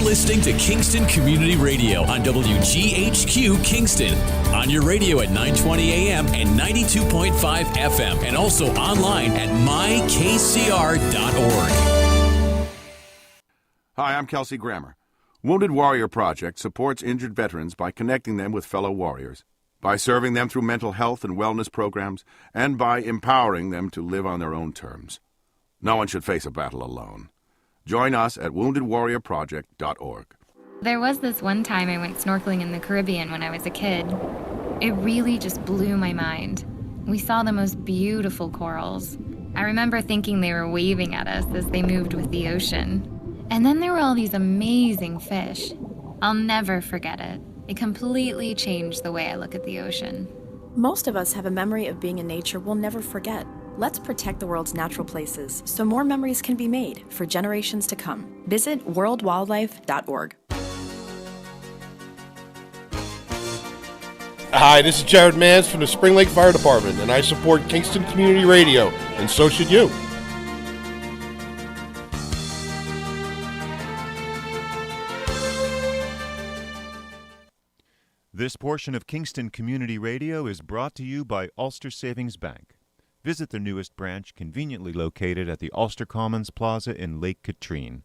listening to Kingston Community Radio on WGHQ Kingston. On your radio at 920 AM and 92.5 FM, and also online at mykcr.org. Hi, I'm Kelsey Grammer. Wounded Warrior Project supports injured veterans by connecting them with fellow warriors, by serving them through mental health and wellness programs, and by empowering them to live on their own terms. No one should face a battle alone. Join us at woundedwarriorproject.org. There was this one time I went snorkeling in the Caribbean when I was a kid. It really just blew my mind. We saw the most beautiful corals. I remember thinking they were waving at us as they moved with the ocean. And then there were all these amazing fish. I'll never forget it. It completely changed the way I look at the ocean. Most of us have a memory of being in nature we'll never forget. Let's protect the world's natural places so more memories can be made for generations to come. Visit worldwildlife.org. Hi, this is Jared Mans from the Spring Lake Fire Department, and I support Kingston Community Radio, and so should you. This portion of Kingston Community Radio is brought to you by Ulster Savings Bank. Visit their newest branch, conveniently located at the Ulster Commons Plaza in Lake Katrine.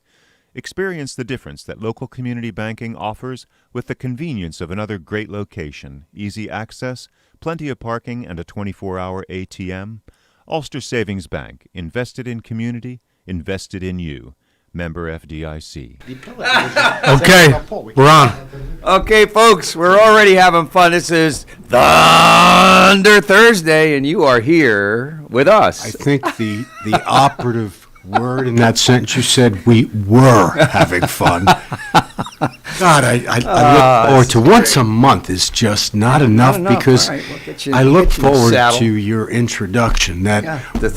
Experience the difference that local community banking offers with the convenience of another great location, easy access, plenty of parking, and a 24-hour ATM. Ulster Savings Bank, invested in community, invested in you. Member FDIC. Okay, we're on. Okay, folks, we're already having fun. This is Thunder Thursday, and you are here with us. I think the operative word in that sentence you said, we were having fun. God, I look forward to once a month is just not enough because I look forward to your introduction. The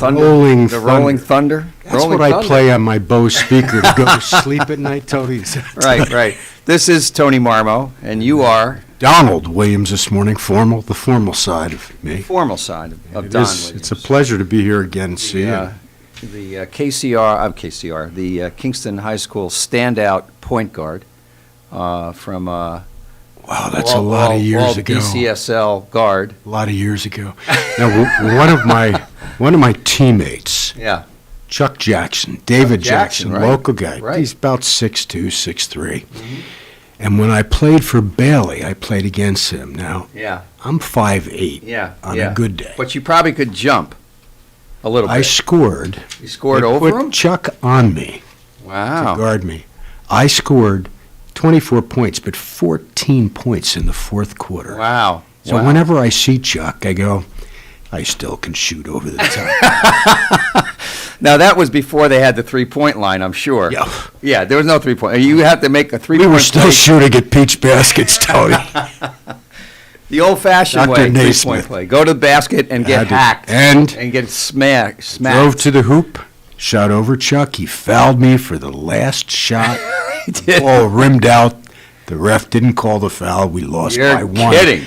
rolling thunder. That's what I play on my Bose speaker to go to sleep at night, Tony. Right. This is Tony Marmo, and you are Donald Williams this morning. The formal side of me. Formal side of Don Williams. It's a pleasure to be here again and see you. The the Kingston High School standout point guard from wow, that's a lot of years ago. BCSL guard. A lot of years ago. Now, one of my teammates. Yeah. Chuck Jackson, David Jackson, right. Local guy. Right. He's about 6'2", 6'3". Mm-hmm. And when I played for Bailey, I played against him. Now, I'm 5'8". On a good day. But you probably could jump a little bit. I scored. You scored over him? Chuck on me. Wow. To guard me. I scored 24 points, but 14 points in the fourth quarter. Wow. So whenever I see Chuck, I go, I still can shoot over the top. Now, that was before they had the three-point line, I'm sure. Yeah, there was no three-point. You had to make a three-point. We were still shooting at peach baskets, Tony. The old-fashioned way, three-point play. Go to the basket and get hacked. And get smacked. Drove to the hoop, shot over Chuck. He fouled me for the last shot. He did. Ball rimmed out. The ref didn't call the foul. We lost by one. You're kidding.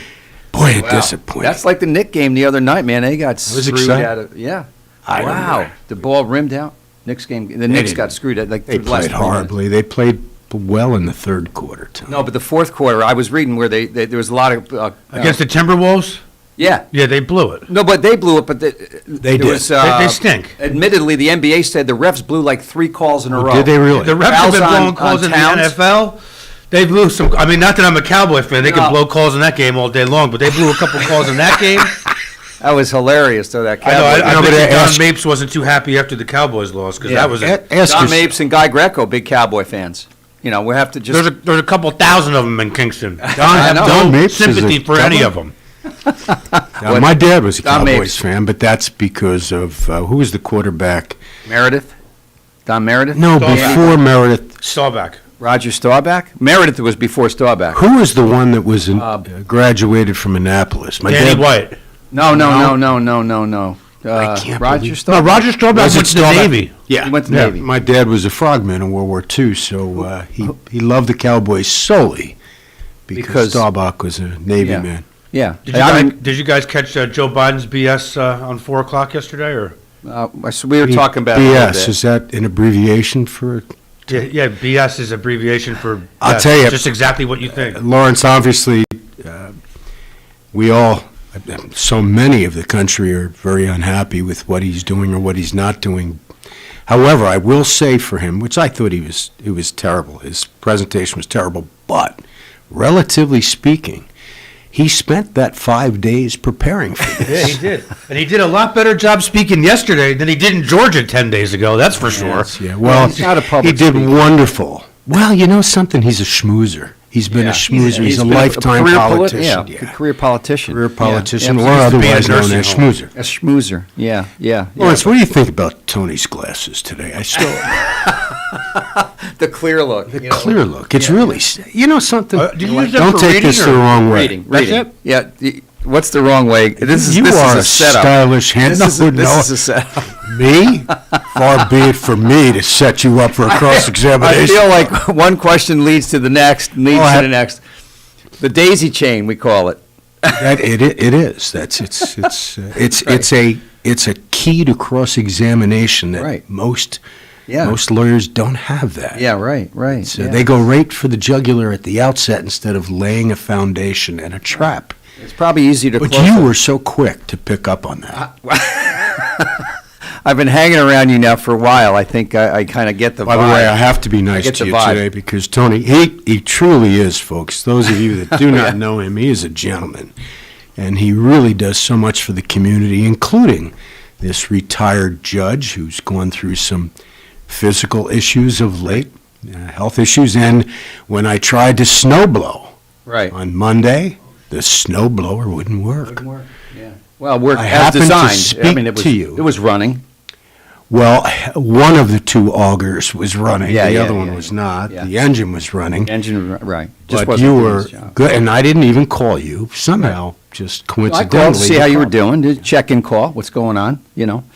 Boy, it disappointed. That's like the Knicks game the other night, man. They got screwed out of. Yeah. Wow. The ball rimmed out. Knicks game. The Knicks got screwed out. Like they played horribly. They played well in the third quarter, too. No, but the fourth quarter, I was reading where there was a lot of against the Timberwolves. Yeah, they blew it. No, but they blew it. But they did. They stink. Admittedly, the NBA said the refs blew like 3 calls in a row. Did they really? The refs have been blowing calls in the NFL. They blew some. I mean, not that I'm a Cowboy fan. They can blow calls in that game all day long, but they blew a couple calls in that game. That was hilarious, though. That Cowboys. I know, but Don Mapes wasn't too happy after the Cowboys lost because that was Don Mapes and Guy Greco, big Cowboy fans. You know, we have to just. There's a couple thousand of them in Kingston. Don Mapes sympathy for any of them. Now, my dad was a Cowboys fan, but that's because of who was the quarterback? Meredith. Don Meredith. No, before Meredith. Staubach. Roger Staubach? Meredith was before Staubach. Who was the one that was graduated from Annapolis? Danny White. No. I can't Roger Staubach. No, Roger Staubach went to the Navy. Yeah, he went to the Navy. My dad was a frogman in World War II, so he loved the Cowboys solely because Staubach was a Navy man. Yeah. Did you guys catch Joe Biden's BS on 4 o'clock yesterday? Or we were talking about BS. Is that an abbreviation for Yeah, BS is abbreviation for. I'll tell you, just exactly what you think. Lawrence, obviously, we all, so many of the country are very unhappy with what he's doing or what he's not doing. However, I will say for him, which I thought it was terrible. His presentation was terrible, but relatively speaking, he spent that 5 days preparing for this. Yeah, he did. And he did a lot better job speaking yesterday than he did in Georgia 10 days ago, that's for sure. Yes, yeah. Well, he's not a public he did speaker. wonderful. Well, you know something? He's a schmoozer. He's been a schmoozer. He's a been lifetime career politician. career politician. Career politician, Yeah, or used to be otherwise in a known as nursing home. schmoozer. a schmoozer. Yeah. Lawrence, what do you think about Tony's glasses today? I still The clear look. the clear look. It's really, you know something? Did you use that Don't for take reading this or the wrong way. Reading. it? Yeah. What's the wrong way? This You is are a a setup. stylish hand. This No, is a setup. Me? Far be it from me to set you up for a I cross-examination. feel like one question leads to the next, leads Oh, to the next. The daisy chain, we call it. It is. It's a key to cross-examination that Right. most Yeah. lawyers don't have that. Yeah, right. So they go right for the jugular at the outset instead of laying a foundation and a trap. It's probably easy to But close you it. were so quick to pick up on that. I've been hanging around you now for a while. I think I kind of get the By vibe. the way, I have to be nice get to the you vibe. today because Tony, he truly is, folks. Those of you that do not know him, he is a gentleman. And he really does so much for the community, including this retired judge who's gone through some physical issues of late, health issues. And when I tried to snowblow Right. on Monday, the snowblower wouldn't work. Yeah. Well, we're I as happened to designed. speak it was to you. It was running. Well, one of the two augers was running. Yeah, the yeah, other one yeah, was yeah. not. Yeah. The engine was running. Engine right. But wasn't you doing were his job. good, and I didn't even call you. Somehow, just I coincidentally. called to see how you were called. doing. Did check-in call. What's going on?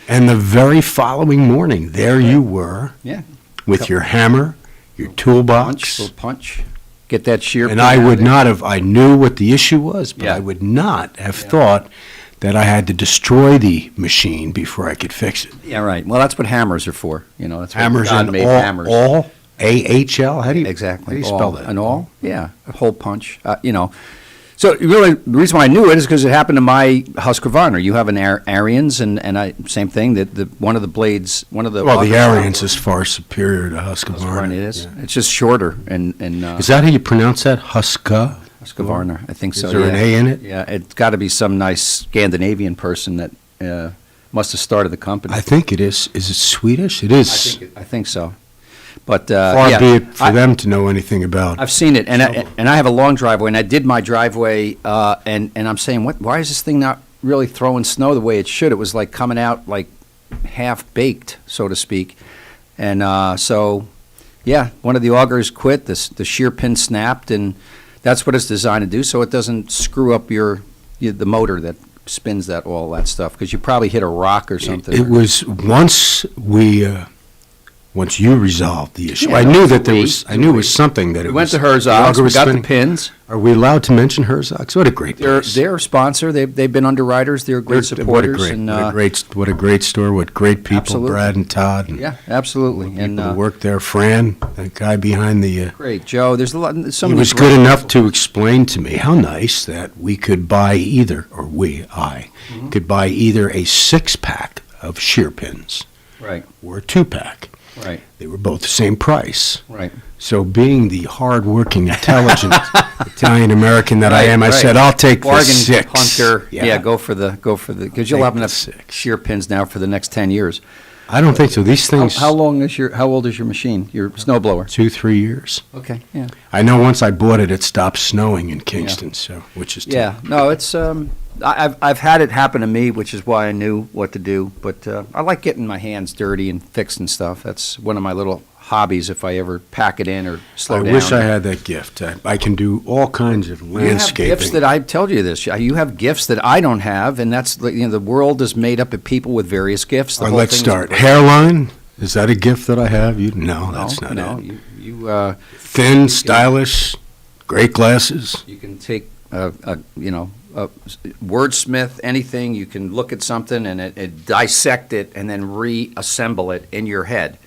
And the very following morning, there you were Yeah. with your hammer, your Punch. toolbox, Little punch. Get that shear. and pin I out would there. not have. I knew what the issue was, but Yeah. I would not have thought that I had to destroy the machine before I could fix it. Yeah, right. Well, that's what hammers are for. That's what Hammers God and made all, hammers. all AHL. How do you Exactly. How do you all. spell that? An all? Yeah, a hole punch. So really, the reason why I knew it is because it happened to my Husqvarna. You have an Ariens, and I same thing. That one of the blades, one of the Well, the Ariens is far superior to Husqvarna. It is. Yeah. It's just shorter and Is that how you pronounce that? Huska? Husqvarna. I think so. Is there an yeah. A in it? Yeah, it's got to be some nice Scandinavian person that must have started the company. I think it is. Is it Swedish? It is. I think so. But Far yeah, be it for them to know anything about. I've seen it, and I have a long driveway, and I did my driveway, and I'm saying, why is this thing not really throwing snow the way it should? It was like coming out like half baked, so to speak, and so yeah, one of the augers quit. The shear pin snapped, and that's what it's designed to do, so it doesn't screw up the motor that spins all that stuff, because you probably hit a rock or something. It was once you resolved the issue. Yeah, I no, knew it's a that there we. was. I knew it was something that We it went was. to the Herzog's, auger we was got the spinning. pins. Are we allowed to mention Herzog's? What a great place. They're a sponsor. They've been underwriters. They're great supporters. What a and, what a great store. What great people. Absolutely. Brad and Todd. And yeah, absolutely. people And who work there. Fran, that guy behind the. great, Joe. There's a lot. So He many was great good enough people. to explain to me how nice that we could buy either, or I could buy either a 6-pack of shear pins Right, or a 2-pack. right, They were both the same price. right. So being the hard-working, intelligent Italian-American that I am, I Right, said, I'll take the bargain 6. hunter. Yeah, go for the because you'll Take have the enough 6. shear pins now for the next 10 years. I don't think so. These things, How old is your machine? Your snowblower? 2-3 years. Okay, yeah. I know once I bought it, it stopped snowing in Kingston, so, which is Yeah, no, it's I've had it happen to me, which is why I knew what to do. But I like getting my hands dirty and fixing stuff. That's one of my little hobbies. If I ever pack it in or slow I down. wish I had that gift. I can do all kinds of You have landscaping. gifts that I told you this. You have gifts that I don't have, and that's the world is made up of people with various gifts. The All right, whole let's thing is start. great. Hairline, is that a gift that I have? No, that's not no, it. you Thin, stylish, great glasses. you can take a wordsmith anything. You can look at something and it dissect it and then reassemble it in your head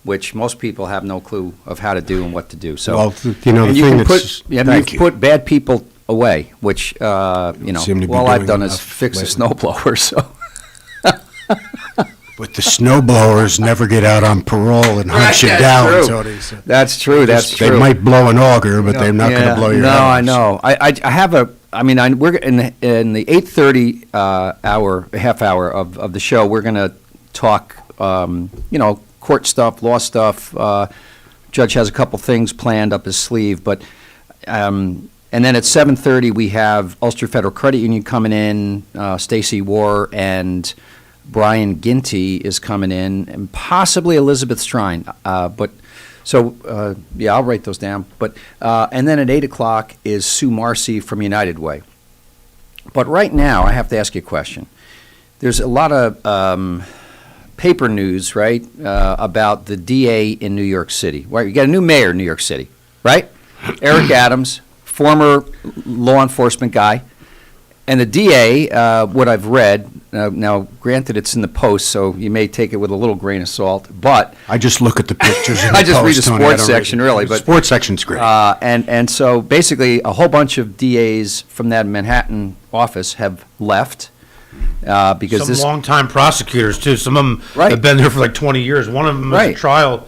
which most people have no clue of how to do and what to do. So, Well, the and you thing can that's... put, thank you. put bad people away, which, Seem to be all I've doing done is enough fix a lately. snowblower, so. But the snowblowers never get out on parole and hunt you That's down, true. Tony. So That's true, that's true. they might blow an auger, but they're not going to blow your no, head off. I know. I have we're in the 8:30 half hour of the show. We're going to talk, court stuff, law stuff. Judge has a couple things planned up his sleeve, but and then at 7:30 we have Ulster Federal Credit Union coming in. Stacy Warr and Brian Ginty is coming in, and possibly Elizabeth Strine. I'll write those down. But and then at 8 o'clock is Sue Marcy from United Way. But right now, I have to ask you a question. There's a lot of paper news, right, about the DA in New York City. Right, you got a new mayor in New York City, right? Eric Adams, former law enforcement guy. And the DA, what I've read, now granted it's in the Post, so you may take it with a little grain of salt, but I just look at the pictures. In I the just read Post, the Tony. sports I don't read section, the- really, the but- sports section's great. and so basically a whole bunch of DAs from that Manhattan office have left because Some this longtime prosecutors, too. Some of them Right. have been there for like 20 years. One of them is Right. a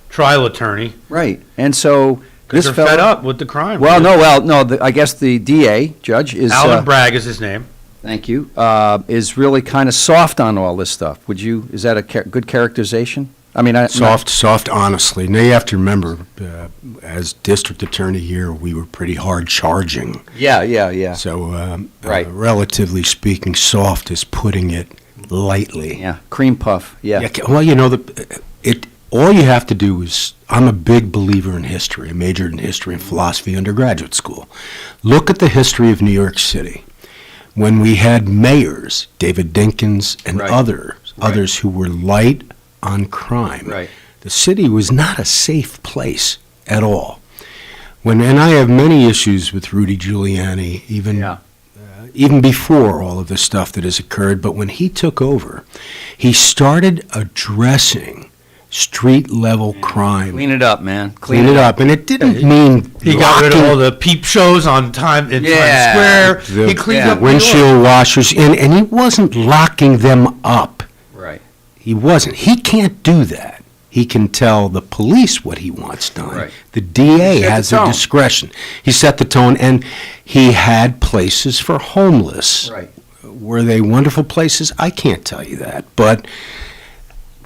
trial attorney. right, and so Because this they're fed fellow. up with the crime. I guess the DA judge is Alan Bragg is his name. thank you is really kind of soft on all this stuff. Is that a good characterization? I mean, Soft, honestly. Now, you have to remember, as district attorney here, we were pretty hard charging. Yeah. So, Right. Relatively speaking, soft is putting it lightly. Yeah, cream puff. Yeah. Well, all you have to do is, I'm a big believer in history. I majored in history and philosophy undergraduate school. Look at the history of New York City. When we had mayors, David Dinkins and Right. others who were light on crime, Right. the city was not a safe place at all. And I have many issues with Rudy Giuliani, even before all of the stuff that has occurred, but when he took over, he started addressing street-level crime. Clean it up, man. Clean it up. And it didn't mean He got rid of locking all the peep shows in Times Yeah. Square. He cleaned up New York. windshield washers, and he wasn't locking them up. Right. He wasn't. He can't do that. He can tell the police what he wants done. Right. The DA He set has the the tone. discretion. He set the tone, and he had places for homeless. Right. Were they wonderful places? I can't tell you that. But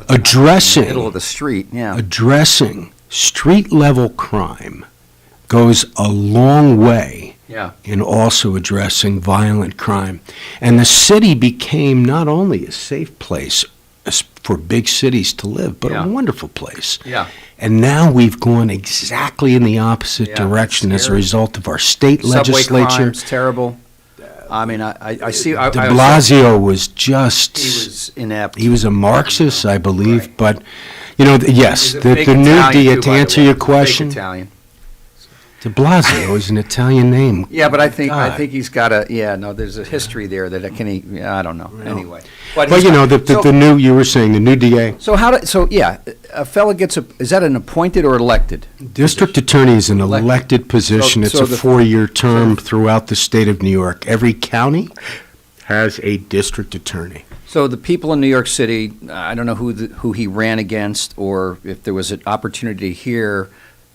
addressing Middle of the street. Yeah. addressing street-level crime goes a long way Yeah. in also addressing violent crime. And the city became not only a safe place for big cities to live, but Yeah. a wonderful place. Yeah. And now we've gone exactly in the opposite Yeah, direction as a scary. result of our state Subway legislature. crime's terrible. I mean, I see. De Blasio was just... He was inept. He was a Marxist, I believe, Right. but, yes, He's a the fake new, Italian, too, to by the answer way. your Fake question, Italian. de Blasio is an Italian name. Yeah, but I think God. he's got there's a history there that I don't know. Anyway. But, he's got- the new, you were saying, the new DA, So a fella is that an appointed or elected? district attorney is an Elected. elected position. It's so a the- 4-year term throughout the state of New York. Every county has a district attorney. So the people in New York City, I don't know who he ran against, or if there was an opportunity to hear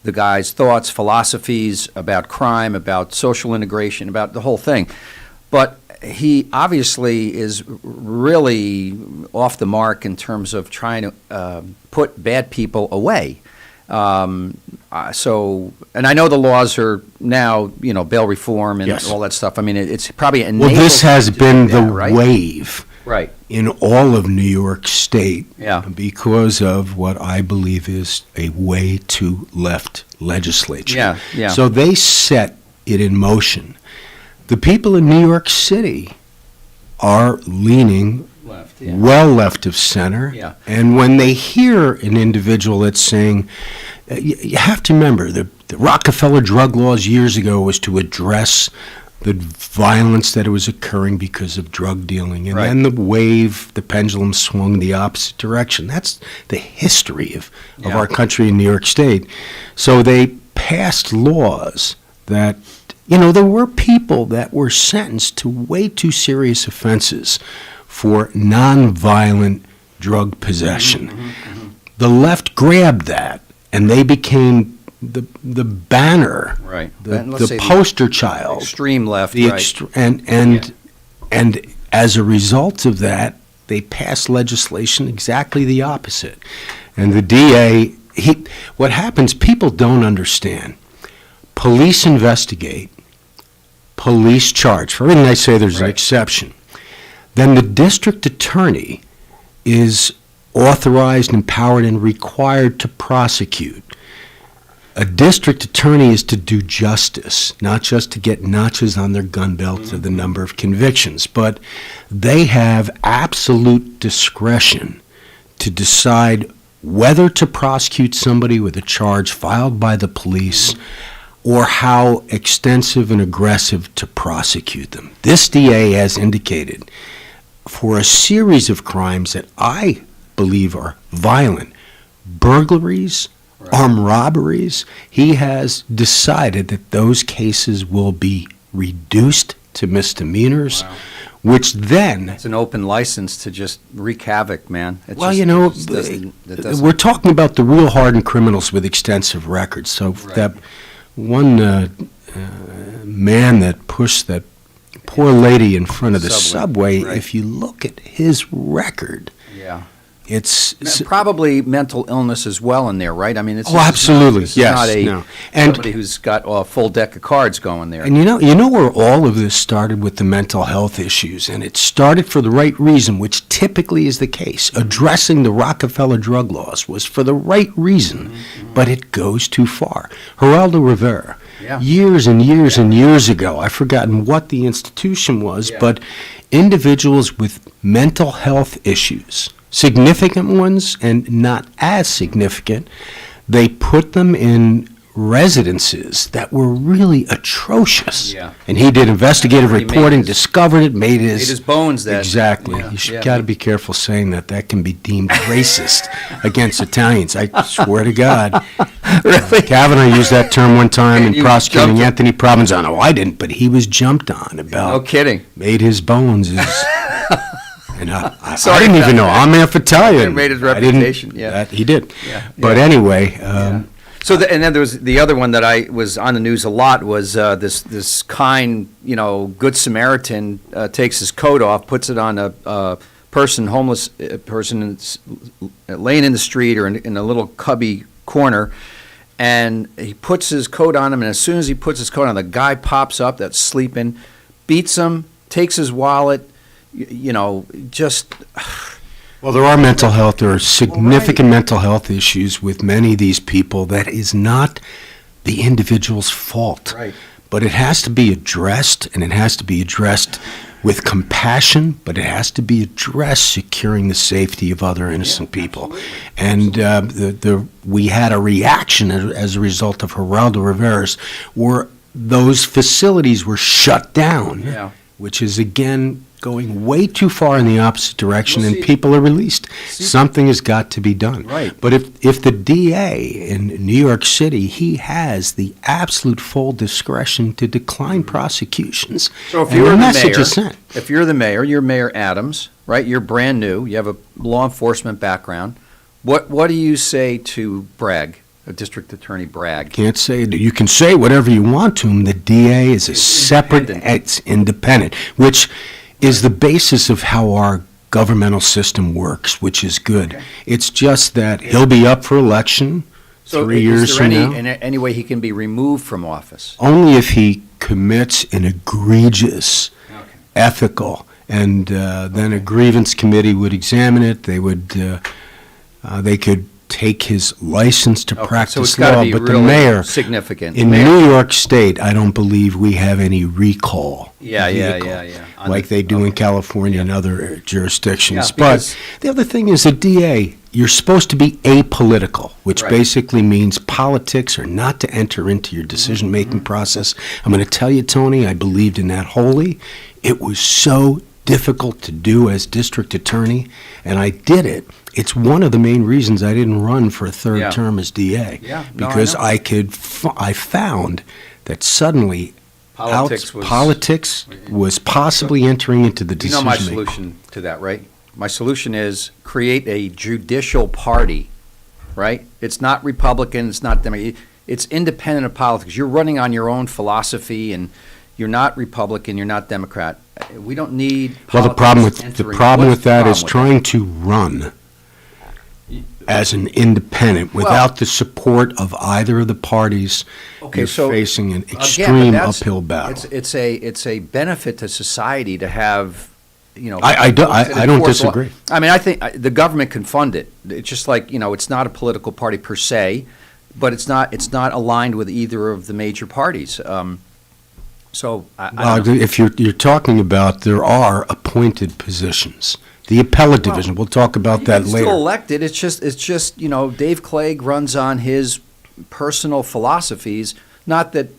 the guy's thoughts, philosophies about crime, about social integration, about the whole thing. But he obviously is really off the mark in terms of trying to put bad people away. And I know the laws are now, bail reform and Yes. all that stuff. I mean, it's probably Well, this has been the right? wave Right. in all of New York State Yeah. because of what I believe is a way to left legislature. Yeah. So they set it in motion. The people in New York City are leaning Left. well left of center. Yeah. And when they hear an individual that's saying, you have to remember, the Rockefeller drug laws years ago was to address the violence that was occurring because of drug dealing. And Right. then the pendulum swung the opposite direction. That's the history of Yeah. our country in New York State. So they passed laws that, there were people that were sentenced to way too serious offenses for nonviolent drug possession. The left grabbed that, and they became the banner, Right. And let's the say poster child, Extreme left, the right. and as a result of that, they passed legislation exactly the opposite. And the DA, what happens? People don't understand. Police investigate, police charge. For everything I say, there's an Right. exception. Then the district attorney is authorized, empowered, and required to prosecute. A district attorney is to do justice, not just to get notches on their gun belt of the number of convictions, but they have absolute discretion to decide whether to prosecute somebody with a charge filed by the police or how extensive and aggressive to prosecute them. This DA has indicated for a series of crimes that I believe are violent, burglaries, armed robberies, he has decided that those cases will be reduced to misdemeanors, which then, It's an open license to just wreak havoc, man. It well, just doesn't- we're talking about the real hardened criminals with extensive records. So that one man that pushed that poor lady in front of the subway, right. if you look at his record, Yeah. it's Probably mental illness as well in there, right? I mean, it's absolutely, This is yes, not no. And somebody who's got a full deck of cards going there. And you know where all of this started with the mental health issues, and it started for the right reason, which typically is the case. Addressing the Rockefeller drug laws was for the right reason, but it goes too far. Geraldo Rivera, Yeah. years and years and years ago, I've forgotten what the institution was, Yeah. but individuals with mental health issues, significant ones and not as significant, they put them in residences that were really atrocious. Yeah. And he did investigative He made reporting, his- discovered it, made Made his bones that. Exactly. Yeah, You should yeah. got to be careful saying that. That can be deemed racist against Italians. I swear to God. Really? Kavanaugh used that term one time in You prosecuting jumped him. Anthony Provenzano. I didn't, but he was jumped on about No kidding. made his bones is. And I Sorry didn't about even know. that. I'm half Italian. He made his I didn't- reputation, yeah. that he did. Yeah, But yeah. anyway, So, and then there was the other one that I was on the news a lot was this kind, good Samaritan takes his coat off, puts it on a homeless person laying in the street or in a little cubby corner, and he puts his coat on him, and as soon as he puts his coat on, the guy pops up that's sleeping, beats him, takes his wallet, just. well, there are significant mental health issues with many of these people. That is not the individual's fault. Right. But it has to be addressed, and it has to be addressed with compassion, but it has to be addressed securing the safety of other innocent people. And we had a reaction as a result of Geraldo Rivera's, where those facilities were shut down, Yeah. which is, again, going way too far in the opposite direction, Well, and see- people are released. see- Something has got to be done. Right. But if the DA in New York City, he has the absolute full discretion to decline prosecutions. So if And you're the the message mayor, is sent. if you're the mayor, you're Mayor Adams, right? You're brand new. You have a law enforcement background. What do you say to Bragg, District Attorney Bragg? Can't say, you can say whatever you want to him. The DA is a separate, independent. it's independent, which is the basis of how our governmental system works, which is good. Okay. It's just that he'll be up for election 3 years is there from now. any way he can be removed from office? Only if he commits an egregious, ethical, and then a grievance committee would examine it. They could take his license to Okay, so practice it's gotta law, be but the really mayor, significant. in Mayor- New York State, I don't believe we have any recall. Yeah. Like they do in California and other jurisdictions. Yeah, because- But the other thing is a DA, you're supposed to be apolitical, which Right. basically means politics are not to enter into your decision-making Mm-hmm. process. I'm going to tell you, Tony, I believed in that wholly. It was so difficult to do as district attorney, and I did it. It's one of the main reasons I didn't run for a third Yeah. term as DA. Yeah, no, I Because know. I found that suddenly Politics was- politics was possibly entering into the You know my decision-making. solution to that, right? My solution is create a judicial party, right? It's not Republican, it's not Democrat, it's independent of politics. You're running on your own philosophy, and you're not Republican, you're not Democrat. We don't need Well, the politics problem entering. with What's the that problem is with trying to run as an independent without the support of either of the parties. Okay, You're so, facing an Again, but extreme that's- uphill battle. It's a benefit to society to have, I don't enforce law. disagree. I mean, I think the government can fund it. It's just like, it's not a political party per se, but it's not aligned with either of the major parties. So, I don't know. If you're talking about, there are appointed positions. The appellate division, we'll talk about that He's later. still elected. It's just Dave Clegg runs on his personal philosophies. Not that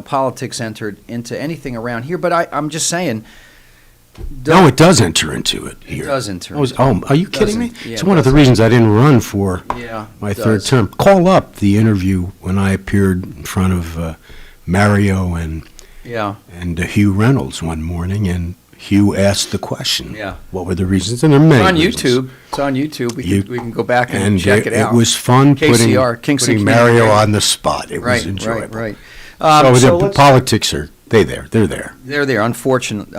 politics entered into anything around here, but I'm just saying. No, it does enter into it here. It does enter. Are you kidding me? Doesn't. Yeah, It's it one of the does. reasons I didn't run for Yeah, my it third does. term. Call up the interview when I appeared in front of Mario and Yeah. Hugh Reynolds one morning, and Hugh asked the question. Yeah. What were the reasons? And there are many It's on reasons. YouTube. It's on YouTube. We can go back and check it out. It was fun KCR, Kingston putting Community Mario Radio. on the spot. It was Right, enjoyable. right. So the let's- politics are, they're there. They're there, unfortunately.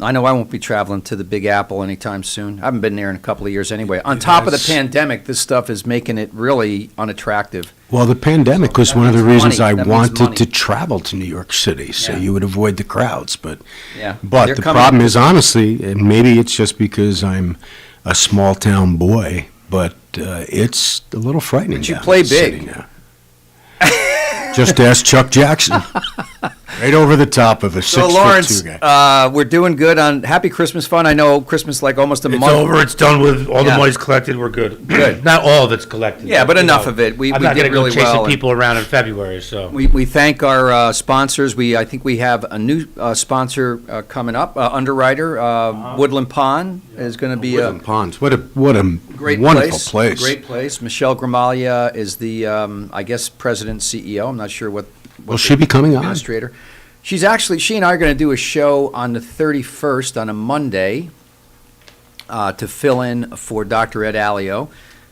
I know I won't be traveling to the Big Apple anytime soon. I haven't been there in a couple of years anyway. On top of the pandemic, this stuff is making it really unattractive. Well, the pandemic was that one of the means reasons money. I That means wanted money. to travel to New York City, so Yeah. you would avoid the crowds. But Yeah. but They're the coming problem up is, honestly, and maybe it's just because I'm a small town boy, but it's a little frightening. But you down play in the city big. now. Just ask Chuck Jackson. Right over the top of a So 6'2" Lawrence, guy. we're doing good on Happy Christmas Fund. I know Christmas like almost a It's month. over, it's done with, all the Yeah. money's collected, we're good. Good. Not all of it's collected. Yeah, but you enough know, of it. We I'm not did gonna go really chasing well, and- people around in February, so. We thank our sponsors. I think we have a new sponsor coming up, Underwriter. Woodland Pond is going to be a Woodland Ponds, what a great wonderful place. Great place. Michelle Gramaglia is the, I guess, president CEO. I'm not sure what. Will she be coming on? Administrator. She and I are going to do a show on the 31st on a Monday to fill in for Dr. Ed Alio.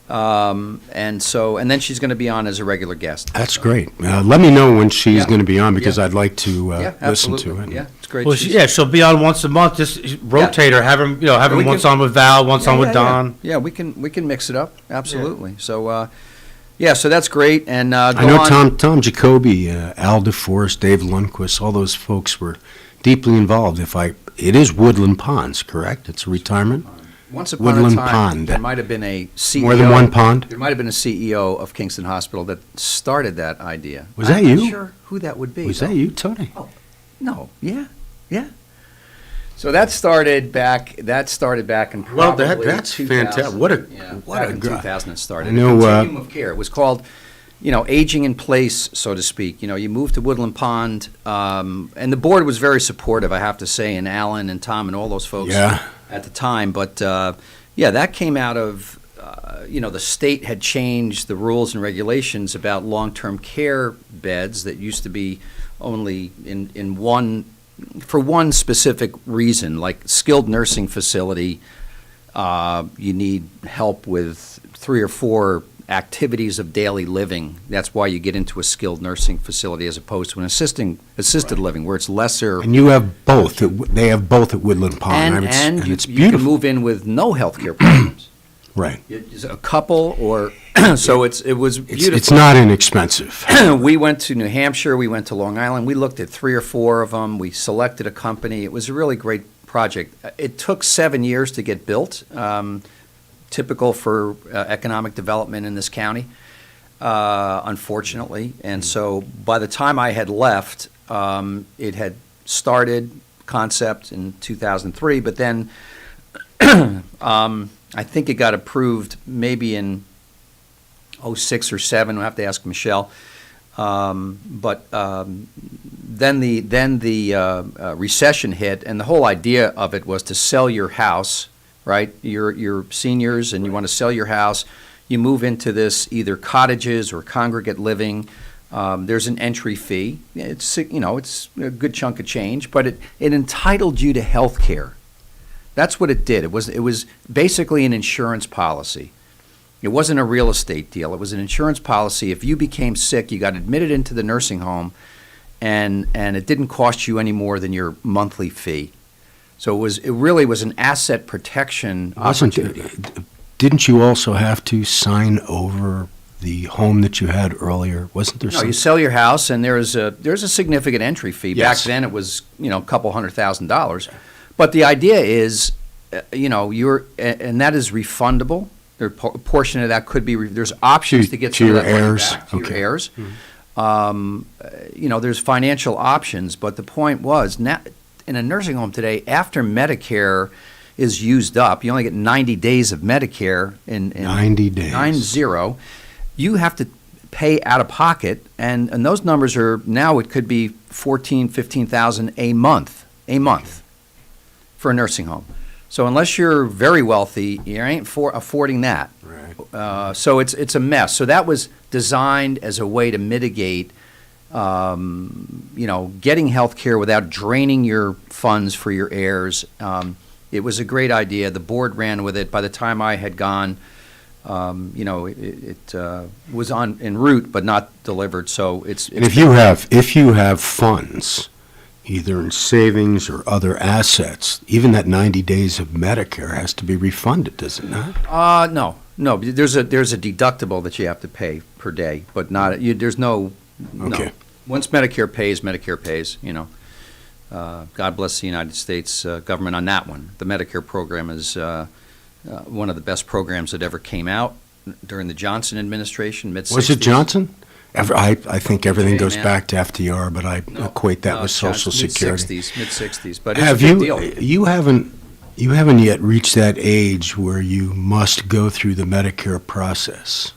And then she's going to be on as a regular guest. That's great. Let me know when she's Yeah. going to be on, because Yeah. I'd like to Yeah, listen absolutely. to it. Yeah, it's great. Well, She's- she'll be on once a month, just rotate her, have her, have We her can- once on with Val, once on with Don. Yeah, we can mix it up, absolutely. So, so that's great, and I go know on. Tom Jacoby, Al DeForest, Dave Lundquist, all those folks were deeply involved. It is Woodland Ponds, correct? It's a retirement? Once upon a Woodland time, Pond. there might have been a CEO. More than one pond? There might have been a CEO of Kingston Hospital that started that idea. Was that I'm you? not sure who that would be. Was that you, Tony? No, yeah. So that started back in Well, probably that's 2000. fantastic. What a back in guy. 2000 it started. I know, Continuum of care. It was called, aging in place, so to speak. You moved to Woodland Pond, and the board was very supportive, I have to say, and Alan and Tom and all those folks Yeah. at the time. But that came out of the state had changed the rules and regulations about long-term care beds that used to be only in one, for one specific reason, like skilled nursing facility, you need help with 3 or 4 activities of daily living. That's why you get into a skilled nursing facility as opposed to an assisted living, where it's lesser. And you have both. They have both at Woodland Pond. And it's you can beautiful. move in with no health care problems. Right. It's a couple or, so it was beautiful. It's not inexpensive. We went to New Hampshire, we went to Long Island, we looked at 3 or 4 of them, we selected a company. It was a really great project. It took 7 years to get built. typical for economic development in this county, unfortunately. And so by the time I had left, it had started concept in 2003, but then I think it got approved maybe in 06 or 07. We'll have to ask Michelle. But then the recession hit, and the whole idea of it was to sell your house, right? You're seniors and you want to sell your house. You move into this either cottages or congregate living. There's an entry fee. It's a good chunk of change, but it entitled you to health care. That's what it did. It was basically an insurance policy. It wasn't a real estate deal. It was an insurance policy. If you became sick, you got admitted into the nursing home, and it didn't cost you any more than your monthly fee. So it really was an asset protection opportunity. Didn't you also have to sign over the home that you had earlier? Wasn't there? No, you sell your house, and there's a significant entry fee. Yes. Back then, it was a couple $100,000. But the idea is, and that is refundable. A portion of that could be. There's options to get to some your of that money heirs. back to your Okay. heirs. There's financial options, but the point was, now, in a nursing home today, after Medicare is used up, you only get 90 days of Medicare. In 90 days. 90. You have to pay out of pocket, and those numbers are now. It could be $14,000-15,000 a month for a nursing home. So unless you're very wealthy, you ain't affording that. Right. So it's a mess. So that was designed as a way to mitigate, getting health care without draining your funds for your heirs. It was a great idea. The board ran with it. By the time I had gone, it was en route but not delivered. So it's And if you have funds, either in savings or other assets, even that 90 days of Medicare has to be refunded, does it not? No. There's a deductible that you have to pay per day, but not. There's no. Okay. No. Once Medicare pays. God bless the United States government on that one. The Medicare program is one of the best programs that ever came out during the Johnson administration, mid-60s. Was it Johnson? I think everything goes man. back to FDR, but I equate that with Social Security. Mid-60s, but it's Have a big you? deal. You haven't yet reached that age where you must go through the Medicare process.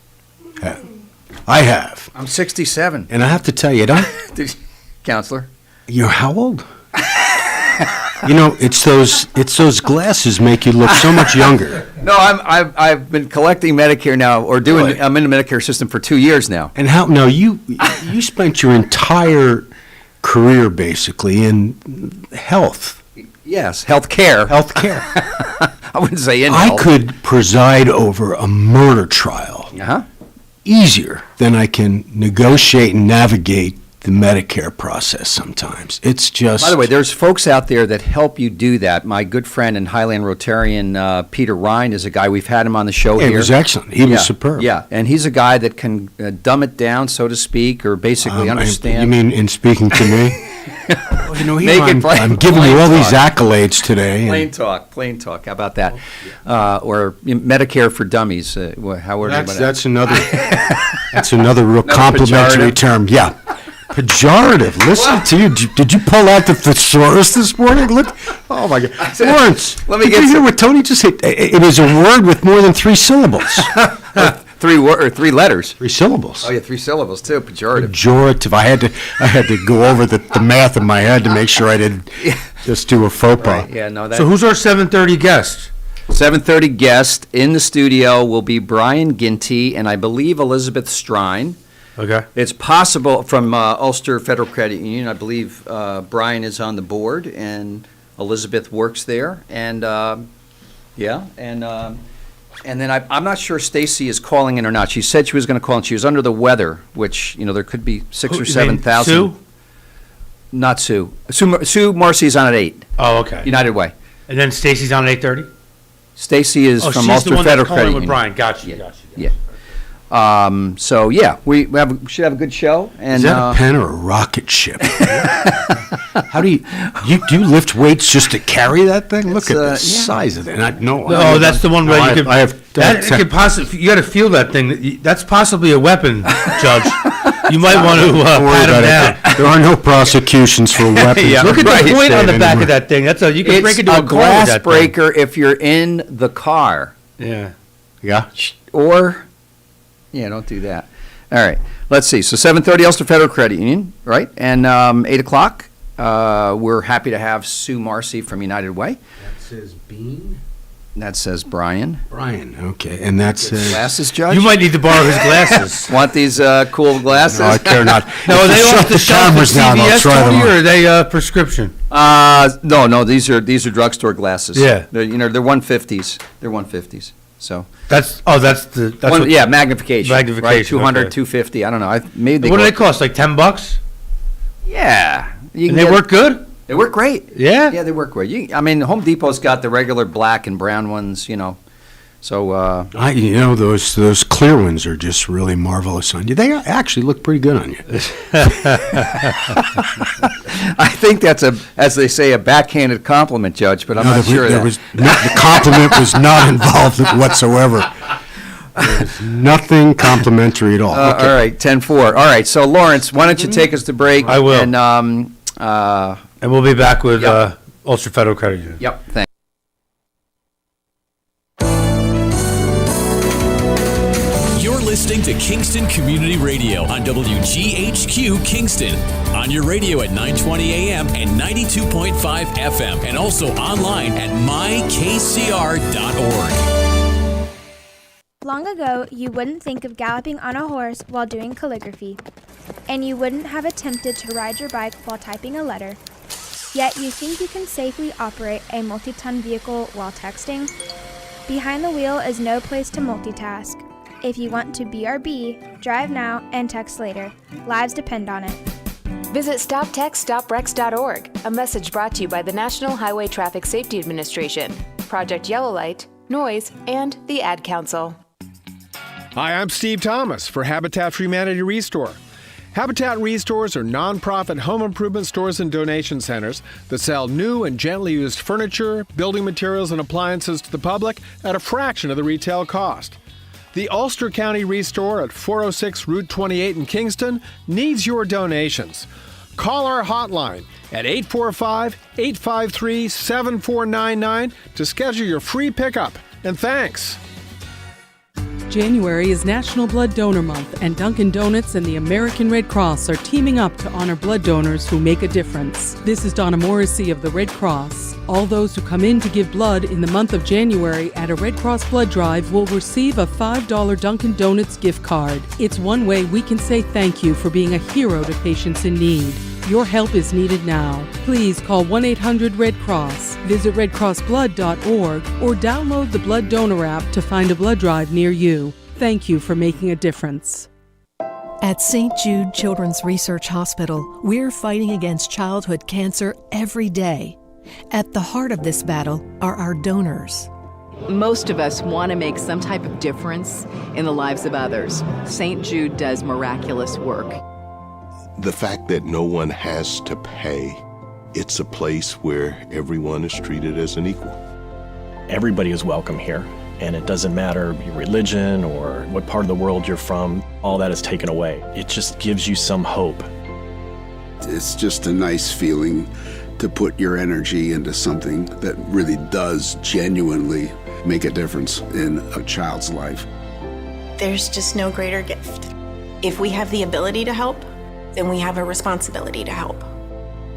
I have, I'm 67. and I have to tell you, Counselor. you're how old? It's those glasses make you look so much younger. No, I've been collecting Medicare now, or doing. Really? I'm in the Medicare system for 2 years now. And you spent your entire career basically in health. Yes, health care. Health care. I wouldn't say in I health. could preside over a murder trial Uh-huh. easier than I can negotiate and navigate the Medicare process sometimes. It's just... By the way, there's folks out there that help you do that. My good friend and Highland Rotarian, Peter Ryan, is a guy, we've had him on the show Yeah, here. he was excellent. He was superb. Yeah, and he's a guy that can dumb it down, so to speak, or basically understand. You mean in speaking to me? Well, Make it plain- I'm giving you plain all these talk. accolades today. and- Plain talk. How about that? Or Medicare for dummies. That's another real complimentary pejorative. term. Yeah. Pejorative. Listen to you. Did you pull out the thesaurus this morning? Look. Oh, my God. Lawrence, Let me did get you hear some- what Tony just said? It is a word with more than 3 syllables. 3 letters. 3 syllables. Oh yeah, 3 syllables too. Pejorative. Pejorative. I had to go over the math in my head to make sure I didn't just do a faux pas. Right, yeah, no. That, So who's our 7:30 guest? 7:30 guest in the studio will be Brian Ginty and I believe Elizabeth Strine. Okay. It's possible from Ulster Federal Credit Union. I believe Brian is on the board and Elizabeth works there. And and then I'm not sure Stacy is calling in or not. She said she was going to call in. She was under the weather, which there could be 6 or 7,000. Sue? Not Sue. Sue Marcy's on at 8. Oh, okay. United Way. And then Stacy's on at 8:30? Stacy is Oh, from she's Ulster the one Federal that's calling Credit with Union. Brian. Gotcha. Yeah. So yeah, we should have a good show. And Is that a pen or a rocket ship? How do you lift weights just to carry that thing? Look at the size of it. No, that's the one where you could. It could possibly. You got to feel that thing. That's possibly a weapon, Judge. You might want to pat him down. There are no prosecutions for weapons. Look at the point on the back of that thing. You can break into a glass breaker if you're in the car. Yeah. Yeah. Or, don't do that. All right. Let's see. So 7:30 Ulster Federal Credit Union, right? And 8 o'clock, we're happy to have Sue Marcy from United Way. That says Bean. That says Brian. Brian, okay. And that says... Glasses, Judge? You might need to borrow his glasses. Want these cool glasses? No, I care not. No, are they off the cameras down, I'll try them on. Or are they prescription? No, these are drugstore glasses. Yeah. They're 150s. They're 150s. So that's magnification. Right, 200, okay. 250. I don't know. What do they cost? Like $10? Yeah. And they work good? They work great. Yeah? Yeah, they work great. Home Depot's got the regular black and brown ones, So those clear ones are just really marvelous on you. They actually look pretty good on you. I think that's as they say, a backhanded compliment, Judge, but I'm not sure the compliment was not involved whatsoever. There was nothing complimentary at all. Okay. All right, 10-4. All right, so Lawrence, why don't you take us to break? I will. And we'll be back with Ulster Federal Credit Union. Yep, thanks. You're listening to Kingston Community Radio on WGHQ Kingston. On your radio at 920 AM and 92.5 FM, and also online at mykcr.org. Long ago, you wouldn't think of galloping on a horse while doing calligraphy, and you wouldn't have attempted to ride your bike while typing a letter. Yet you think you can safely operate a multi-ton vehicle while texting? Behind the wheel is no place to multitask. If you want to BRB, drive now and text later. Lives depend on it. Visit StopTextStopWrecks.org, a message brought to you by the National Highway Traffic Safety Administration, Project Yellow Light, Noise, and the Ad Council. Hi, I'm Steve Thomas for Habitat for Humanity Restore. Habitat Restores are nonprofit home improvement stores and donation centers that sell new and gently used furniture, building materials, and appliances to the public at a fraction of the retail cost. The Ulster County Restore at 406 Route 28 in Kingston needs your donations. Call our hotline at 845-853-7499 to schedule your free pickup. And thanks. January is National Blood Donor Month, and Dunkin' Donuts and the American Red Cross are teaming up to honor blood donors who make a difference. This is Donna Morrissey of the Red Cross. All those who come in to give blood in the month of January at a Red Cross blood drive will receive a $5 Dunkin' Donuts gift card. It's one way we can say thank you for being a hero to patients in need. Your help is needed now. Please call 1-800-RED-CROSS, visit redcrossblood.org, or download the Blood Donor app to find a blood drive near you. Thank you for making a difference. At St. Jude Children's Research Hospital, we're fighting against childhood cancer every day. At the heart of this battle are our donors. Most of us want to make some type of difference in the lives of others. St. Jude does miraculous work. The fact that no one has to pay, it's a place where everyone is treated as an equal. Everybody is welcome here, and it doesn't matter your religion or what part of the world you're from, all that is taken away. It just gives you some hope. It's just a nice feeling to put your energy into something that really does genuinely make a difference in a child's life. There's just no greater gift. If we have the ability to help, then we have a responsibility to help.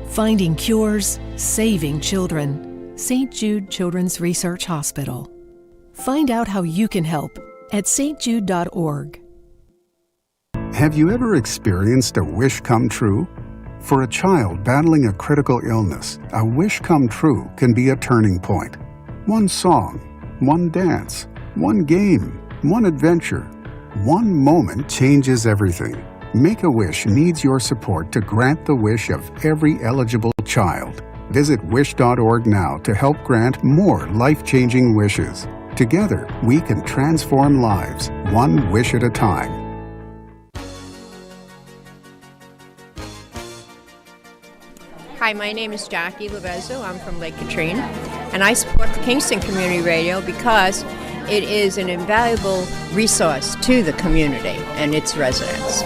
Finding cures, saving children. St. Jude Children's Research Hospital. Find out how you can help at stjude.org. Have you ever experienced a wish come true? For a child battling a critical illness, a wish come true can be a turning point. One song, one dance, one game, one adventure, one moment changes everything. Make-A-Wish needs your support to grant the wish of every eligible child. Visit wish.org now to help grant more life-changing wishes. Together, we can transform lives, one wish at a time. Hi, my name is Jackie Levezzo. I'm from Lake Katrine, and I support the Kingston Community Radio because it is an invaluable resource to the community and its residents.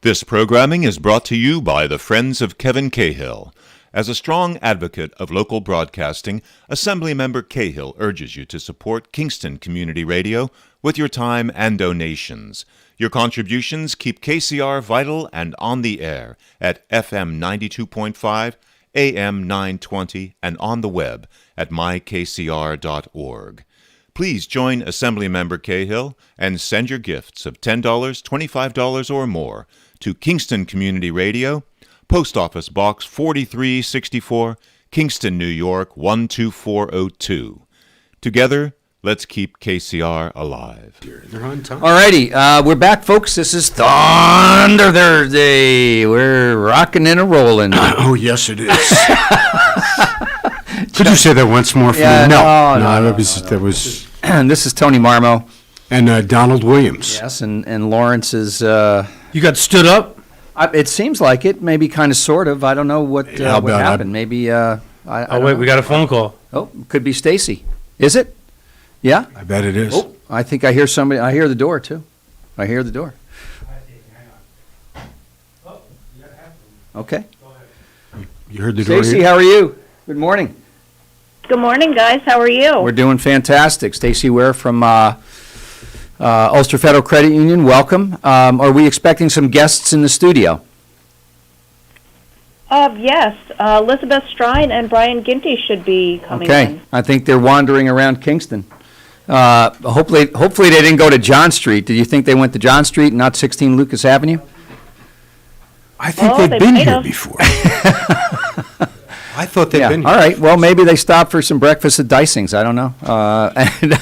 This programming is brought to you by the Friends of Kevin Cahill. As a strong advocate of local broadcasting, Assemblymember Cahill urges you to support Kingston Community Radio with your time and donations. Your contributions keep KCR vital and on the air at FM 92.5, AM 920, and on the web at mykcr.org. Please join Assemblymember Cahill and send your gifts of $10, $25, or more to Kingston Community Radio, Post Office Box 4364, Kingston, New York 12402. Together, let's keep KCR alive. They're on time. All righty, we're back, folks. This is Thunder Thursday. We're rocking and rolling. Oh, yes, it is. Could you say that once more for Yeah, me? no, That was. And this is Tony Marmo. And Donald Williams. Yes, and Lawrence is... You got stood up? It seems like it, maybe kind of, sort of. I don't know what happened. Maybe... wait, we got a phone call. Oh, could be Stacy. Is it? Yeah? I bet it is. Oh, I think I hear somebody. I hear the door, too. I hear the door. Okay. You heard the door Stacy, here? how are you? Good morning. Good morning, guys. How are you? We're doing fantastic. Stacy Ware from Ulster Federal Credit Union. Welcome. Are we expecting some guests in the studio? Yes. Elizabeth Strine and Brian Ginty should be coming Okay. in. I think they're wandering around Kingston. Hopefully they didn't go to John Street. Do you think they went to John Street and not 16 Lucas Avenue? I think they they've been might here have. before. I thought they'd been here. All right. Well, maybe they stopped for some breakfast at Dysing's. I don't know. And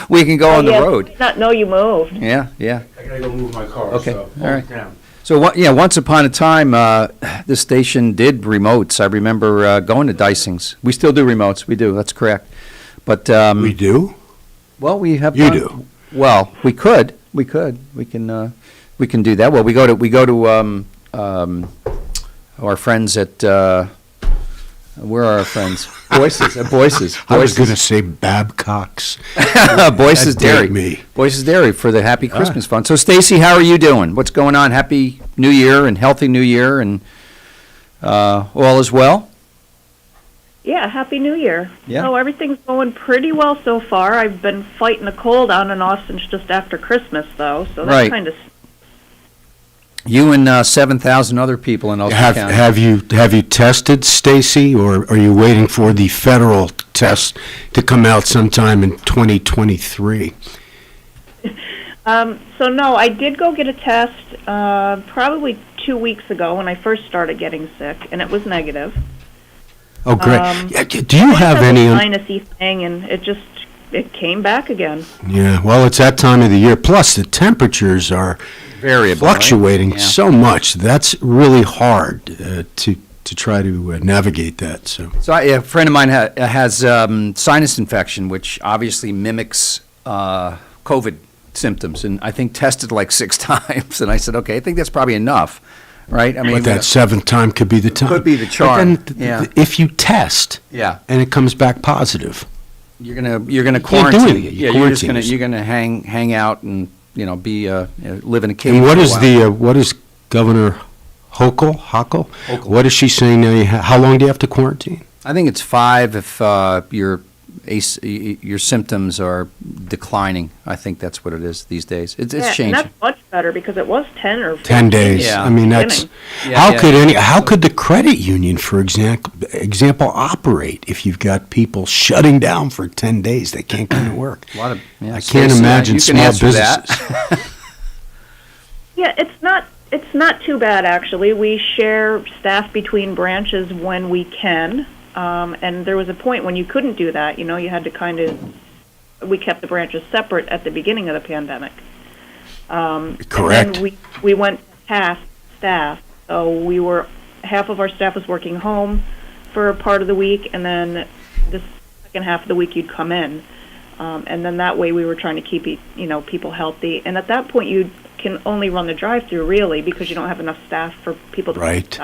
we can go on the road. I did not know you moved. Yeah. I gotta go move my car. Okay. So All right. down. So, once upon a time, this station did remotes. I remember going to Dysing's. We still do remotes. We do. That's correct. But we do? Well, we have. You do? Well, we could. We can do that. Well, we go to our friends at. Where are our friends? Boyce's. At Boyce's. I was going to say Babcock's. Boyce's That Dairy. dared me. Boyce's Dairy for the Happy Christmas Fund. So, Stacy, how are you doing? What's going on? Happy New Year and healthy New Year, and all is well? Yeah, Happy New Year. Yeah. Oh, everything's going pretty well so far. I've been fighting a cold on and off since just after Christmas, though, so that's Right. kind of... You and 7,000 other people in Ulster County. Have you tested, Stacy, or are you waiting for the federal test to come out sometime in 2023? So, no, I did go get a test probably 2 weeks ago when I first started getting sick, and it was negative. Oh, great. Do you have any... a sinusy thing, and it came back again. Yeah, well, it's that time of the year. Plus, the temperatures are variable, fluctuating right? Yeah. so much. That's really hard to try to navigate that. So A friend of mine has sinus infection, which obviously mimics COVID symptoms, and I think tested like 6 times. And I said, okay, I think that's probably enough, right? I mean, but that 7th time could be the time. Could be the charm. But then if you test, and it comes back positive, you're gonna can't quarantine. do anything. You quarantine You're gonna hang out and be live in a cave. And what for a is while. what is Governor Hochul? What is she saying now? How long do you have to quarantine? I think it's 5 if your symptoms are declining. I think that's what it is these days. It's changing. And that's much better because it was 10 or 14 10 days. at I the mean, that's beginning. how could the credit union, for example, operate if you've got people shutting down for 10 days? They can't come to work. A lot of, I can't imagine small businesses. Yeah, it's not too bad actually. We share staff between branches when we can, and there was a point when you couldn't do that. You had to we kept the branches separate at the beginning of the pandemic. Correct. And then we went half staff, so half of our staff was working home for a part of the week, and then the second half of the week you'd come in. And then that way we were trying to keep, people healthy. And at that point you can only run the drive-through really because you don't have enough staff for people to Right.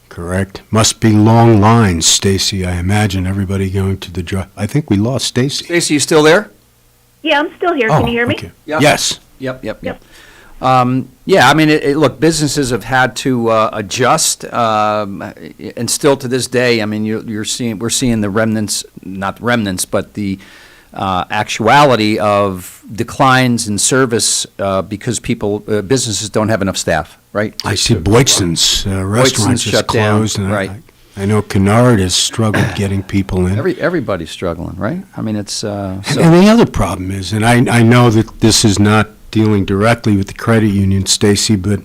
Correct. Must be long lines, Stacy. I imagine everybody going to the drive. I think we lost Stacy. Stacy, you still there? Yeah, I'm still here. Can you hear me? Okay. Yep. Yes. Yep. Yeah, I mean, look, businesses have had to adjust, and still to this day, I mean, we're seeing the remnants, not remnants, but the actuality of declines in service because businesses don't have enough staff, right? I see Boydston's restaurant just shut closed, down, and right. I know Kennard has struggled getting people in. Everybody's struggling, right? I mean, it's And the other problem is, and I know that this is not dealing directly with the credit union, Stacy, but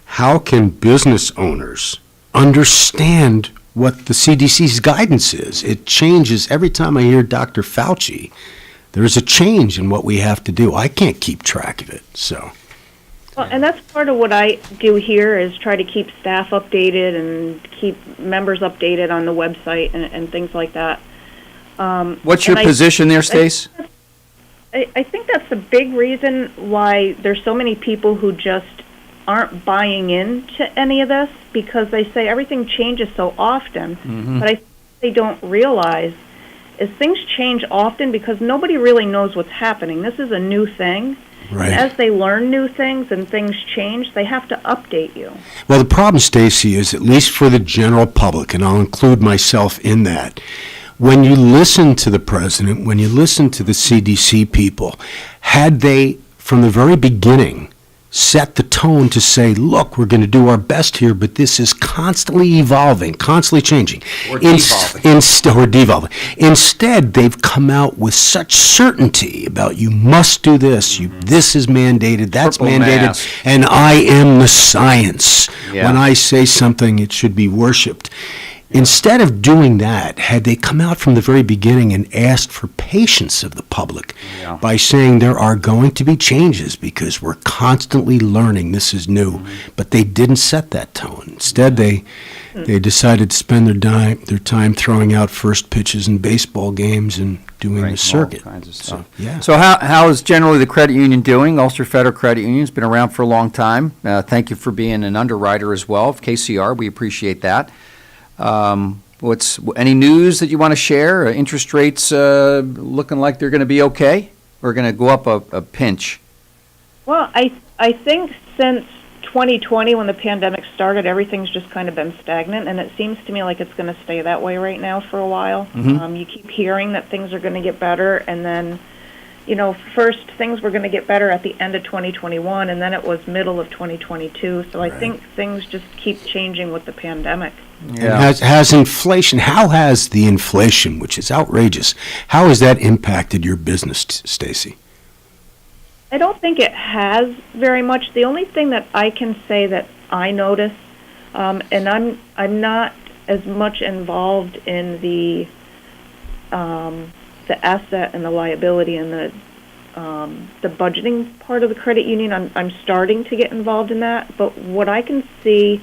how can business owners understand what the CDC's guidance is? It changes every time I hear Dr. Fauci. There's a change in what we have to do. I can't keep track of it, so. Well, and that's part of what I do here is try to keep staff updated and keep members updated on the website and things like that. What's your position there, Stace? I think that's a big reason why there's so many people who just aren't buying into any of this because they say everything changes so often. Mm-hmm. But I think they don't realize is things change often because nobody really knows what's happening. This is a new thing. Right. And as they learn new things and things change, they have to update you. Well, the problem, Stacy, is at least for the general public, and I'll include myself in that, when you listen to the president, when you listen to the CDC people, had they, from the very beginning, set the tone to say, look, we're going to do our best here, but this is constantly evolving, constantly changing. Or devolving. Or devolving. Instead, they've come out with such certainty about you must do this, this is mandated, that's Purple mandated, mask. and I am the science. Yeah. When I say something, it should be worshipped. Instead of doing that, had they come out from the very beginning and asked for patience of the public by saying there are going to be changes because we're constantly learning, this is new, but they didn't set that tone. Instead, they decided to spend their time throwing out first pitches in baseball games and doing the circuit. All kinds of stuff. Yeah. So how is generally the credit union doing? Ulster Federal Credit Union's been around for a long time. Thank you for being an underwriter as well of KCR. We appreciate that. What's any news that you want to share? Interest rates looking like they're going to be okay, or going to go up a pinch? Well, I think since 2020, when the pandemic started, everything's just kind of been stagnant, and it seems to me like it's going to stay that way right now for a while. Mm-hmm. You keep hearing that things are going to get better, and then, first things were going to get better at the end of 2021, and then it was middle of 2022. So I think things just keep changing with the pandemic. Yeah. And has inflation, how has the inflation, which is outrageous, how has that impacted your business, Stacy? I don't think it has very much. The only thing that I can say that I notice, and I'm not as much involved in the asset and the liability and the budgeting part of the credit union. I'm starting to get involved in that, but what I can see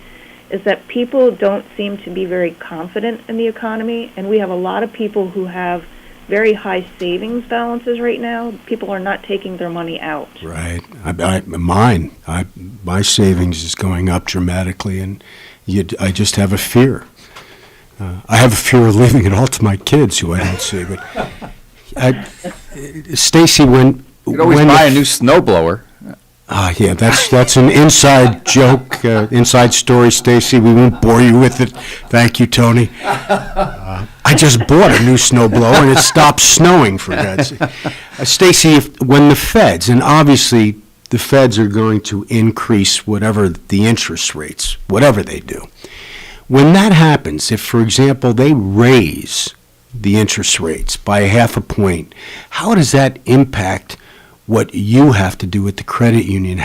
is that people don't seem to be very confident in the economy, and we have a lot of people who have very high savings balances right now. People are not taking their money out. Right. My savings is going up dramatically, and I just have a fear. I have a fear of leaving it all to my kids, who I don't see. But Stacy, when you could always buy a new snowblower. Yeah, that's an inside joke, inside story, Stacy. We won't bore you with it. Thank you, Tony. I just bought a new snowblower, and it stopped snowing, for God's sake. Stacy, when the feds, and obviously the feds are going to increase whatever the interest rates, whatever they do, when that happens, if, for example, they raise the interest rates by 0.5 point, how does that impact what you have to do with the credit union?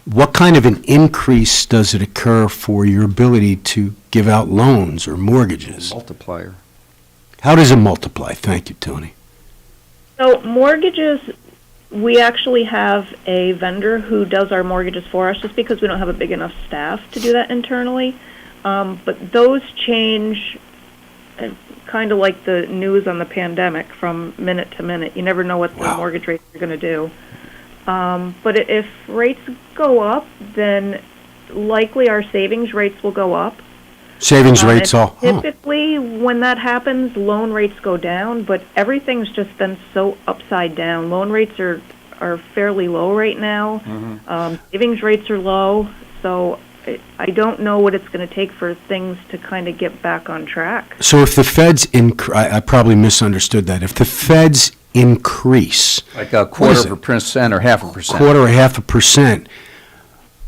What kind of an increase does it occur for your ability to give out loans or mortgages? Multiplier. How does it multiply? Thank you, Tony. So mortgages, we actually have a vendor who does our mortgages for us just because we don't have a big enough staff to do that internally. But those change kind of like the news on the pandemic from minute to minute. You never know what the mortgage rates are going to do. But if rates go up, then likely our savings rates will go up. Savings rates all. Typically, when that happens, loan rates go down, but everything's just been so upside down. Loan rates are fairly low right now. Savings rates are low, so I don't know what it's going to take for things to kind of get back on track. So if the Feds I probably misunderstood that. If the Feds increase, like a 0.25% or 0.5%, quarter or 0.5%,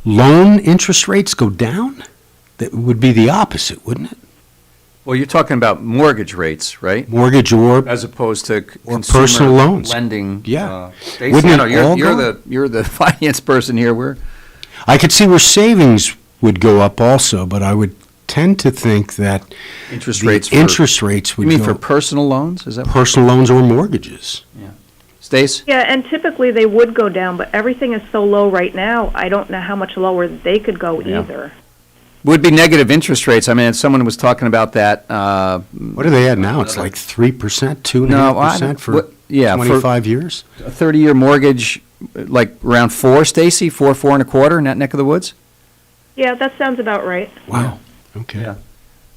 loan interest rates go down? That would be the opposite, wouldn't it? Well, you're talking about mortgage rates, right? Mortgage as opposed to or personal loans, lending. Yeah, Stacey, you're the finance person here. I could see where savings would go up also, but I would tend to think that interest rates would. You mean go for personal loans? Is that personal loans or mortgages? Yeah. Stace? Yeah, and typically they would go down, but everything is so low right now. I don't know how much lower they could go either. Would be negative interest rates. I mean, someone was talking about that. What are they at now? It's like 3%, 2.5% for 25 years. A 30-year mortgage, like around 4, Stacy, 4.25 in that neck of the woods. Yeah, that sounds about right. Wow. Okay. Yeah.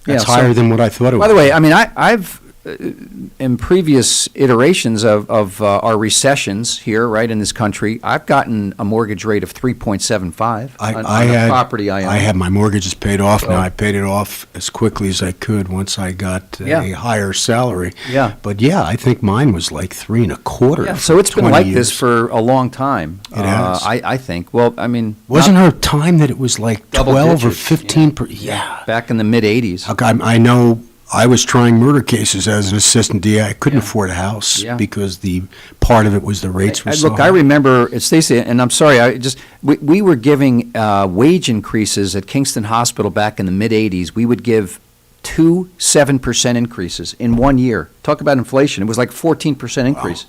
That's higher than what I thought it was. By the way, I mean, I've in previous iterations of our recessions here, right, in this country, I've gotten a mortgage rate of 3.75 on the property I own. I had my mortgages paid off now. I paid it off as quickly as I could once I got a higher salary. Yeah. But yeah, I think mine was like 3.25. Yeah, so it's been like this for a long time. It has. I think. Well, I mean, wasn't there a time that it was like 12 or 15%? Yeah. Back in the mid-'80s. I know. I was trying murder cases as an assistant DA. I couldn't afford a house because the part of it was the rates were so look, high. I remember, Stacey, and I'm sorry, we were giving wage increases at Kingston Hospital back in the mid-'80s. We would give 2 7% increases in 1 year. Talk about inflation. It was like 14% increase.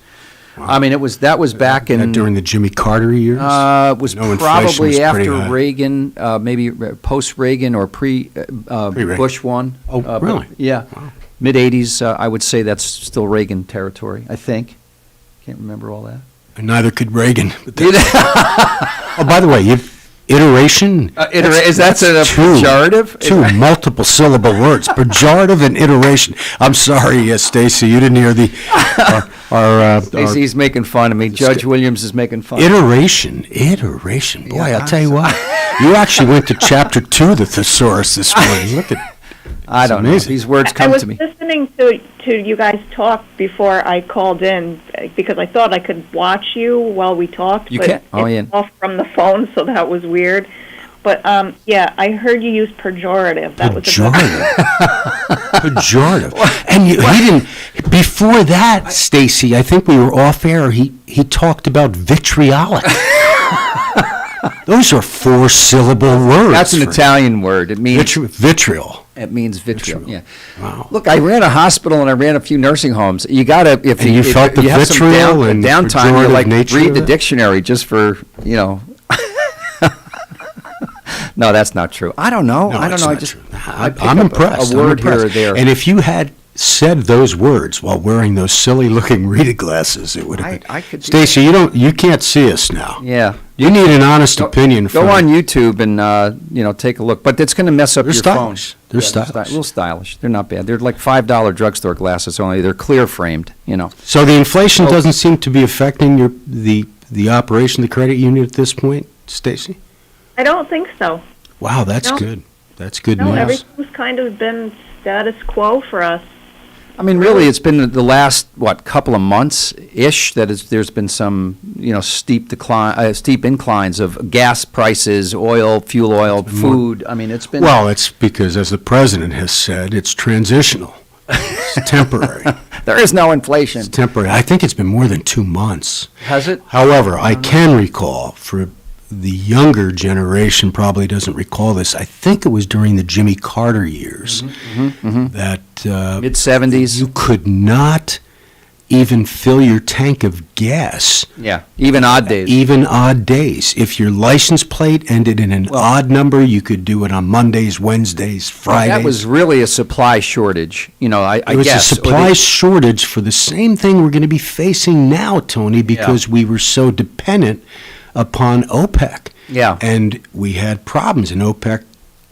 Wow. I mean, that was back in during the Jimmy Carter years. It was probably after Reagan, maybe post Reagan or pre Bush one. Oh, really? Yeah, wow. Mid '80s. I would say that's still Reagan territory. I think. Can't remember all that. And neither could Reagan. Oh, by the way, iteration. Is that a pejorative? Two multiple syllable words, pejorative and iteration. I'm sorry, Stacey, you didn't hear the. Stacey's making fun of me. Judge Williams is making fun. Iteration. Boy, I'll tell you what. You actually went to chapter 2 of the thesaurus this morning. Look at. I don't know. These words come to me. I was listening to you guys talk before I called in because I thought I could watch you while we talked. You but can't. Oh, it's off from the phone, so that was weird. But I heard you use pejorative. That was pejorative. And he didn't. Before that, Stacey, I think we were off air. He talked about vitriolic. Those are 4-syllable words. That's an Italian word. It means vitriol. It means vitriol. Yeah. Wow. Look, I ran a hospital and I ran a few nursing homes. You gotta if you felt the have vitriol some downtime, you like read the that? dictionary just for No, that's not true. I don't know. No, I don't know. I'm impressed. A word here or there. And if you had said those words while wearing those silly-looking reading glasses, it would have been. I could. Stacey, you can't see us now. Yeah. You need an honest opinion. Go on YouTube and take a look. But it's going to mess up your phone. They're stylish. A little stylish. They're not bad. They're like $5 drugstore glasses only. They're clear framed. So the inflation doesn't seem to be affecting the operation of the credit union at this point, Stacey? I don't think so. Wow, that's good. That's good news. No, everything's kind of been status quo for us. I mean, really, it's been the last couple of months-ish that there's been some steep inclines of gas prices, fuel oil, food. I mean, it's been it's because, as the president has said, it's transitional. It's temporary. There is no inflation. It's temporary. I think it's been more than 2 months. Has it? However, I can recall for the younger generation probably doesn't recall this. I think it was during the Jimmy Carter years that mid-'70s. You could not even fill your tank of gas. Yeah, even odd days. Even odd days. If your license plate ended in an odd number, you could do it on Mondays, Wednesdays, Fridays. That was really a supply shortage, I guess. It was a supply shortage for the same thing we're going to be facing now, Tony, because we were so dependent upon OPEC. Yeah. And we had problems, and OPEC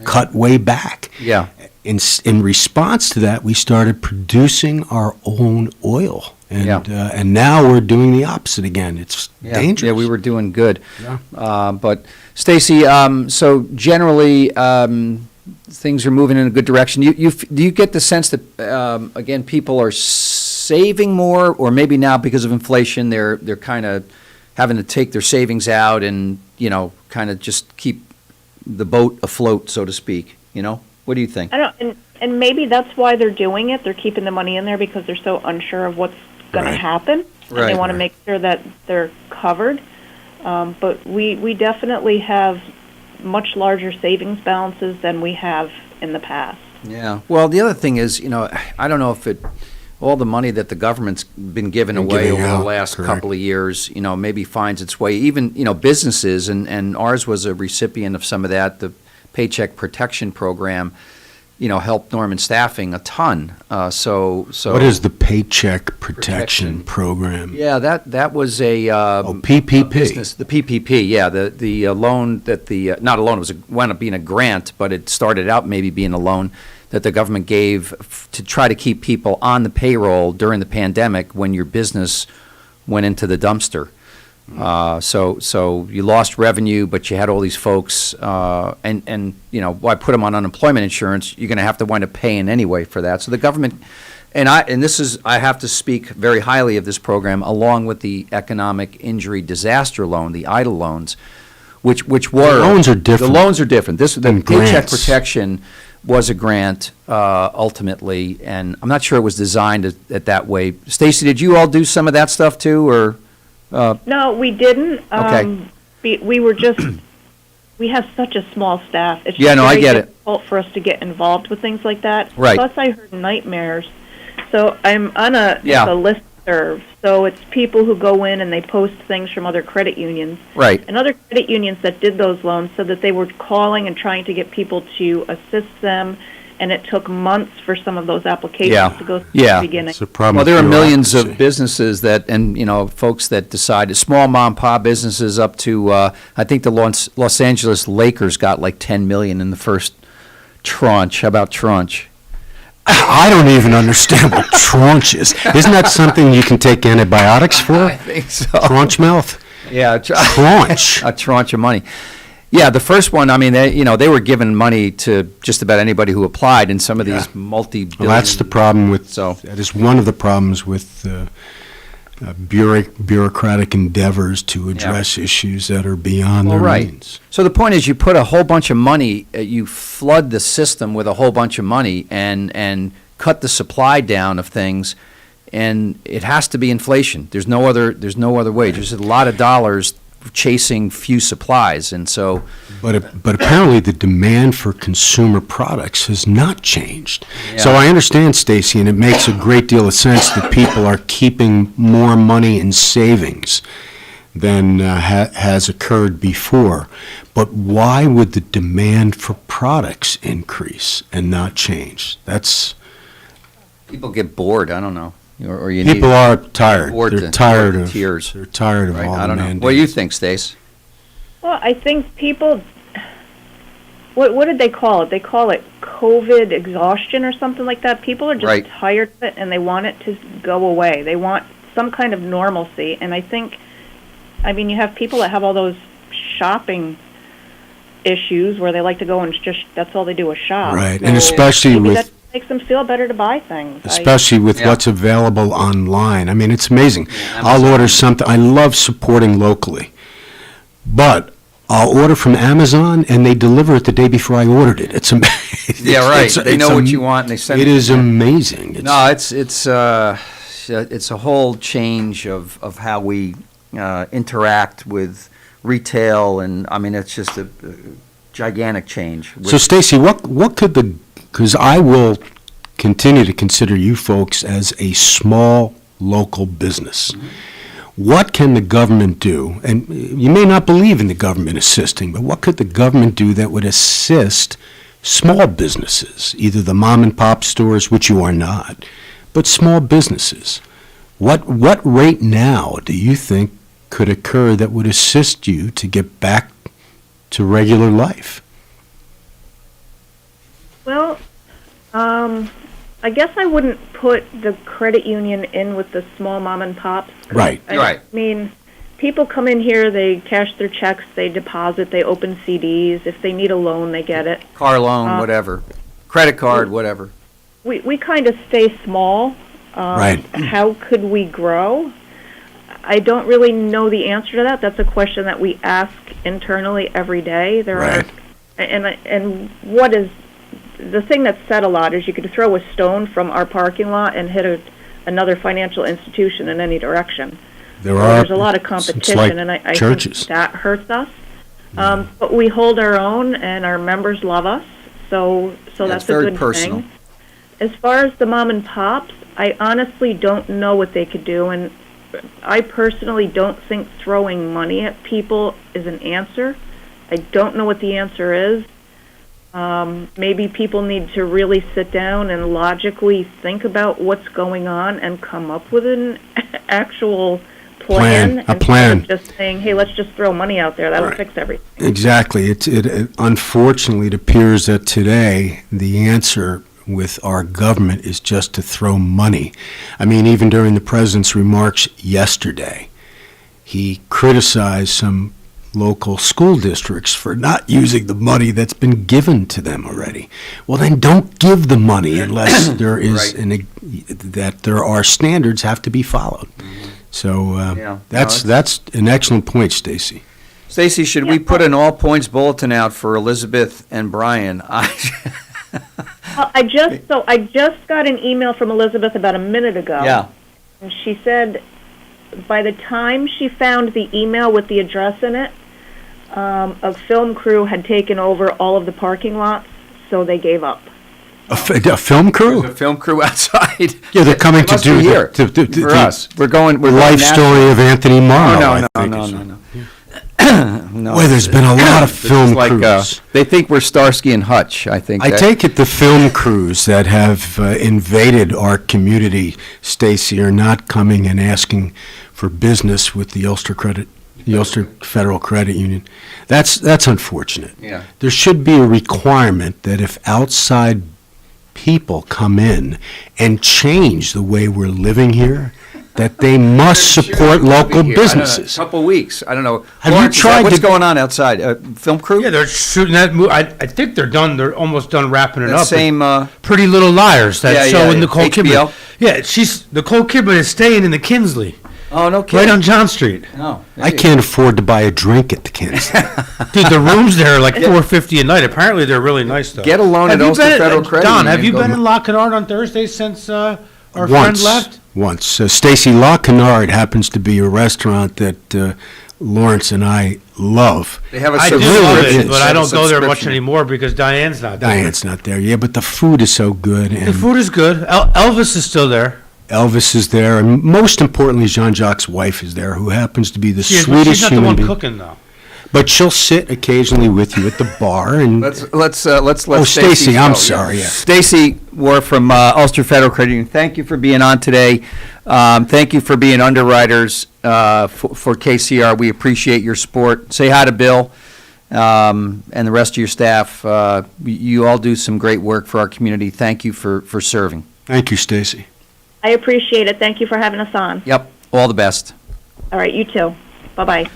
cut way back. Yeah. In response to that, we started producing our own oil. And now we're doing the opposite again. It's dangerous. Yeah, we were doing good. Yeah. But, Stacy, so generally, things are moving in a good direction. Do you get the sense that, again, people are saving more, or maybe now because of inflation, they're kind of having to take their savings out and, kind of just keep the boat afloat, so to speak, What do you think? I don't, and maybe that's why they're doing it. They're keeping the money in there because they're so unsure of what's going to happen. And they want to make sure that they're covered. But we definitely have much larger savings balances than we have in the past. Yeah. Well, the other thing is, I don't know if all the money that the government's been giving away over the last couple of years, maybe finds its way, even, businesses, and ours was a recipient of some of that, the Paycheck Protection Program, helped Norman Staffing a ton. So what is the Paycheck Protection Program? Yeah, that was a PPP. Business, the PPP. Yeah, the loan that not a loan, it wound up being a grant, but it started out maybe being a loan that the government gave to try to keep people on the payroll during the pandemic when your business went into the dumpster. So you lost revenue, but you had all these folks, and why put them on unemployment insurance? You're going to have to wind up paying anyway for that. So the government, I have to speak very highly of this program, along with the economic injury disaster loan, the EIDL loans, which were the loans are different. The loans are different. The Paycheck grants. Protection was a grant ultimately, and I'm not sure it was designed at that way. Stacy, did you all do some of that stuff too, or? No, we didn't. Okay. We were just, we have such a small staff. It's I get it. difficult for us to get involved with things like that. Right. Plus, I heard nightmares. So I'm on a listserv. So it's people who go in and they post things from other credit unions. Right. And other credit unions that did those loans said that they were calling and trying to get people to assist them. And it took months for some of those applications to go through the beginning. It's a problem. Well, there are millions of businesses that, and folks that decided, small mom and pop businesses up to, I think the Los Angeles Lakers got like $10 million in the first tranche. How about tranche? I don't even understand what tranche is. Isn't that something you can take antibiotics for? I think so. Tranche mouth? Yeah. Tranche. A tranche of money. Yeah, the first one, they were giving money to just about anybody who applied, and some of these multi-billion. Well, that's the problem that is one of the problems with bureaucratic endeavors to address issues that are beyond their means. So the point is, you put a whole bunch of money, you flood the system with a whole bunch of money, and cut the supply down of things, and it has to be inflation. There's no other way. There's a lot of dollars chasing few supplies, and so. But apparently the demand for consumer products has not changed. Yeah. So I understand, Stacy, and it makes a great deal of sense that people are keeping more money in savings than has occurred before. But why would the demand for products increase and not change? People get bored. I don't know. Or people are tired. They're tired of tears. They're tired of all I don't the know. mandates. What do you think, Stace? Well, I think people. What did they call it? They call it COVID exhaustion or something like that. People are just tired of it, and they want it to go away. They want some kind of normalcy, and I think, you have people that have all those shopping issues where they like to go and just that's all they do is shop. Right, so and especially with. That makes them feel better to buy things. Especially with what's available online. It's amazing. I'll order something. I love supporting locally. But I'll order from Amazon, and they deliver it the day before I ordered it. It's amazing. Yeah, right. They know what you want, and they send it. It is amazing. It's a whole change of how we interact with retail, and it's just a gigantic change. So, Stacy, what could because I will continue to consider you folks as a small local business. What can the government do? And you may not believe in the government assisting, but what could the government do that would assist small businesses, either the mom and pop stores, which you are not, but small businesses? What right now do you think could occur that would assist you to get back to regular life? Well, I guess I wouldn't put the credit union in with the small mom and pops. Right. I mean, people come in here, they cash their checks, they deposit, they open CDs. If they need a loan, they get it. Car loan, whatever. Credit card, whatever. We kind of stay small. Right. How could we grow? I don't really know the answer to that. That's a question that we ask internally every day. Right. And what is the thing that's said a lot is you could throw a stone from our parking lot and hit another financial institution in any direction. There's a lot of competition, like and I churches. think that hurts us. But we hold our own, and our members love us, so that's a very good personal. thing. As far as the mom and pops, I honestly don't know what they could do, and I personally don't think throwing money at people is an answer. I don't know what the answer is. Maybe people need to really sit down and logically think about what's going on and come up with an actual plan. Instead of just saying, hey, let's just throw money out there. That'll fix everything. Exactly. It unfortunately, it appears that today the answer with our government is just to throw money. I mean, even during the president's remarks yesterday, he criticized some local school districts for not using the money that's been given to them already. Well, then don't give the money unless there is that there are standards have to be followed. So that's an excellent point, Stacy. Stacy, should we put an all-points bulletin out for Elizabeth and Brian? Well, I just got an email from Elizabeth about a minute ago. Yeah. And she said by the time she found the email with the address in it, a film crew had taken over all of the parking lots, so they gave up. A film crew? There's a film crew outside. Yeah, they're coming to do here for us. We're going. The life story of Anthony Marlowe. No. No, Boy, there's been a lot of film crews. They think we're Starsky and Hutch, I think. I take it the film crews that have invaded our community, Stacy, are not coming and asking for business with the Ulster Federal Credit Union. That's unfortunate. Yeah. There should be a requirement that if outside people come in and change the way we're living here, that they must support local businesses. A couple weeks. I don't know. Have Lawrence, you tried what's going on outside? Film crew? Yeah, they're shooting that movie. I think they're done. They're almost done wrapping it That up. same, Pretty Little Liars. That show with Nicole HBO? Kidman. Yeah, Nicole Kidman is staying in the Kinsley. Oh, no kidding. Right on John Street. No. I can't afford to buy a drink at the Kinsley. Dude, the rooms there are like $4.50 a night. Apparently, they're really nice, though. Get a loan at Ulster Federal Credit Don, Union. have you been in La Canard on Thursday since our friend left? Once. Stacy, La Canard happens to be a restaurant that Lawrence and I love. They have a I do love it, but I don't go there much anymore because Diane's not there. Diane's not there. Yeah, but the food is so good. And The food is good. Elvis is still there. Elvis is there, and most importantly, Jean-Jacques' wife is there, who happens to be the She's sweetest not the human one being. cooking, though. But she'll sit occasionally with you at the bar, and Let's let oh, Stacy, I'm go. sorry. Yeah. Stacy War from Ulster Federal Credit Union. Thank you for being on today. Thank you for being underwriters for KCR. We appreciate your support. Say hi to Bill and the rest of your staff. You all do some great work for our community. Thank you for serving. Thank you, Stacy. I appreciate it. Thank you for having us on. Yep. All the best. All right, you too. Bye-bye. All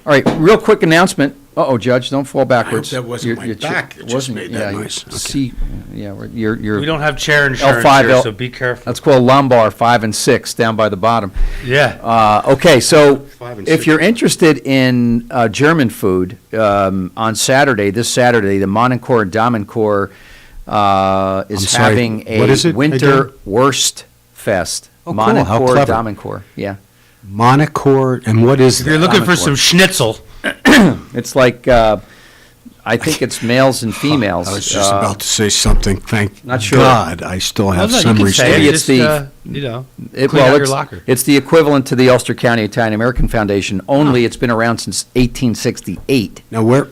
right, real quick announcement. Uh-oh, Judge, don't fall backwards. I hope that wasn't my back. It just made that noise. Okay. You're We don't have chair insurance L5, here, so be careful. That's called lumbar 5 and 6 down by the bottom. Yeah. Okay, so 5 and if 6. you're interested in German food, on Saturday, this Saturday, the Monencore Damencore is sorry, having what is a it winter again? Wurst Fest. Oh, cool. How clever. Damencore, yeah. Monacore, and what is If you're that? looking for some schnitzel, It's like I think it's males and females. I was just about to say something. Thank Not sure. God I still have Well, no, some you can say respect. it, It's just, clean out your locker. It's the equivalent to the Ulster County Italian American Foundation, only it's been around since 1868. Now, where?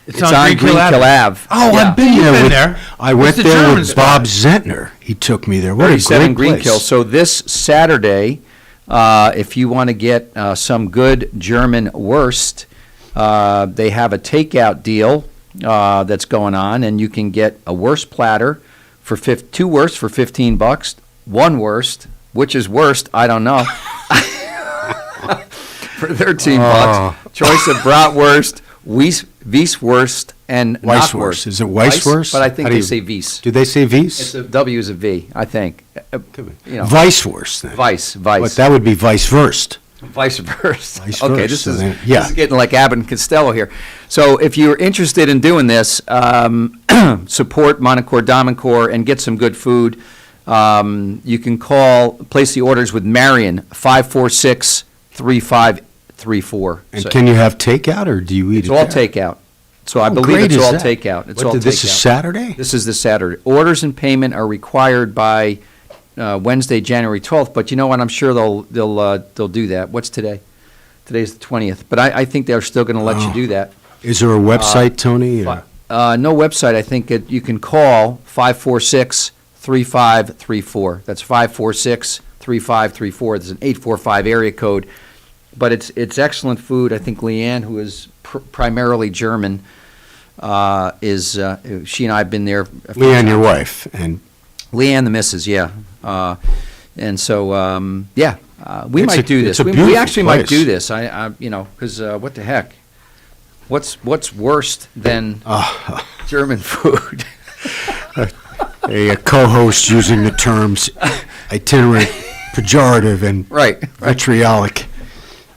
It's on Greenkill Ave. Oh, Yeah. I've been You've there. been with, there. I What's went the there German with spot? Bob Zentner. He took me there. What a 37 great Greenkill. place. So this Saturday, if you want to get some good German wurst, they have a takeout deal that's going on, and you can get a wurst platter for two wurst for $15, one wurst, which is worst, I don't know, for $13. Choice of bratwurst, Weisswurst, and Weisswurst. Is it Weisswurst? But I think How do they you- say Weiss. Do they say Weiss? It's a W is a V, I think. You know. Weisswurst, then. Weiss. But that would be Weisswurst. Vice versa. Vice Okay, versa, this is, then, yeah. this is getting like Abbott and Costello here. So if you're interested in doing this, support Monocore, Domincore, and get some good food, you can place the orders with Marion, 546-3534. And can you have takeout, or do you eat It's it all there? takeout. So I How believe great it's is all that? takeout. It's What, all this is takeout. Saturday? This is this Saturday. Orders and payment are required by Wednesday, January 12th, but you know what? I'm sure they'll do that. What's today? Today's the 20th, but I think they're still going to let you do that. Is there a website, Tony? or- No website. I think you can call 546-3534. That's 546-3534. There's an 845 area code, but it's excellent food. I think Leanne, who is primarily German, she and I have been there. Leanne, your wife, and Leanne, the missus, yeah. And so, we It's might a- do it's this. a We beautiful actually might place. do this. Because what the heck? What's worse than German food? a co-host using the terms itinerant, pejorative, and vitriolic.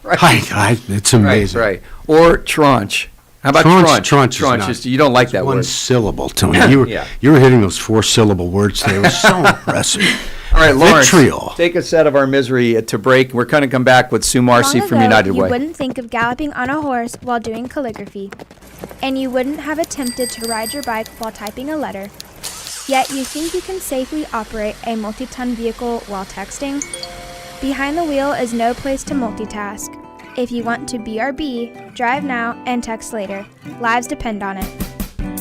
It's amazing. Right. Or tranche. How about tranche? Tranche is not- You don't like that one word. syllable, Tony. You were, Yeah. you were hitting those 4-syllable words today. It was so impressive. All right, Lawrence, Vitriol. take us out of our misery to break. We're going to come back with Sue Marcy Long from ago, United you Way. wouldn't think of galloping on a horse while doing calligraphy, and you wouldn't have attempted to ride your bike while typing a letter. Yet you think you can safely operate a multi-ton vehicle while texting? Behind the wheel is no place to multitask. If you want to BRB, drive now and text later. Lives depend on it.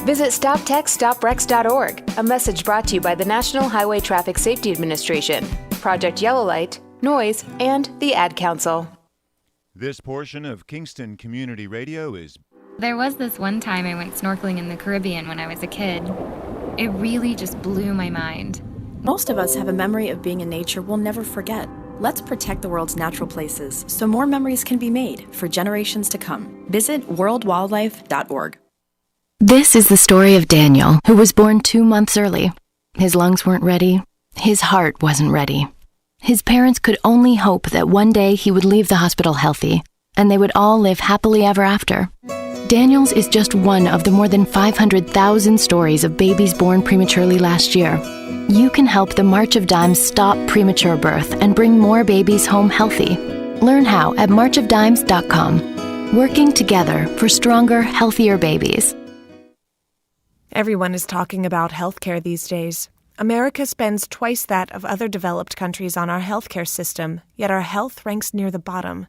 Visit StopTextStopWrecks.org, a message brought to you by the National Highway Traffic Safety Administration, Project Yellow Light, Noise, and the Ad Council. This portion of Kingston Community Radio is... There was this one time I went snorkeling in the Caribbean when I was a kid. It really just blew my mind. Most of us have a memory of being in nature we'll never forget. Let's protect the world's natural places so more memories can be made for generations to come. Visit worldwildlife.org. This is the story of Daniel, who was born 2 months early. His lungs weren't ready. His heart wasn't ready. His parents could only hope that one day he would leave the hospital healthy, and they would all live happily ever after. Daniel's is just one of the more than 500,000 stories of babies born prematurely last year. You can help the March of Dimes stop premature birth and bring more babies home healthy. Learn how at marchofdimes.com. Working together for stronger, healthier babies. Everyone is talking about healthcare these days. America spends twice that of other developed countries on our healthcare system, yet our health ranks near the bottom.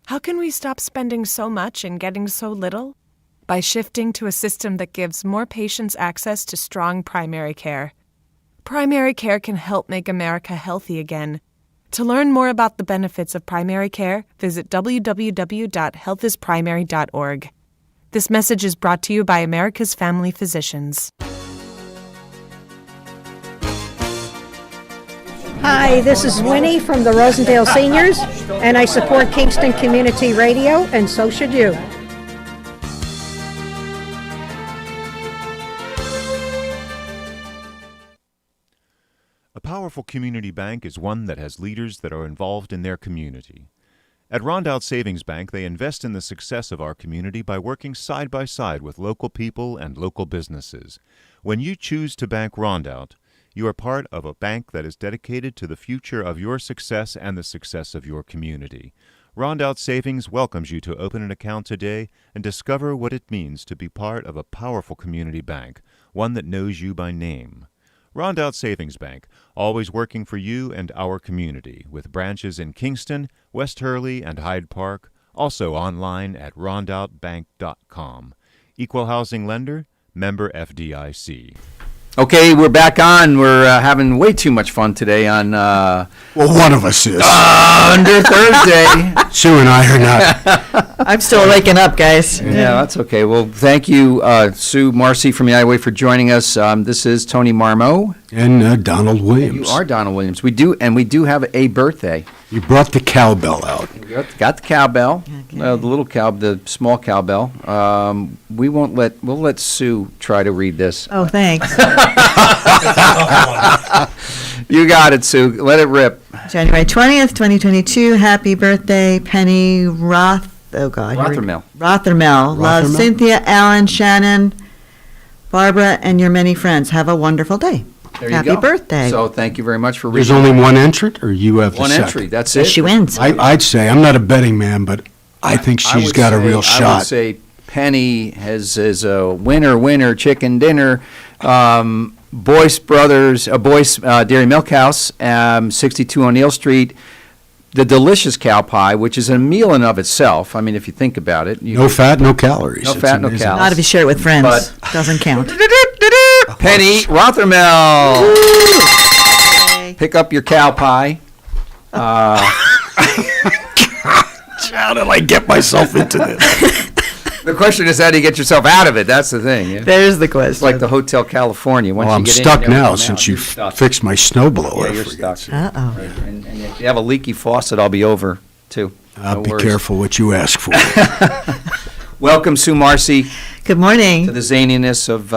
How can we stop spending so much and getting so little? By shifting to a system that gives more patients access to strong primary care. Primary care can help make America healthy again. To learn more about the benefits of primary care, visit www.healthisprimary.org. This message is brought to you by America's Family Physicians. Hi, this is Winnie from the Rosendale Seniors, and I support Kingston Community Radio, and so should you. A powerful community bank is one that has leaders that are involved in their community. At Rondout Savings Bank, they invest in the success of our community by working side by side with local people and local businesses. When you choose to bank Rondout, you are part of a bank that is dedicated to the future of your success and the success of your community. Rondout Savings welcomes you to open an account today and discover what it means to be part of a powerful community bank, one that knows you by name. Rondout Savings Bank, always working for you and our community, with branches in Kingston, West Hurley, and Hyde Park, also online at rondoutbank.com. Equal housing lender, member FDIC. Okay, we're back on. We're having way too much fun today on... well, one of us is. Under Thursday. Sue and I are not. I'm still waking up, guys. Yeah, that's okay. Well, thank you, Sue Marcy from the Iowa for joining us. This is Tony Marmo. And Donald Williams. You are Donald Williams. We do have a birthday. You brought the cowbell out. Got the cowbell, the little the small cowbell. We'll let Sue try to read this. Oh, thanks. You got it, Sue. Let it rip. January 20th, 2022. Happy birthday, Penny Rothermel. Love, Cynthia, Alan, Shannon, Barbara, and your many friends. Have a wonderful day. There you Happy go. birthday. So thank you very much for reading. There's only one entrant, or you have the one second? entry. That's it. She wins. I'd say, I'm not a betting man, but I think she's got a real shot. I would say Penny is a winner, chicken dinner. Boyce Brothers, Dairy Milk House, 62 O'Neill Street. The delicious cow pie, which is a meal in of itself. I mean, if you think about it. No fat, no calories. No fat, no calories. Not if you share it with friends. Doesn't count. Penny Rothermel. Pick up your cow pie. How did I get myself into this? The question is, how do you get yourself out of it? That's the thing. Yeah? There's the question. It's like the Hotel California. Once Well, I'm you get stuck in, you never now come since out. you You're stuck. fixed my snowblower. Yeah, you're for stuck. God's sake. Uh-oh. And if you have a leaky faucet, I'll be over, too. Be careful what you ask for. Welcome, Sue Marcy. Good morning. To the zaniness of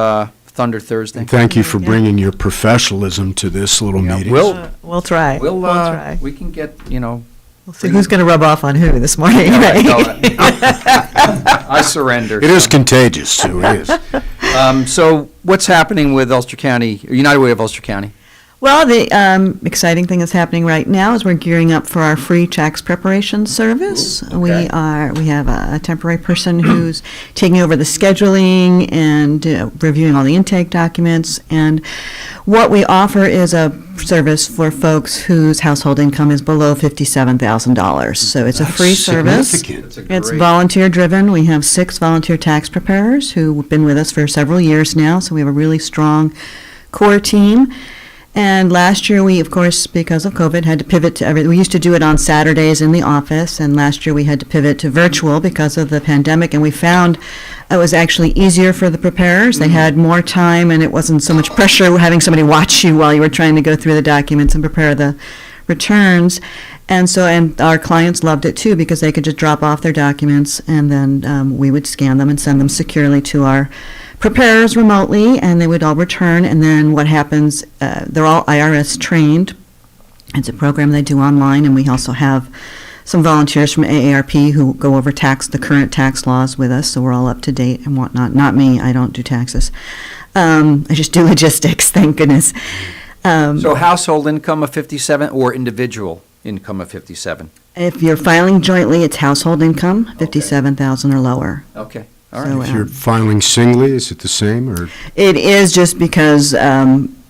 Thunder Thursday. And thank you for bringing your professionalism to this little meeting. We'll try. We'll try. We can get, We'll see who's going to rub off on who this morning. I surrender. It is contagious, Sue. It is. So what's happening with Ulster County, United Way of Ulster County? Well, the exciting thing that's happening right now is we're gearing up for our free tax preparation service. Ooh, okay. We have a temporary person who's taking over the scheduling and reviewing all the intake documents. And what we offer is a service for folks whose household income is below $57,000. So it's a free service. It's volunteer driven. We have 6 volunteer tax preparers who've been with us for several years now. So we have a really strong core team. And last year, we, of course, because of COVID, had to pivot to everything. We used to do it on Saturdays in the office, and last year we had to pivot to virtual because of the pandemic, and we found it was actually easier for the preparers. They had more time, and it wasn't so much pressure having somebody watch you while you were trying to go through the documents and prepare the returns. And our clients loved it, too, because they could just drop off their documents, and then we would scan them and send them securely to our preparers remotely, and they would all return. And then what happens, they're all IRS trained. It's a program they do online, and we also have some volunteers from AARP who go over the current tax laws with us, so we're all up to date and whatnot. Not me, I don't do taxes. I just do logistics, thank goodness. So household income of 57 or individual income of 57? If you're filing jointly, it's household income, 57,000 or lower. Okay. All right. So, If you're filing singly, is it the same, or? It is, just because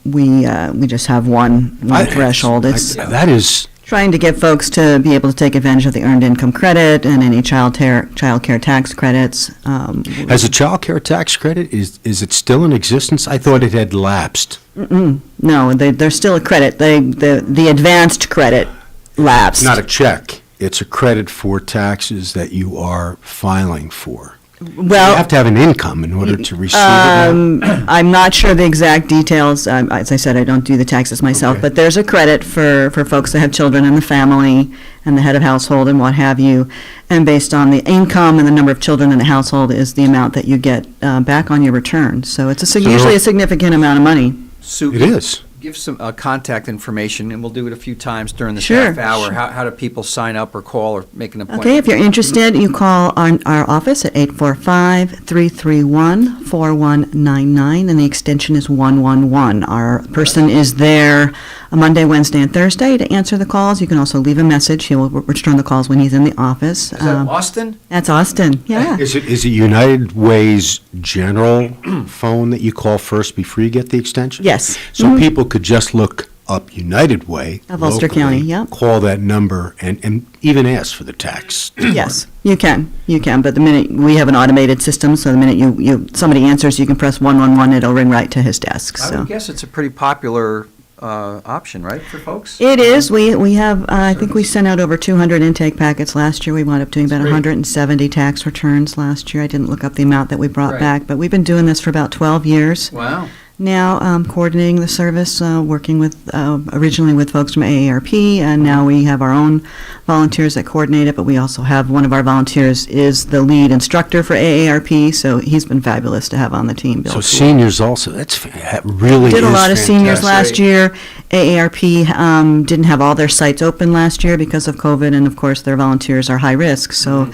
we just have one threshold. It's that is trying to get folks to be able to take advantage of the earned income credit and any child care tax credits. Has a child care tax credit, is it still in existence? I thought it had lapsed. No, there's still a credit. The advanced credit lapsed. Not a check. It's a credit for taxes that you are filing for. Well, you have to have an income in order to receive it. I'm not sure the exact details. As I said, I don't do the taxes myself, but there's a credit for folks that have children in the family and the head of household and what have you. And based on the income and the number of children in the household is the amount that you get back on your return. So it's usually a significant amount of money. Sue, it is. Give some contact information, and we'll do it a few times during the Sure. half hour. Sure. How do people sign up or call or make an appointment? Okay, if you're interested, you call our office at 845-331-4199, and the extension is 111. Our person is there Monday, Wednesday, and Thursday to answer the calls. You can also leave a message. He will return the calls when he's in the office. Is that Austin? That's Austin, yeah. Is it United Way's general phone that you call first before you get the extension? Yes. So people could just look up United Way Of Ulster locally, County, yep. call that number, and even ask for the tax. Yes, you can. But the minute, we have an automated system, so the minute somebody answers, you can press 111, it'll ring right to his desk, I so. would guess it's a pretty popular option, right, for folks? It is. We have, I think we sent out over 200 intake packets last year. We wound up doing about 170 tax returns last year. I didn't look up the amount that we brought Right. back, but we've been doing this for about 12 years. Wow. Now, coordinating the service, working with, originally with folks from AARP, and now we have our own volunteers that coordinate it, but we also have one of our volunteers is the lead instructor for AARP, so he's been fabulous to have on the team. Bill So Toole. seniors also, that really Did a is lot of seniors fantastic. last year. AARP didn't have all their sites open last year because of COVID, and of course, their volunteers are high risk, so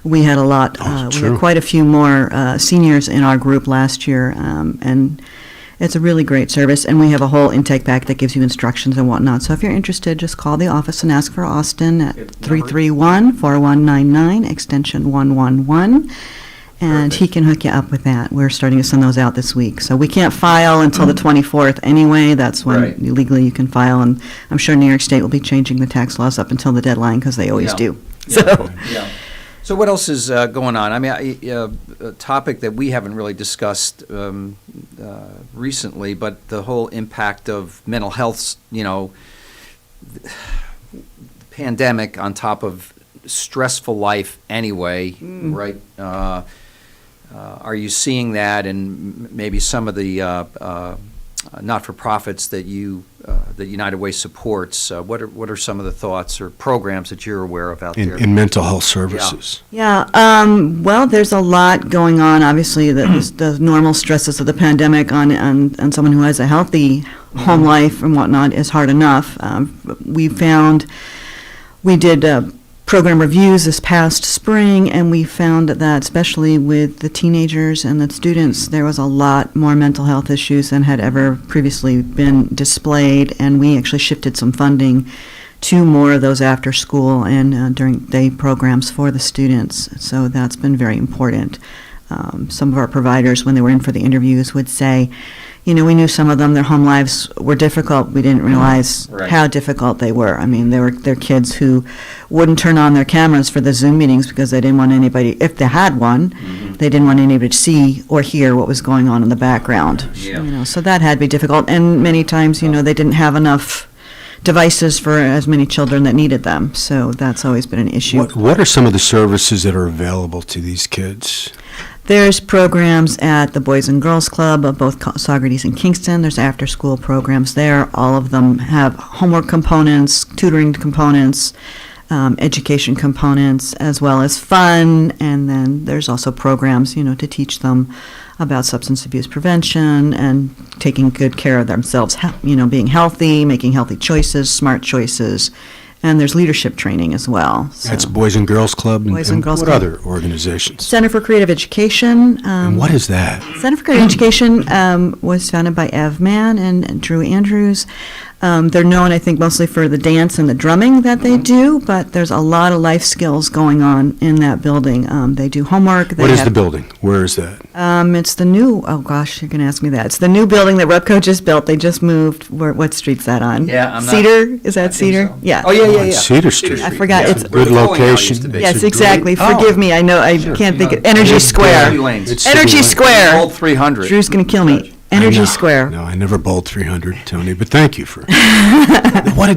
we had a lot, we true. had quite a few more seniors in our group last year, and it's a really great service, and we have a whole intake pack that gives you instructions and whatnot. So if you're interested, just call the office and ask for Austin at 331-4199, extension 111, and he can hook you up with that. We're starting to send those out this week. So we can't file until the 24th anyway. That's when Right. legally you can file, and I'm sure New York State will be changing the tax laws up until the deadline, because they always Yeah. do. Yeah. So. Yeah. So what else is going on? I mean, a topic that we haven't really discussed recently, but the whole impact of mental health, pandemic on top of stressful life anyway, right? Are you seeing that, and maybe some of the not-for-profits that that United Way supports? What are some of the thoughts or programs that you're aware of out there? In mental health services. Yeah, well, there's a lot going on. Obviously, the normal stresses of the pandemic on someone who has a healthy home life and whatnot is hard enough. We did program reviews this past spring, and we found that especially with the teenagers and the students, there was a lot more mental health issues than had ever previously been displayed, and we actually shifted some funding to more of those after school and during day programs for the students. So that's been very important. Some of our providers, when they were in for the interviews, would say, we knew some of them, their home lives were difficult. We didn't realize how difficult they were. I mean, they're kids who wouldn't turn on their cameras for the Zoom meetings because they didn't want anybody, if they had one, they didn't want anybody to see or hear what was going on in the background. Yeah. So that had to be difficult. And many times, they didn't have enough devices for as many children that needed them. So that's always been an issue. What are some of the services that are available to these kids? There's programs at the Boys and Girls Club of both Saugerties and Kingston. There's after-school programs there. All of them have homework components, tutoring components, education components, as well as fun. And then there's also programs, to teach them about substance abuse prevention and taking good care of themselves, being healthy, making healthy choices, smart choices. And there's leadership training as well. So. That's Boys and Girls Club? Boys and Girls what Club. other organizations? Center for Creative Education. And what is that? Center for Creative Education was founded by Ev Mann and Drew Andrews. They're known, I think, mostly for the dance and the drumming that they do, but there's a lot of life skills going on in that building. They do homework. What is the building? Where is that? It's the new, oh gosh, you're going to ask me that. It's the new building that Repco just built. They just moved. What street's that on? Yeah, I'm not- Cedar? Is that Cedar? so. Yeah. Oh, yeah. On Cedar Street. I forgot. Yeah. It's Good Where the bowling alley used location. to be. Yes, It's a exactly. great- Forgive me. I know I can't think of Energy Square. It's Energy City Square. Old 300. Drew's going to kill me. I Energy know. Square. No, I never bowled 300, Tony, but thank you for a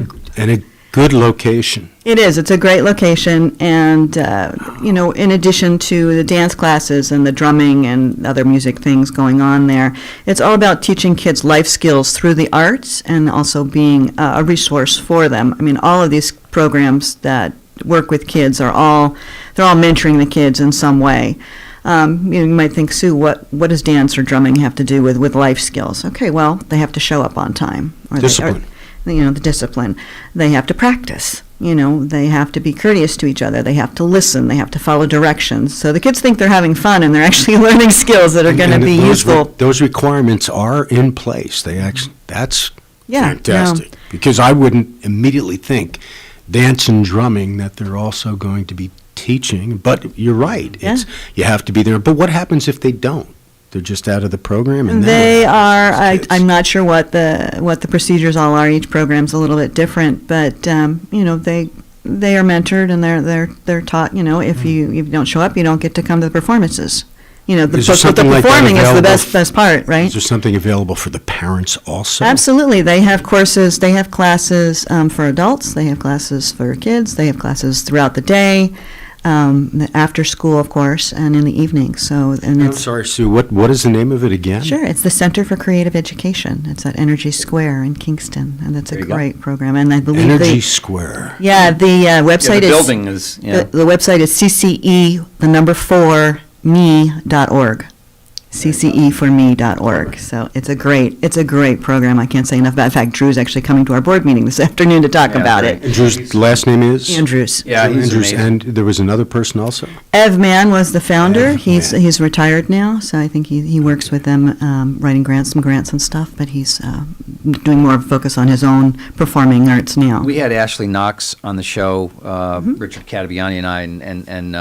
good location. It is. It's a great location, and in addition to the dance classes and the drumming and other music things going on there, it's all about teaching kids life skills through the arts and also being a resource for them. I mean, all of these programs that work with kids they're all mentoring the kids in some way. You might think, Sue, what does dance or drumming have to do with life skills? Okay, well, they have to show up on time. Discipline. The discipline. They have to practice. They have to be courteous to each other. They have to listen. They have to follow directions. So the kids think they're having fun, and they're actually learning skills that are going to be useful. Those requirements are in place. That's Yeah, Fantastic. no. Because I wouldn't immediately think dance and drumming that they're also going to be teaching, but you're right. Yeah. It's you have to be there. But what happens if they don't? They're just out of the program, and then They what are. happens to those I'm not sure what the procedures all are. Each program's a little bit different, but they are mentored and they're taught. If you don't show up, you don't get to come to the performances. The Is there the something like that performing is the available best part, right? Is there something available for the parents also? Absolutely. They have courses, they have classes for adults, they have classes for kids, they have classes throughout the day, after school, of course, and in the evening. I'm sorry, Sue, what is the name of it again? Sure, it's the Center for Creative Education. It's at Energy Square in Kingston, and it's a great program. And I believe Energy Square. Yeah, the website the is... building is, yeah. The website is CCE4me.org. CCE4me.org. So it's a great program. I can't say enough about it. In fact, Drew's actually coming to our board meeting this afternoon to talk about it. And Drew's last name is? Andrews. Yeah, he's Andrews. amazing. And there was another person also? Ev Mann was the founder. He's retired now, so I think he works with them, writing some grants and stuff, but he's doing more of a focus on his own performing arts now. We had Ashley Knox on the show, Richard Cataviani and I, and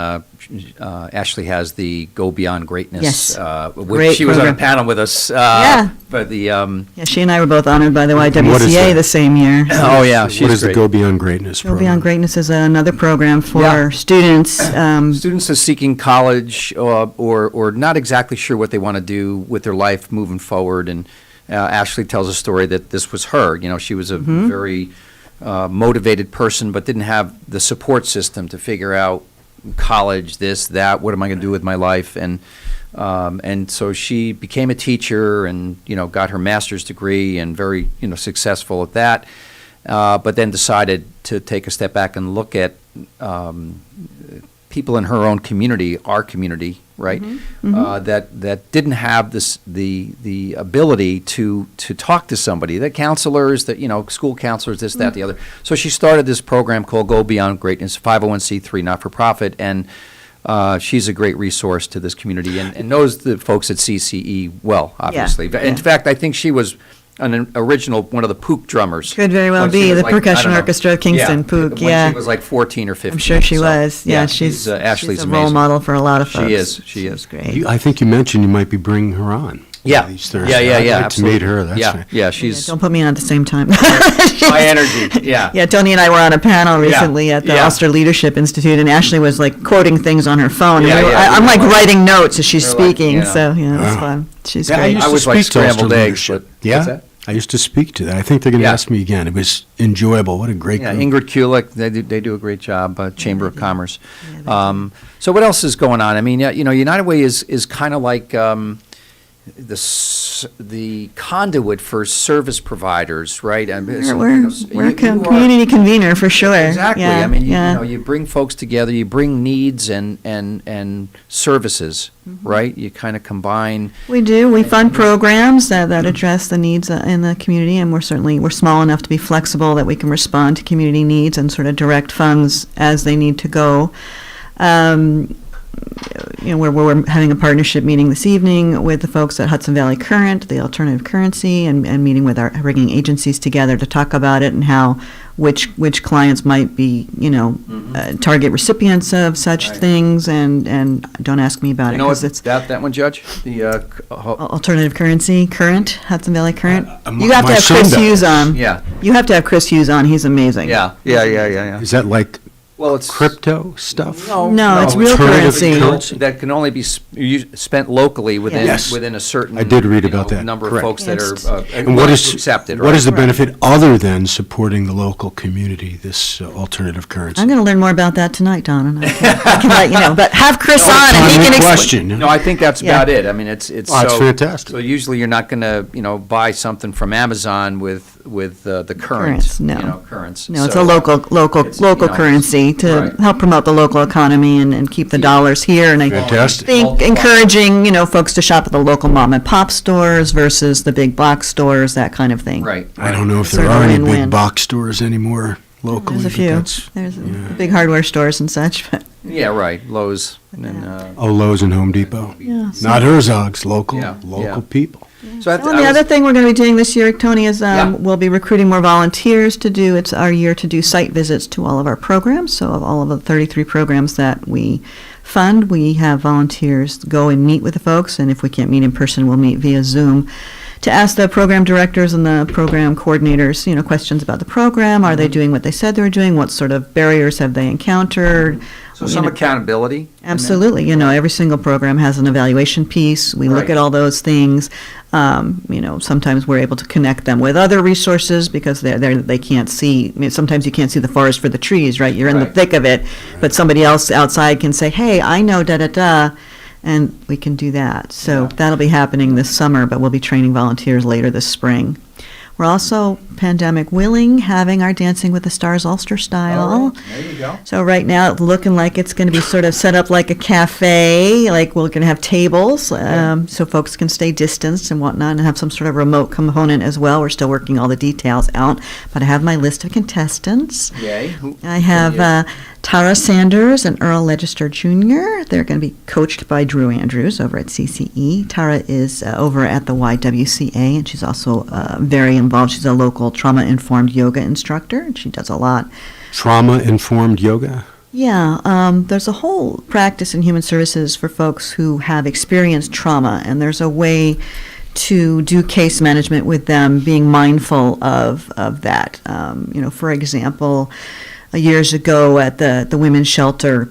Ashley has the Go Beyond Greatness. Yes. Which she was on a program. panel with us. Yeah. But the Yeah, she and I were both honored by the what is YWCA that? the same year. Oh, yeah, What she's is the great. Go Beyond Greatness Go program? Beyond Greatness is another program for Yeah. students. Students are seeking college or not exactly sure what they want to do with their life moving forward. And Ashley tells a story that this was her. She was a very motivated person, but didn't have the support system to figure out college, this, that, what am I going to do with my life? And so she became a teacher and, got her master's degree and very, successful at that. But then decided to take a step back and look at people in her own community, our community, right? That didn't have the ability to talk to somebody, the counselors, school counselors, this, that, the other. So she started this program called Go Beyond Greatness, 501c3 not-for-profit, and she's a great resource to this community and knows the folks at CCE well, obviously. Yeah. In fact, I think she was an original, one of the Pook drummers. Could very well When she be was the like, I percussion don't know. orchestra of Kingston, Pook, When yeah. she was like 14 or 15. I'm sure she So, was. Yeah, she's Ashley's a role amazing. model for a lot of folks. She is. She is. Great. I think you mentioned you might be bringing her on. Yeah. These Thursdays. Yeah, I'd like absolutely. to meet her. That's Yeah, right. she's Don't put me on at the same time. high energy. Yeah. Yeah, Tony and I were on a panel recently at the yeah. Ulster Leadership Institute, and Ashley was like quoting things on her phone. Yeah, And yeah, I'm we like were writing notes as she's They're like, speaking, you know. so it's fun. She's Yeah, great. I used to was like speak to Ulster scrambled eggs, leadership. but- what's Yeah, that? I used to speak to that. I think they're going to Yeah. ask me again. It was enjoyable. What a great Yeah, group. Ingrid Kulik, they do a great job, Chamber of Commerce. So what else is going on? I mean, United Way is kind of like the conduit for service providers, right? I mean, We're a community convener for sure. Exactly. Yeah, I mean, yeah. you bring folks together, you bring needs and services, right? You kind of combine. We do. We fund programs that address the needs in the community, and we're small enough to be flexible that we can respond to community needs and sort of direct funds as they need to go. We're having a partnership meeting this evening with the folks at Hudson Valley Current, the alternative currency, and meeting with our bringing agencies together to talk about it and how which clients might be target recipients of such things, and don't ask me about You it know because what, it's that one, Judge? The alternative currency current Hudson Valley Current. You have to my have son Chris does. Hughes on. Yeah. You have to have Chris Hughes on. He's amazing. Yeah. Is that like Well, it's crypto stuff? No, it's real Alternative currency. that can only be spent locally within Yes. within a certain. I did read about that. Number Correct. of folks that are And what is accepted. what right? is the benefit other than supporting the local community, this alternative currency? I'm going to learn more about that tonight, Don, and I can let you know. But have Chris No, on, and he Timely can explain. question. No, I think that's Yeah. about it. I mean, it's Oh, it's fantastic. So usually you're not going to buy something from Amazon with the current Currents, no. currents. No, it's So, a local it's, currency to right. help promote the local economy and keep the dollars here. And I Fantastic. think encouraging folks to shop at the local mom and pop stores versus the big box stores, that kind of thing. Right. I don't know if Sort there of are any win-win. big box stores anymore locally. There's a but few. that's- There's the big hardware stores and such, but Yeah, right. Lowe's and Oh, Lowe's and Home Depot. Yeah, so- Not Herzog's, local Yeah, local yeah. people. So Well, the other thing we're going to be doing this year, Tony, is we'll be recruiting more volunteers to do, it's our year to do site visits to all of our programs. So of all of the 33 programs that we fund, we have volunteers go and meet with the folks, and if we can't meet in person, we'll meet via Zoom to ask the program directors and the program coordinators, questions about the program. Are they doing what they said they were doing? What sort of barriers have they encountered? So some accountability. Absolutely. Every single program has an evaluation piece. We look at all those things. Sometimes we're able to connect them with other resources because they can't see. Sometimes you can't see the forest for the trees, right? You're in the thick of it, but somebody else outside can say, hey, I know da-da-da, and we can do that. So that'll be happening this summer, but we'll be training volunteers later this spring. We're also, pandemic willing, having our Dancing with the Stars Ulster style. There you go. So right now, it's looking like it's going to be sort of set up like a cafe, like we're going to have tables, so folks can stay distanced and whatnot, and have some sort of remote component as well. We're still working all the details out, but I have my list of contestants. Yay. I have Tara Sanders and Earl Legister Jr. They're going to be coached by Drew Andrews over at CCE. Tara is over at the YWCA, and she's also very involved. She's a local trauma-informed yoga instructor, and she does a lot. Trauma-informed yoga? Yeah, there's a whole practice in human services for folks who have experienced trauma, and there's a way to do case management with them, being mindful of that. For example, years ago at the women's shelter,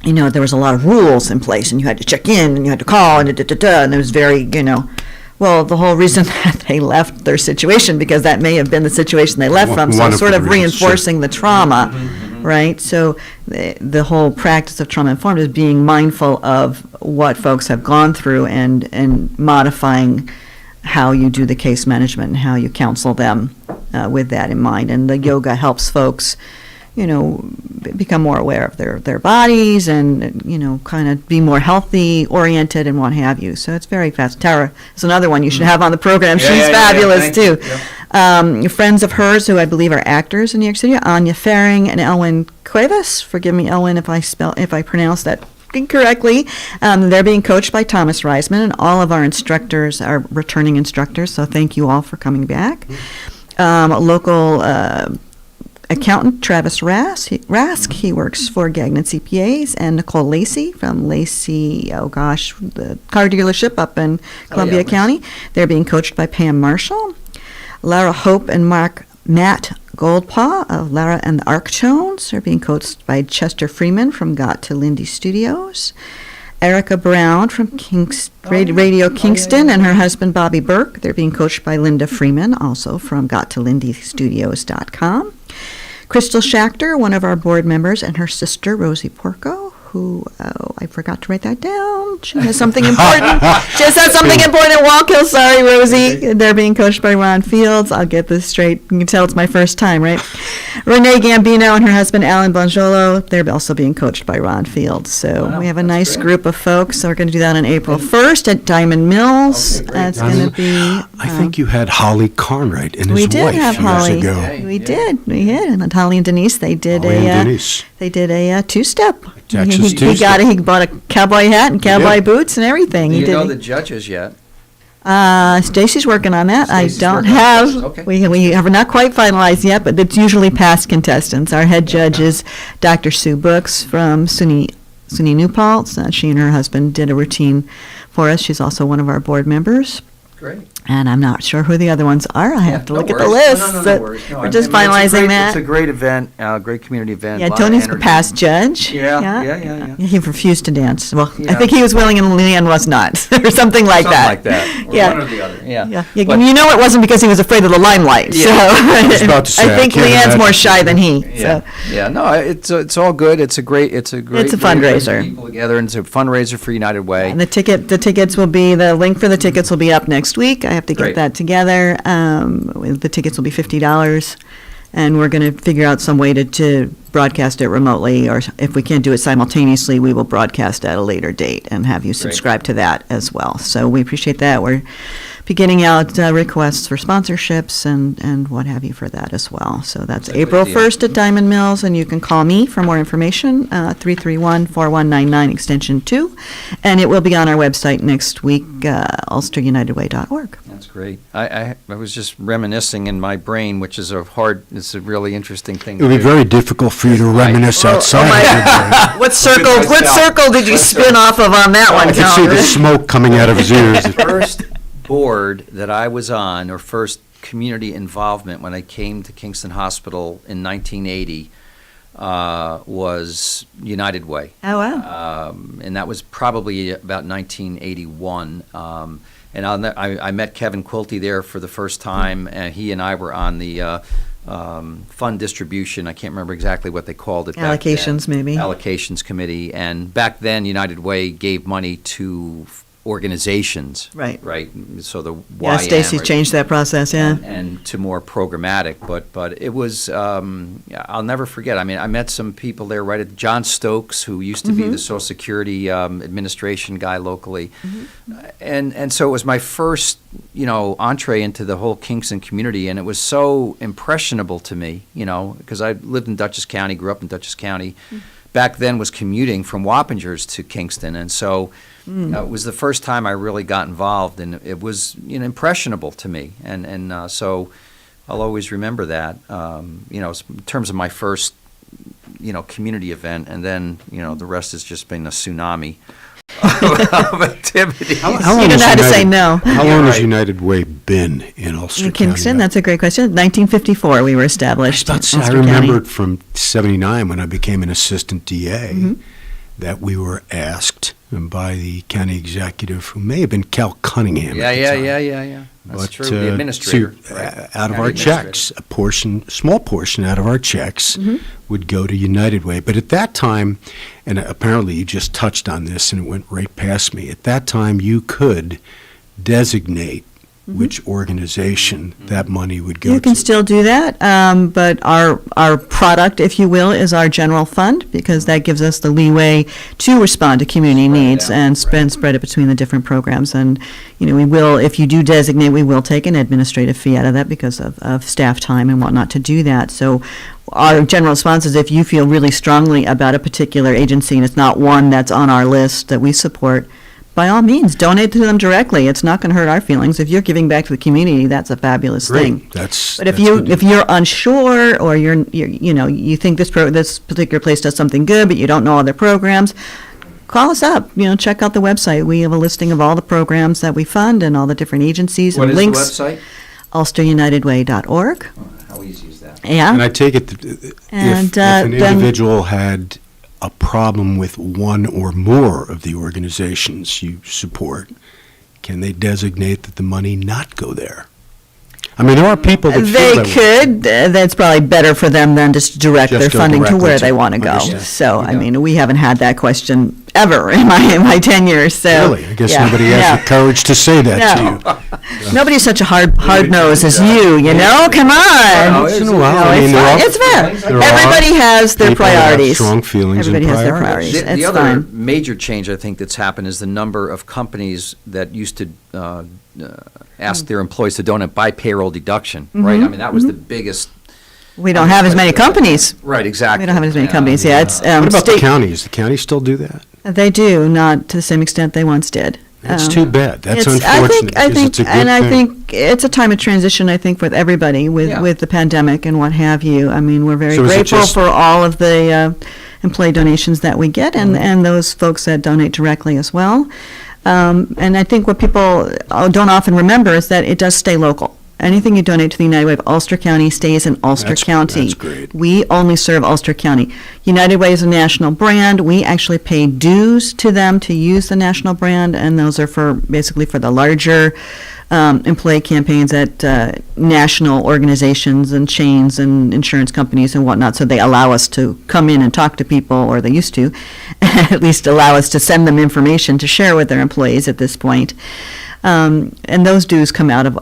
there was a lot of rules in place, and you had to check in, and you had to call, and and it was very, well, the whole reason that they left their situation, because that may have been the situation they left from, so sort of reinforcing the trauma, right? So the whole practice of trauma-informed is being mindful of what folks have gone through and modifying how you do the case management and how you counsel them with that in mind. And the yoga helps folks become more aware of their bodies and, kind of be more healthy oriented and what have you. So it's very fast. Tara is another one you should have on the program. She's fabulous too. Friends of hers who I believe are actors in New York City, Anya Faring and Elwyn Cuevas. Forgive me, Elwyn, if I pronounce that incorrectly. They're being coached by Thomas Reisman, and all of our instructors are returning instructors, so thank you all for coming back. Local accountant Travis Rask, he works for Gagnon CPAs, and Nicole Lacey from Lacey, the car dealership up in Columbia County. They're being coached by Pam Marshall. Lara Hope and Matt Goldpaw of Lara and the Arctones are being coached by Chester Freeman from Got to Lindy Studios. Erica Brown from Radio Kingston and her husband Bobby Burke. They're being coached by Linda Freeman, also from GotToLindyStudios.com. Crystal Schachter, one of our board members, and her sister Rosie Porco, who, I forgot to write that down. She has something important. She has something important at Wallkill. Sorry, Rosie. They're being coached by Ron Fields. I'll get this straight. You can tell it's my first time, right? Renee Gambino and her husband, Alan Bonjolo, they're also being coached by Ron Fields. So we have a nice group of folks. So we're going to do that on April 1st at Diamond Mills. That's going to be... I think you had Holly Carnwright and his we did wife have years Holly. ago. We did. And Holly and Denise, they did a two-step. He bought a cowboy hat and cowboy boots and everything. Do he you did. know the judges yet? Stacy's working on that. Stacy's I don't working on have. those. Okay. We have not quite finalized yet, but it's usually past contestants. Our head judge is Dr. Sue Brooks from SUNY New Paltz. She and her husband did a routine for us. She's also one of our board members. Great. And I'm not sure who the other ones are. I have to look at the worries. list. No worries. No, we're just I mean, finalizing that. It's a great event, great community event. Yeah, lot of Tony's a energy. past judge. Yeah. He refused to dance. Well, Yeah. I think he was willing and Leanne was not, or something like that. Something like that. Or Yeah. one or the other. Yeah. But, it wasn't because he was afraid of the limelight. Yeah. So I was about to say, I think I can't Leanne's imagine. more shy than he. Yeah. So. Yeah. No, it's all good. It's a great fundraiser. People together, and it's a fundraiser for United Way. And the link for the tickets will be up next week. I have to get Great. that together. The tickets will be $50, and we're going to figure out some way to broadcast it remotely, or if we can't do it simultaneously, we will broadcast at a later date and have you subscribe to that as well. So we appreciate that. We're be getting out requests for sponsorships and what have you for that as well. So that's That's a good April deal. 1st at Diamond Mills, and you can call me for more information, 331-4199, extension 2. And it will be on our website next week, ulsterunitedway.org. That's great. I was just reminiscing in my brain, which is it's a really interesting thing. It would be very difficult for you to reminisce outside of your brain. What circle did you spin off of on that one, I can see the smoke coming out of his ears. The first board that I was on, or first community involvement when I came to Kingston Hospital in 1980, was United Way. Oh, wow. And that was probably about 1981. And I met Kevin Quilty there for the first time, and he and I were on the fund distribution. I can't remember exactly what they called it. back Allocations, then. maybe. Allocations committee. And back then, United Way gave money to organizations. Right. Right. So the Yeah, YM Stacy's changed that process, yeah. and to more programmatic, but it was, I'll never forget. I mean, I met some people there right at John Stokes, who used to be the Social Security administration guy locally. And so it was my first, entree into the whole Kingston community, and it was so impressionable to me, because I lived in Dutchess County, grew up in Dutchess County. Back then was commuting from Wappingers to Kingston, and so it was the first time I really got involved, and it was impressionable to me, and so I'll always remember that. In terms of my first community event, and then the rest has just been a tsunami of activity. How long You don't know how to say no. How long has United Way been in Ulster In County? Kingston, that's a great question. 1954, we were established. in I Ulster County. remembered from '79 when I became an assistant DA that we were asked by the county executive, who may have been Cal Cunningham. Yeah. That's But, true. The administrator. right. out of County our administrator. checks, small portion out of our checks would go to United Way. But at that time, and apparently you just touched on this and it went right past me, at that time you could designate which organization that money would go to. You can still do that, but our product, if you will, is our general fund, because that gives us the leeway to respond to community needs and spread it between the different programs. And, we will, if you do designate, we will take an administrative fee out of that because of staff time and whatnot to do that. So our general response is, if you feel really strongly about a particular agency and it's not one that's on our list that we support, by all means, donate to them directly. It's not going to hurt our feelings. If you're giving back to the community, that's a fabulous thing. But if you're unsure, or you think this particular place does something good, but you don't know other programs, call us up. Check out the website. We have a listing of all the programs that we fund and all the different agencies What and is links. the website? ulsterunitedway.org. How easy is that? Yeah. And I take it that if an individual had a problem with one or more of the organizations you support, can they designate that the money not go there? I mean, there are people that feel They that way. could. That's probably better for them than just direct their go funding to directly where to- they want to go. understand. So, I mean, we haven't had that question ever in my tenure, so. Really? I guess yeah, nobody has yeah. the courage to say that No. to you. Nobody's such a hard nose as you know? Come on. Once in a while, No, I mean, it's there fine. are- It's fair. there are Everybody has their people that have priorities. strong feelings and Everybody has their priorities. priorities. The It's other fine. major change I think that's happened is the number of companies that used to ask their employees to donate by payroll deduction, right? I mean, that was the biggest. We don't have as many companies. Right, exactly. We don't have as many companies, yeah. It's, What about the state- counties? The counties still do that? They do, not to the same extent they once did. That's too bad. That's It's- unfortunate, I because think, it's a good and I thing. think it's a time of transition, I think, with everybody, with the pandemic and what have you. I mean, we're very So is it grateful just- for all of the employee donations that we get, and those folks that donate directly as well. And I think what people don't often remember is that it does stay local. Anything you donate to the United Way of Ulster County stays in Ulster County. That's great. We only serve Ulster County. United Way is a national brand. We actually pay dues to them to use the national brand, and those are basically for the larger employee campaigns at national organizations and chains and insurance companies and whatnot. So they allow us to come in and talk to people, or they used to, at least allow us to send them information to share with their employees at this point. And those dues come out of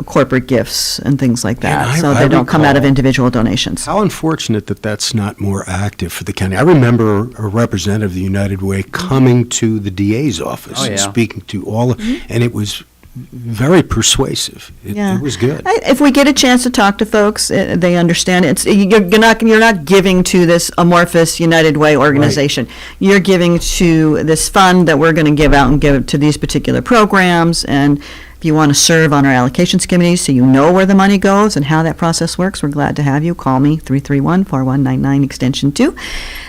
corporate gifts and things like that, And so I they don't come out of recall- individual donations. How unfortunate that that's not more active for the county. I remember a representative of the United Way coming to the DA's office Oh, and yeah. speaking to all, and it was very persuasive. It was good. If we get a chance to talk to folks, they understand it. You're not giving to this amorphous United Way organization. Right. You're giving to this fund that we're going to give out and give it to these particular programs. And if you want to serve on our allocations committee so you know where the money goes and how that process works, we're glad to have you. Call me, 331-4199, extension 2,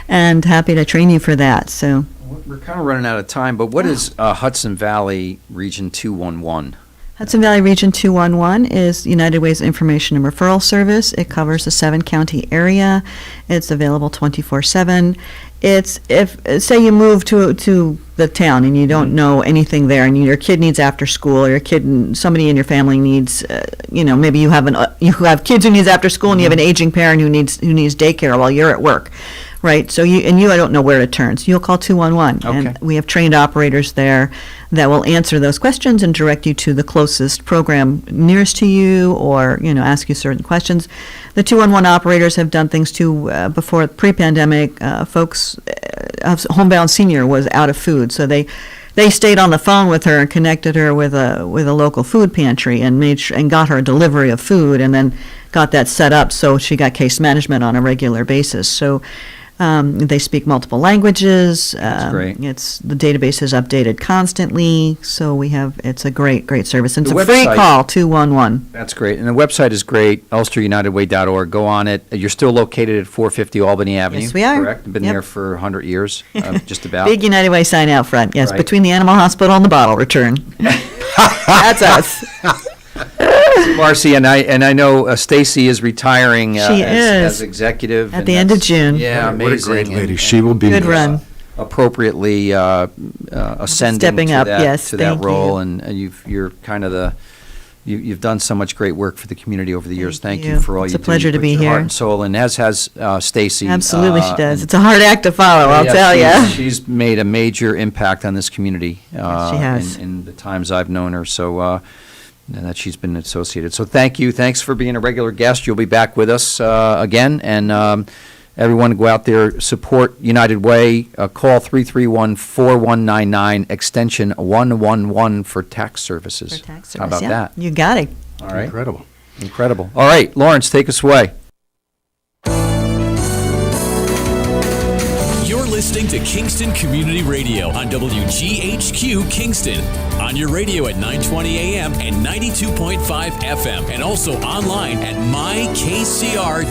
and happy to train you for that. So we're kind of running out of time, but what is Hudson Valley Region 211? Hudson Valley Region 211 is United Way's information and referral service. It covers the 7-county area. It's available 24/7. It's say you move to the town and you don't know anything there, and your kid needs after school, or somebody in your family needs, maybe you have kids who needs after school, and you have an aging parent who needs daycare while you're at work. Right, so I don't know where to turn, so you'll call 211, and we have trained operators there that will answer those questions and direct you to the closest program nearest to you, or ask you certain questions. The 211 operators have done things too. Before pre-pandemic, folks, homebound senior was out of food, so they stayed on the phone with her and connected her with a local food pantry and got her a delivery of food, and then got that set up so she got case management on a regular basis. So. They speak multiple languages. That's great. The database is updated constantly, so it's a great service. And it's The a free website- call, 211. That's great. And the website is great, ulsterunitedway.org. Go on it. You're still located at 450 Albany Avenue. Yes, we are. Correct? Been Yep. there for 100 years, just about. Big United Way sign out front, yes, Right. between the animal hospital and the bottle return. That's us. Marcy, and I know Stacy is retiring as executive. At the end of June. Yeah, amazing. What a great lady. She will be Good run. Appropriately ascending Stepping to up, that, yes, to that thank role, you. and you're kind of you've done so much great work for the community over the years. Thank you you. for all It's you a do. pleasure You to put be your here. Heart and soul, and as has Stacy. Absolutely, she does. and- It's a hard act to follow, I'll tell you. She's made a major impact on this community. She has. In the times I've known her. So. And that she's been associated. So thank you. Thanks for being a regular guest. You'll be back with us again. And everyone go out there, support United Way. Call 331-4199, extension 111 for tax services. For tax How service, about yeah. that? You got it. All right. Incredible. All right, Lawrence, take us away. You're listening to Kingston Community Radio on WGHQ Kingston. On your radio at 920 AM and 92.5 FM, and also online at mykcr.org.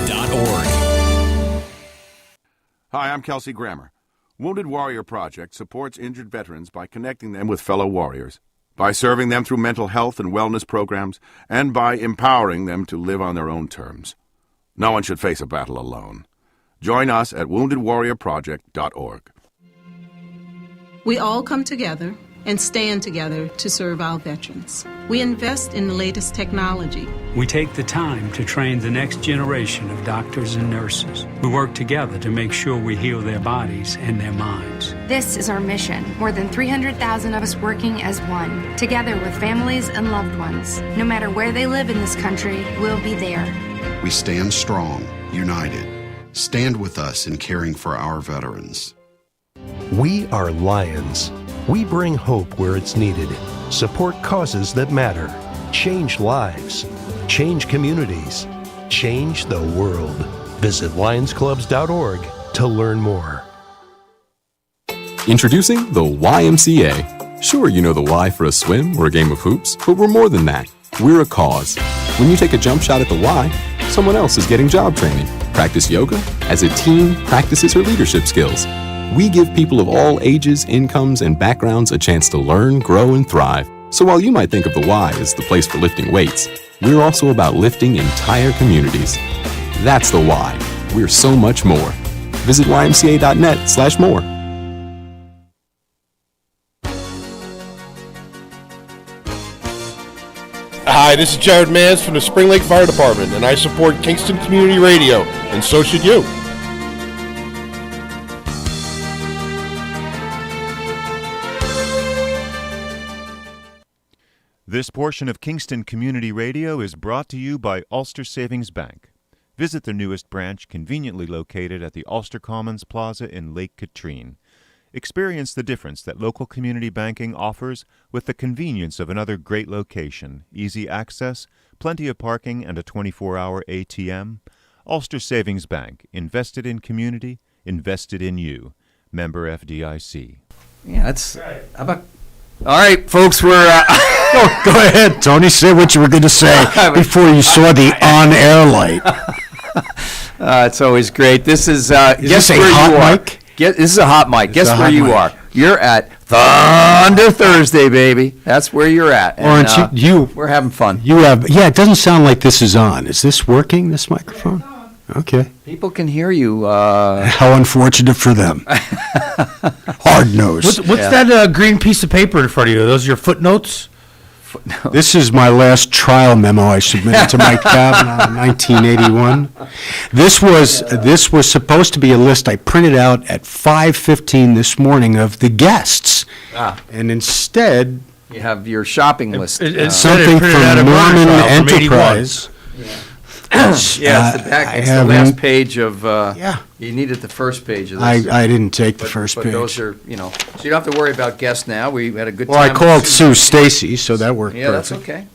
Hi, I'm Kelsey Grammer. Wounded Warrior Project supports injured veterans by connecting them with fellow warriors, by serving them through mental health and wellness programs, and by empowering them to live on their own terms. No one should face a battle alone. Join us at woundedwarriorproject.org. We all come together and stand together to serve our veterans. We invest in the latest technology. We take the time to train the next generation of doctors and nurses. We work together to make sure we heal their bodies and their minds. This is our mission. More than 300,000 of us working as one, together with families and loved ones. No matter where they live in this country, we'll be there. We stand strong, united. Stand with us in caring for our veterans. We are Lions. We bring hope where it's needed, support causes that matter, change lives, change communities, change the world. Visit lionsclubs.org to learn more. Introducing the YMCA. Sure, you know the Y for a swim or a game of hoops, but we're more than that. We're a cause. When you take a jump shot at the Y, someone else is getting job training. Practice yoga as a team practices her leadership skills. We give people of all ages, incomes, and backgrounds a chance to learn, grow, and thrive. So while you might think of the Y as the place for lifting weights, we're also about lifting entire communities. That's the Y. We're so much more. Visit ymca.net/more. Hi, this is Jared Mans from the Spring Lake Fire Department, and I support Kingston Community Radio, and so should you. This portion of Kingston Community Radio is brought to you by Ulster Savings Bank. Visit their newest branch, conveniently located at the Ulster Commons Plaza in Lake Katrine. Experience the difference that local community banking offers with the convenience of another great location, easy access, plenty of parking, and a 24-hour ATM. Ulster Savings Bank, invested in community, invested in you. Member FDIC. Yeah, that's. How about? All right, folks, we're. Go ahead, Tony. Say what you were going to say before you saw the on-air light. It's always great. This is. Guess this a where hot you are. mic? This is a hot mic. Guess a where hot you mic. are. You're at Thunder Thursday, baby. That's where you're at. And, Aren't you? We're having fun. You have. Yeah, it doesn't sound like this is on. Is this working? This microphone? Okay. People can hear you. How unfortunate for them. Hard nose. What's that green piece of paper in front of you? Are those your footnotes? This is my last trial memo I submitted to Mike Kavanaugh in 1981. This was supposed to be a list I printed out at 5:15 this morning of the guests, and instead You have your shopping list. something from Norman Enterprise. Yeah, it's the back. It's the last page of. You needed the first page of this. I didn't take the first but page. those are, so you don't have to worry about guests now. We had a good Well, time. I called Sue Stacy, so that worked Yeah, that's perfect. okay.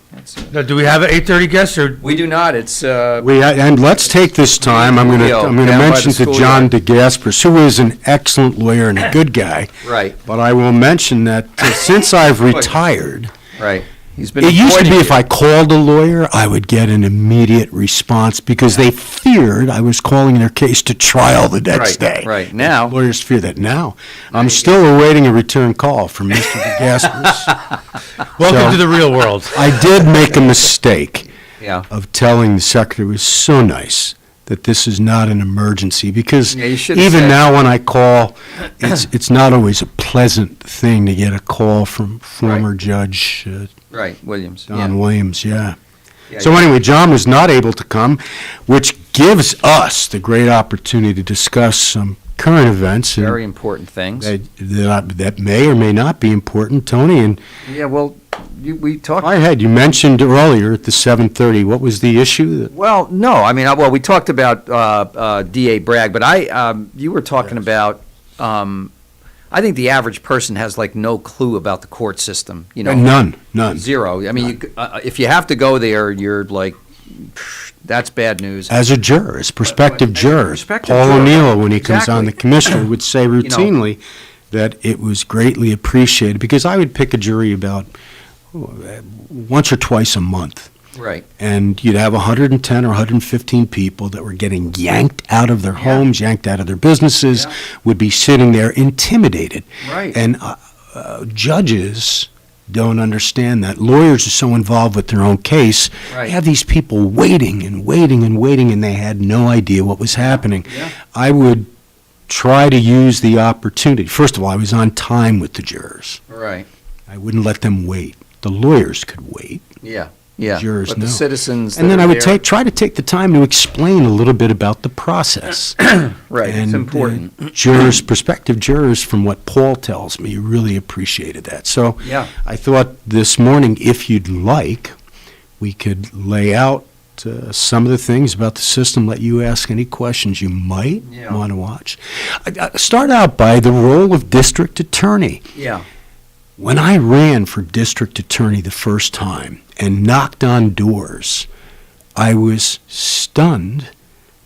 Now, do we have an 8:30 guest or? We do not. It's. And let's take this time. I'm going to down by mention the to John schoolyard. DeGaspers, who is an excellent lawyer and a good guy. Right. But I will mention that since I've retired, Right. He's been. it used to be avoiding if I called a lawyer, I would get an immediate response because they feared I was calling their case to trial the next day. Right. Now. Lawyers fear that. Now, I'm still awaiting a return call from Mr. DeGaspers. Welcome to the real world. I did make a mistake Yeah. of telling the secretary, it was so nice, that this is not an emergency, because Yeah, you should have even said- now when I call, it's not always a pleasant thing to get a call from former Judge Right. Williams. Don Williams, yeah. Yeah, So yeah. anyway, John was not able to come, which gives us the great opportunity to discuss some current events and Very important things. that may or may not be important. Tony, and Yeah. Well, we talked. you mentioned earlier at the 7:30, what was the issue? Well, no. I mean, we talked about D.A. Bragg, but you were talking about. I think the average person has like no clue about the court system. None. Zero. I mean, if you have to go there, you're like, that's bad news. As a juror, as prospective jurors, prospective Paul juror, O'Neill, when he comes on, exactly. the commissioner, would say routinely that it was greatly appreciated, because I would pick a jury about once or twice a month. Right. And you'd have 110 or 115 people that were getting yanked out of their homes, yanked out of their businesses, would be sitting there intimidated. Right. And judges don't understand that. Lawyers are so involved with their own case. Right. They have these people waiting and waiting and waiting, and they had no idea what was happening. Yeah. I would try to use the opportunity. First of all, I was on time with the jurors. Right. I wouldn't let them wait. The lawyers could wait. Yeah. Yeah. Jurors But know. the citizens. And that then are I would there- try to take the time to explain a little bit about the process. Right. And It's important. Jurors, prospective jurors, from what Paul tells me, really appreciated that. So Yeah. I thought this morning, if you'd like, we could lay out some of the things about the system, let you ask any questions you might want to watch. Start out by the role of district attorney. Yeah. When I ran for district attorney the first time and knocked on doors, I was stunned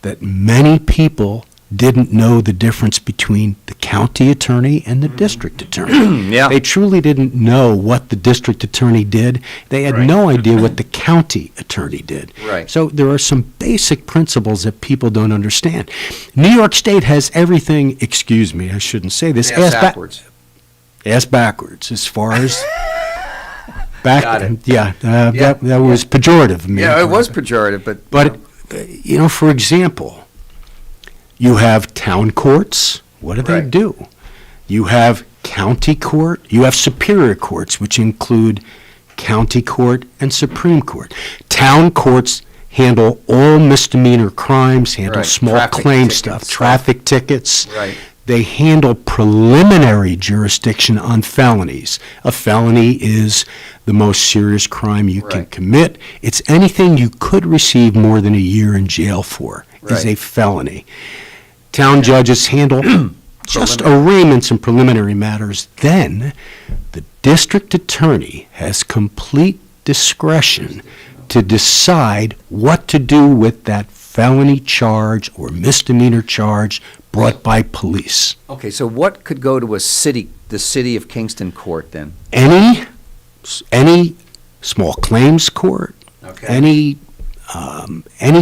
that many people didn't know the difference between the county attorney and the district attorney. Yeah. They truly didn't know what the district attorney did. They had no idea what the county attorney did. Right. So there are some basic principles that people don't understand. New York State has everything, excuse me, I shouldn't say this. Ass backwards. Ass backwards as far as back. Got it. Yeah, Yeah. that was pejorative of me. Yeah, it was pejorative, but. But for example, you have town courts. What do they Right. do? You have county court. You have superior courts, which include county court and Supreme Court. Town courts handle all misdemeanor crimes, handle Right. small Traffic claim tickets, stuff, stuff. traffic tickets. Right. They handle preliminary jurisdiction on felonies. A felony is the most serious crime you can Right. commit. It's anything you could receive more than a year in jail for is Right. a felony. Town judges handle just arraignments and preliminary matters, then the district attorney has complete discretion to decide what to do with that felony charge or misdemeanor charge brought by police. Okay, so what could go to the city of Kingston court then? Any small claims court, any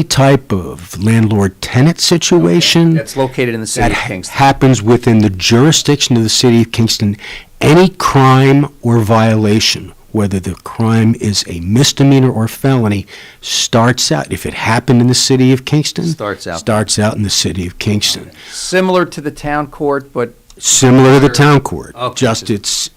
type of landlord-tenant situation That's located in the city of Kingston. happens within the jurisdiction of the city of Kingston, any crime or violation, whether the crime is a misdemeanor or felony, starts out, if it happened in the city of Kingston, starts out in the city of Kingston. Similar to the town court, but Similar to the town court. Okay. Just it's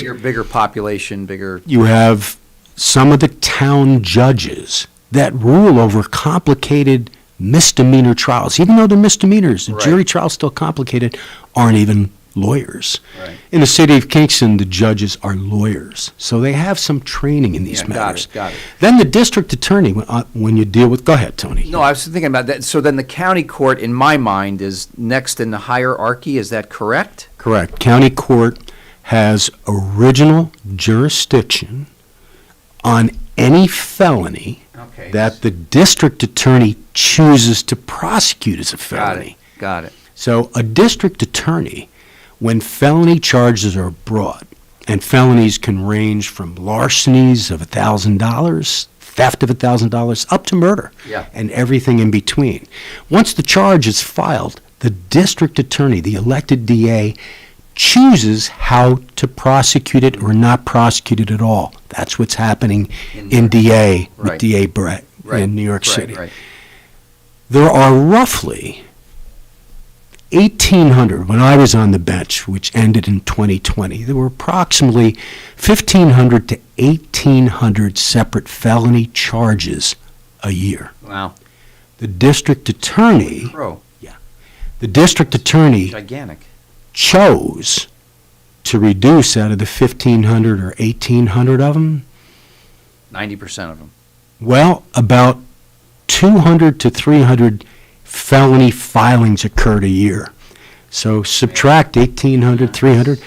bigger population, bigger. You have some of the town judges that rule over complicated misdemeanor trials. Even though they're misdemeanors, the jury trial's still complicated, aren't even lawyers. Right. In the city of Kingston, the judges are lawyers, so they have some training in these matters. Got it. Then the district attorney, when you deal with, go ahead, Tony. No, I was thinking about that. So then the county court, in my mind, is next in the hierarchy. Is that correct? Correct. County court has original jurisdiction on any felony that the district attorney chooses to prosecute as a felony. Got it. So a district attorney, when felony charges are brought, and felonies can range from larcenies of $1,000, theft of $1,000, up to murder, and everything in between. Once the charge is filed, the district attorney, the elected DA, chooses how to prosecute it or not prosecute it at all. That's what's happening in DA, with DA Brett in New York City. There are roughly 1,800, when I was on the bench, which ended in 2020, there were approximately 1,500 to 1,800 separate felony charges a year. Wow. The district attorney, gigantic, chose to reduce out of the 1,500 or 1,800 of them, 90% of them. well, about 200 to 300 felony filings occurred a year. So subtract 1,800, 300.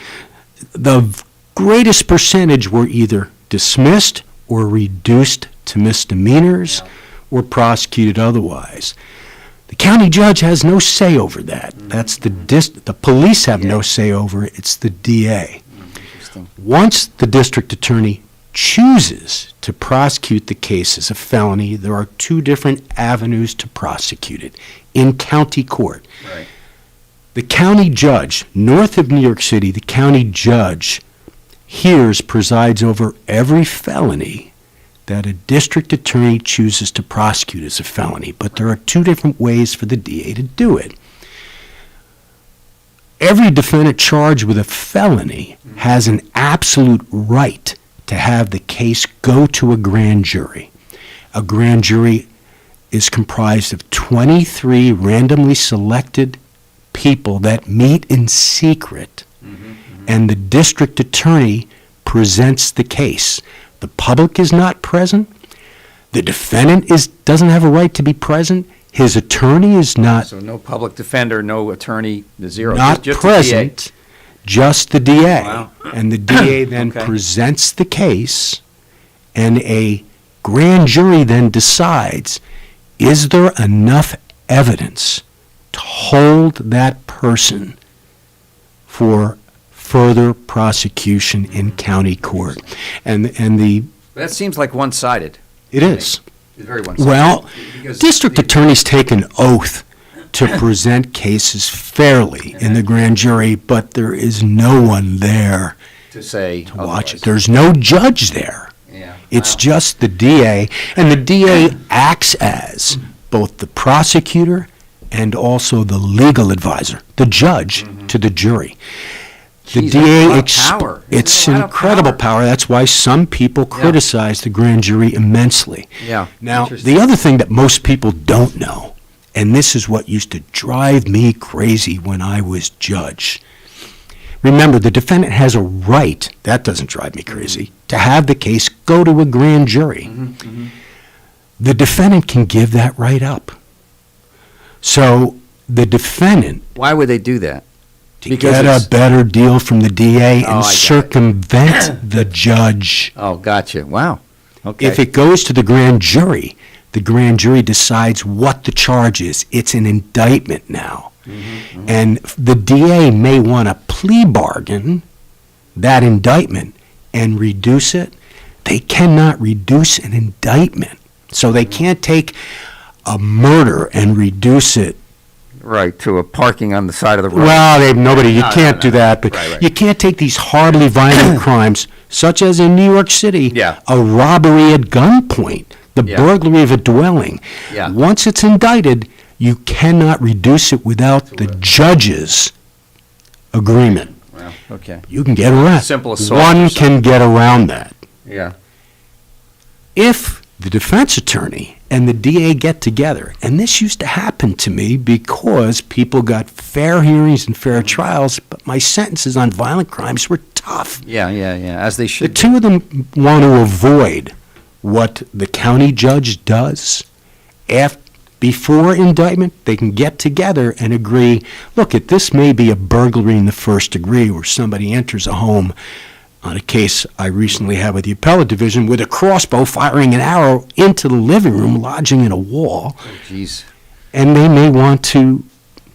The greatest percentage were either dismissed or reduced to misdemeanors or prosecuted otherwise. The county judge has no say over that. That's the police have no say over it. It's the DA. Once the district attorney chooses to prosecute the case as a felony, there are two different avenues to prosecute it in county court. The county judge, north of New York City, the county judge presides over every felony that a district attorney chooses to prosecute as a felony. But there are two different ways for the DA to do it. Every defendant charged with a felony has an absolute right to have the case go to a grand jury. A grand jury is comprised of 23 randomly selected people that meet in secret, and the district attorney presents the case. The public is not present. The defendant doesn't have a right to be present. His attorney is not. So no public defender, no attorney, zero. Not just present, just the DA. Wow. And the DA then presents the case, and a grand jury then decides, is there enough evidence to hold that person for further prosecution in county court? And that seems like one-sided. It is. It's very one-sided. Well, district attorneys take an oath to present cases fairly in the grand jury, but there is no one there to watch it. There's no judge there. It's just the DA, and the DA acts as both the prosecutor and also the legal advisor, the judge to the jury. The DA, it's incredible power. That's why some people criticize the grand jury immensely. Now, the other thing that most people don't know, and this is what used to drive me crazy when I was judge. Remember, the defendant has a right, that doesn't drive me crazy, to have the case go to a grand jury. The defendant can give that right up. So the defendant... Why would they do that? to get a better deal from the DA and circumvent the judge. Oh, gotcha. Wow. Okay. If it goes to the grand jury decides what the charge is. It's an indictment now. And the DA may want to plea bargain that indictment and reduce it. They cannot reduce an indictment. So they can't take a murder and reduce it. Right, to a parking on the side of the road. Well, you can't do that, but you can't take these horribly violent crimes, such as in New York City, a robbery at gunpoint, the burglary of a dwelling. Yeah. Once it's indicted, you cannot reduce it without the judge's agreement. Well, okay. You can get around. Simple assault. One can get around that. Yeah. If the defense attorney and the DA get together, and this used to happen to me because people got fair hearings and fair trials, but my sentences on violent crimes were tough. Yeah, as they should. The two of them want to avoid what the county judge does. Before indictment, they can get together and agree, look, this may be a burglary in the first degree where somebody enters a home on a case I recently had with the appellate division with a crossbow firing an arrow into the living room, lodging in a wall. Oh, jeez. And they may want to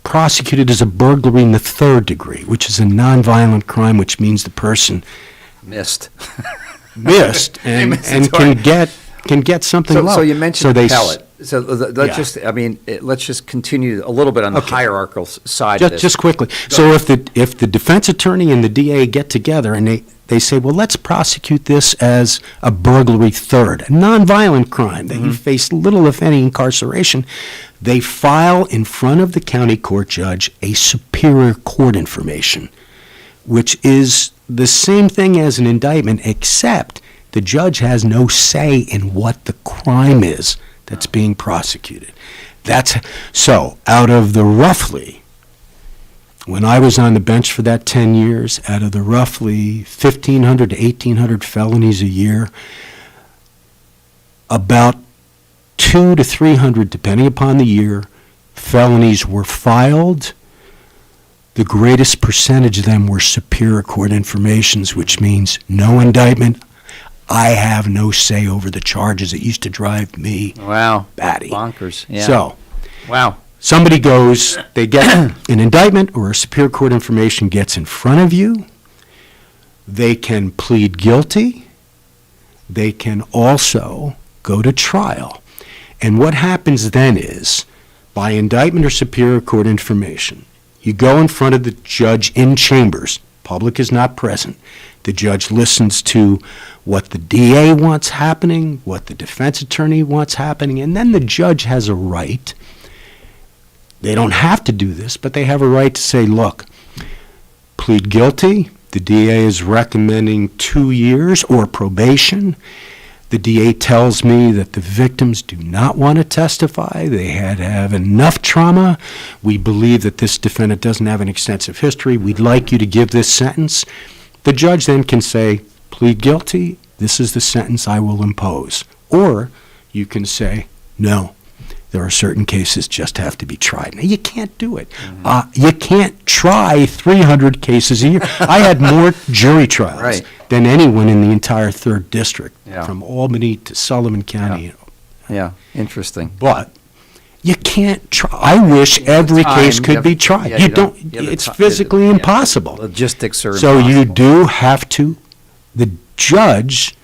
prosecute it as a burglary in the third degree, which is a nonviolent crime, which means the person missed and can get something low. So you mentioned appellate. So Yeah. let's just continue a little bit on the hierarchical side of this. Just quickly. So if the defense attorney and the DA get together and they say, well, let's prosecute this as a burglary third, a nonviolent crime that you face little, if any, incarceration, they file in front of the county court judge a superior court information, which is the same thing as an indictment, except the judge has no say in what the crime is that's being prosecuted. So out of the roughly, when I was on the bench for that 10 years, out of the roughly 1,500 to 1,800 felonies a year, about 200 to 300, depending upon the year, felonies were filed. The greatest percentage of them were superior court informations, which means no indictment. I have no say over the charges. It used to drive me batty. Bonkers. Yeah. So, somebody goes, they get an indictment or a superior court information gets in front of you. They can plead guilty. They can also go to trial. And what happens then is, by indictment or superior court information, you go in front of the judge in chambers. Public is not present. The judge listens to what the DA wants happening, what the defense attorney wants happening, and then the judge has a right. They don't have to do this, but they have a right to say, look, plead guilty. The DA is recommending 2 years or probation. The DA tells me that the victims do not want to testify. They had to have enough trauma. We believe that this defendant doesn't have an extensive history. We'd like you to give this sentence. The judge then can say, plead guilty. This is the sentence I will impose. Or you can say, no, there are certain cases just have to be tried. Now, you can't do it. You can't try 300 cases a year. I had more jury trials than anyone in the entire 3rd District, from Albany to Sullivan County. Yeah, interesting. But you can't try. I wish every case could be tried. You don't. It's physically impossible. Logistics are so impossible. you do have to. The judge,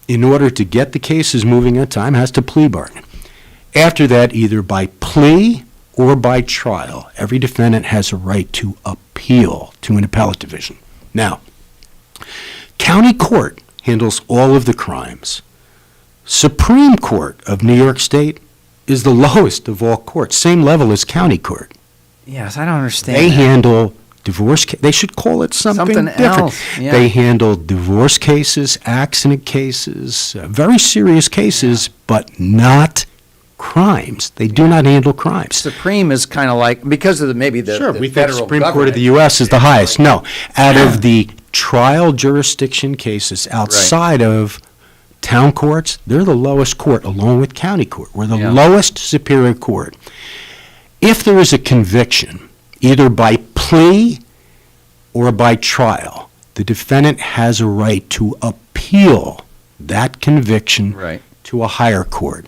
in order to get the cases moving on time, has to plea bargain. After that, either by plea or by trial, every defendant has a right to appeal to an appellate division. Now, county court handles all of the crimes. Supreme Court of New York State is the lowest of all courts, same level as county court. Yes, I don't understand. They handle divorce. They should call it something different. Else. Yeah. They handle divorce cases, accident cases, very serious cases, but not crimes. They do not handle crimes. Supreme is kind of like, because of maybe the we think federal Supreme government. Court of the U.S. is the highest. No, out of the trial jurisdiction cases outside of town courts, they're the lowest court, along with county court. We're the lowest superior court. If there is a conviction, either by plea or by trial, the defendant has a right to appeal that conviction Right. to a higher court.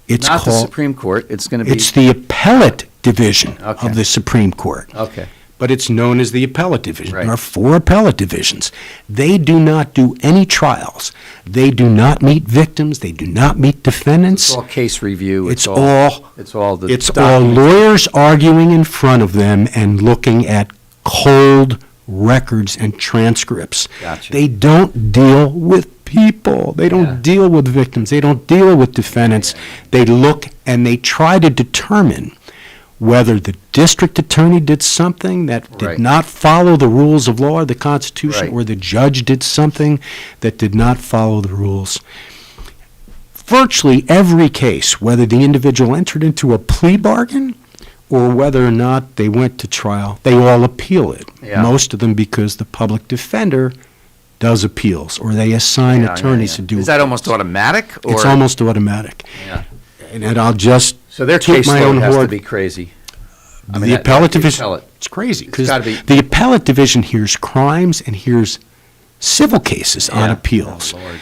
It's Not the called, Supreme Court, it's going to be... it's the appellate division Okay. of the Supreme Court. Okay. But it's known as the appellate division. Right. There are 4 appellate divisions. They do not do any trials. They do not meet victims. They do not meet defendants. It's all case review. It's all the It's all documents. lawyers arguing in front of them and looking at cold records and transcripts. Gotcha. They don't deal with people. They don't deal with victims. They don't deal with defendants. They look and they try to determine whether the district attorney did something that did Right. not follow the rules of law or the Constitution, Right. or the judge did something that did not follow the rules. Virtually every case, whether the individual entered into a plea bargain or whether or not they went to trial, they all appeal it. Yeah. Most of them because the public defender does appeals, or they assign Yeah, attorneys yeah. to do Is that almost automatic? Or? It's almost automatic. Yeah. And I'll just So their toot my caseload own has to horn. be crazy. The appellate division, it's crazy, because gotta be- the appellate division hears crimes and hears civil cases on Yeah. appeals. Oh, Lord.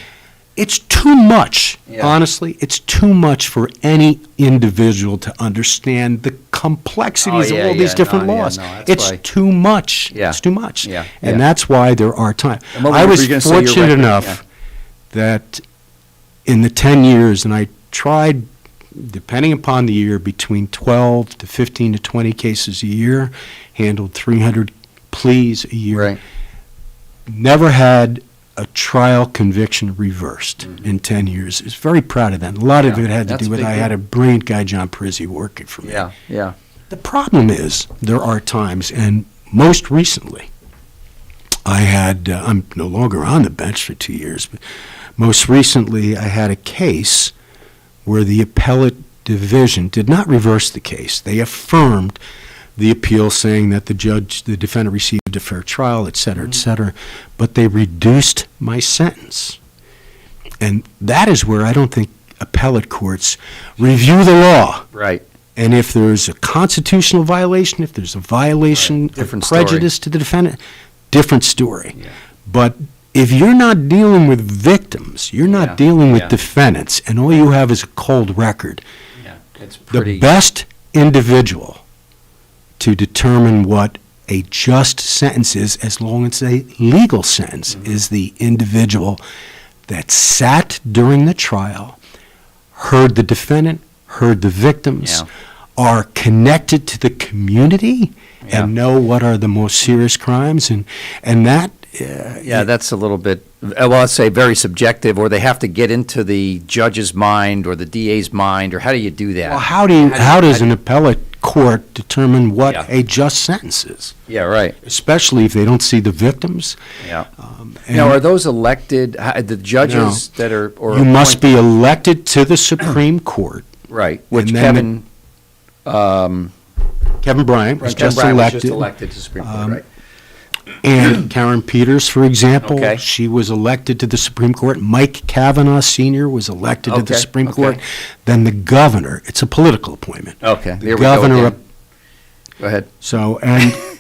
It's too much, Yeah. honestly, it's too much for any individual to understand the complexities Oh, yeah, of all these yeah, different no, yeah, laws. no, that's It's why- too much. Yeah. It's too much. Yeah, And yeah. that's why there are times. And what I were was you gonna say, your fortunate record? enough that in the 10 years, and I tried, depending upon the year, between 12 to 15 to 20 cases a year, handled 300 pleas a year. Right. Never had a trial conviction reversed in 10 years. I was very proud of that. A lot of Yeah, it had to that's do with big I deal. had a brilliant guy, John Prizzi, working for me. Yeah, yeah. The problem is, there are times, and most recently, I had, I'm no longer on the bench for 2 years, but most recently I had a case where the appellate division did not reverse the case. They affirmed the appeal, saying that the defendant received a fair trial, et cetera, but they reduced my sentence. And that is where I don't think appellate courts review the law. Right. And if there's a constitutional violation, if there's a violation of Different story. prejudice to the defendant, different story. But if you're not dealing with victims, you're not Yeah, dealing with yeah. defendants, and all you have is a cold record, It's the pretty... best individual to determine what a just sentence is, as long as it's a legal sentence, Mm-hmm. is the individual that sat during the trial, heard the defendant, heard the victims, are connected to the community, and know what are the most serious crimes, and that... Yeah, that's a little bit, well, let's say very subjective, or they have to get into the judge's mind or the DA's mind, or how do you do that? Well, how does an appellate court determine what a just sentence is? Yeah, right. Especially if they don't see the victims. Yeah. And- Now, are those elected, the judges that are... or You must appointed- be elected to the Supreme Court. Right, which And then Kevin Bryant was just elected. just elected to Supreme Court, right? And Karen Peters, for example, Okay. she was elected to the Supreme Court. Mike Kavanaugh Sr. was elected to the Okay, Supreme okay. Court. Then the governor, it's a political appointment. Okay, The here we go governor again. Go ahead. So,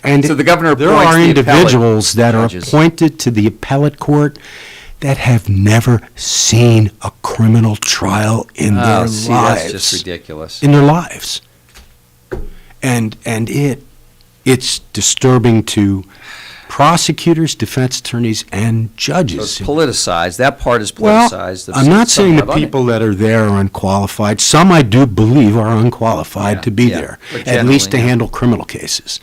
and So the governor there appoints are the appellate individuals that are judges. appointed to the appellate court that have never seen a criminal trial in Oh, their see, lives. that's just ridiculous. In their lives. And it's disturbing to prosecutors, defense attorneys, and So judges. it's politicized, that part is Well, politicized. I'm not saying the people that are there are unqualified. Some I do believe are unqualified to be yeah. there, But at least to generally, yeah. handle criminal cases.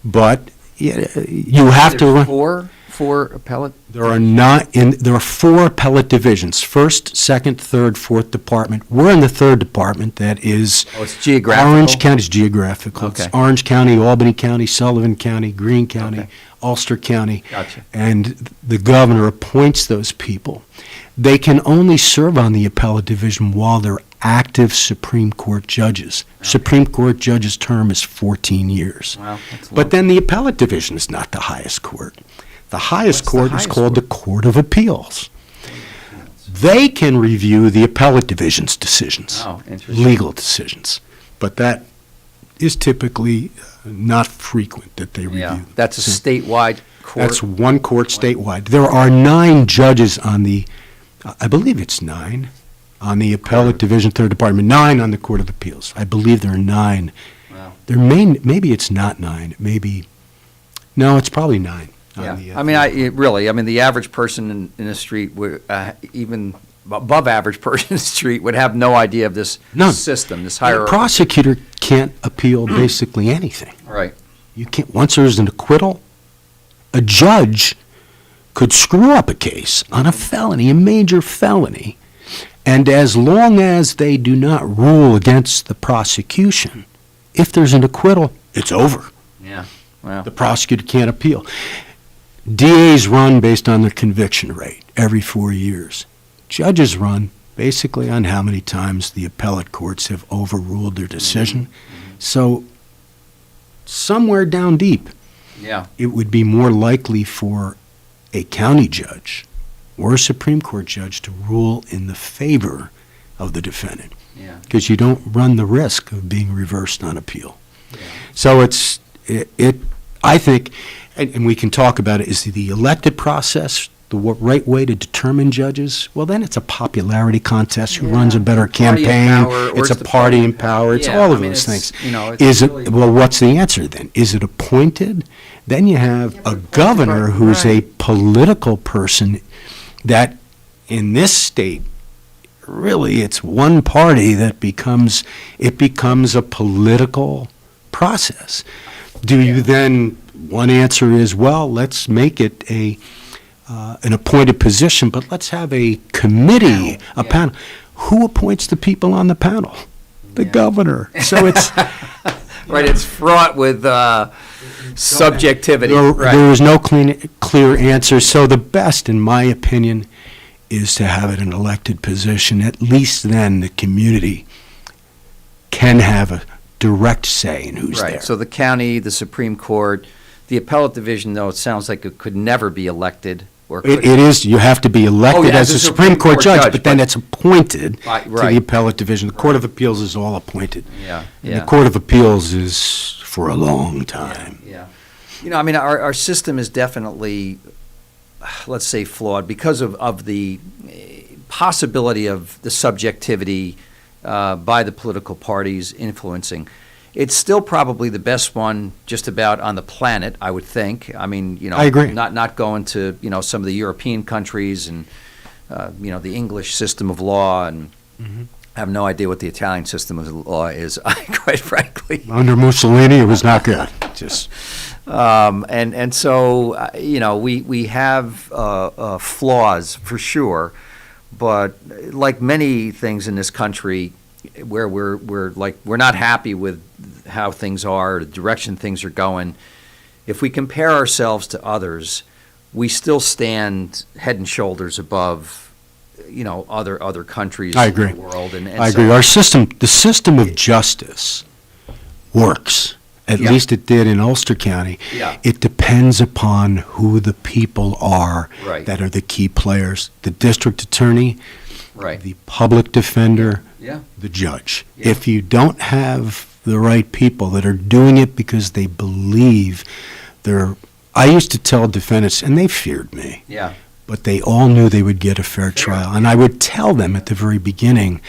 But you have to run. Four appellate? There are 4 appellate divisions, 1st, 2nd, 3rd, 4th department. We're in the 3rd department, that is. Oh, it's geographical? Orange County's geographical. Okay. It's Orange County, Albany County, Sullivan County, Greene County, Okay. Ulster County. Gotcha. And the governor appoints those people. They can only serve on the appellate division while they're active Supreme Court judges. Supreme Court judge's term is 14 years. Wow, that's But then the appellate division is not the highest court. The highest What's the court highest is called the Court of Appeals. They can review the appellate division's decisions, Oh, interesting. legal decisions. But that is typically not frequent that they review. Yeah, that's a statewide court. That's one court statewide. There are 9 judges on the, I believe it's 9, on the Appellate Division, 3rd Department, 9 on the Court of Appeals. I believe there are 9. Wow. Maybe it's not 9. No, it's probably 9. Yeah. The average person in the street, even above average person in the street, would have no idea of this system, this hierarchy. A prosecutor can't appeal basically anything. Right. You can't. Once there's an acquittal, a judge could screw up a case on a felony, a major felony, and as long as they do not rule against the prosecution, if there's an acquittal, it's over. Yeah. Wow. The prosecutor can't appeal. DAs run based on their conviction rate every 4 years. Judges run basically on how many times the appellate courts have overruled their decision. So somewhere down deep, it would be more likely for a county judge or a Supreme Court judge to rule in the favor of the defendant, because you don't run the risk of being reversed on appeal. So I think, and we can talk about it, is the elected process the right way to determine judges? Well, then it's a popularity contest. Who runs a better campaign? It's a party in power. It's all of those things. What's the answer then? Is it appointed? Then you have a governor who's a political person that in this state, really it's one party that becomes a political process. Do you then, one answer is, well, let's make it an appointed position, but let's have a committee, a panel. Who appoints the people on the panel? The governor. So it's right. It's fraught with subjectivity. There is no clear answer. So the best, in my opinion, is to have it an elected position. At least then the community can have a direct say in who's there. So the county, the Supreme Court, the appellate division, though, it sounds like it could never be elected. It is. You have to be elected as a Supreme Court judge, but then it's appointed to the appellate division. The Court of Appeals is all appointed. The Court of Appeals is for a long time. Our system is definitely, let's say, flawed because of the possibility of the subjectivity by the political parties influencing. It's still probably the best one just about on the planet, I would think. I agree. Not going to, some of the European countries and, the English system of law, and I have no idea what the Italian system of law is, quite frankly. Under Mussolini, it was not good. So we have flaws for sure, but like many things in this country, where we're not happy with how things are, the direction things are going. If we compare ourselves to others, we still stand head and shoulders above, other countries in the world. I agree. Our system, the system of justice, works. At least it did in Ulster County. It depends upon who the people are that are the key players. The district attorney, the public defender, the judge. If you don't have the right people that are doing it because they believe I used to tell defendants, and they feared me, but they all knew they would get a fair trial. And I would tell them at the very beginning,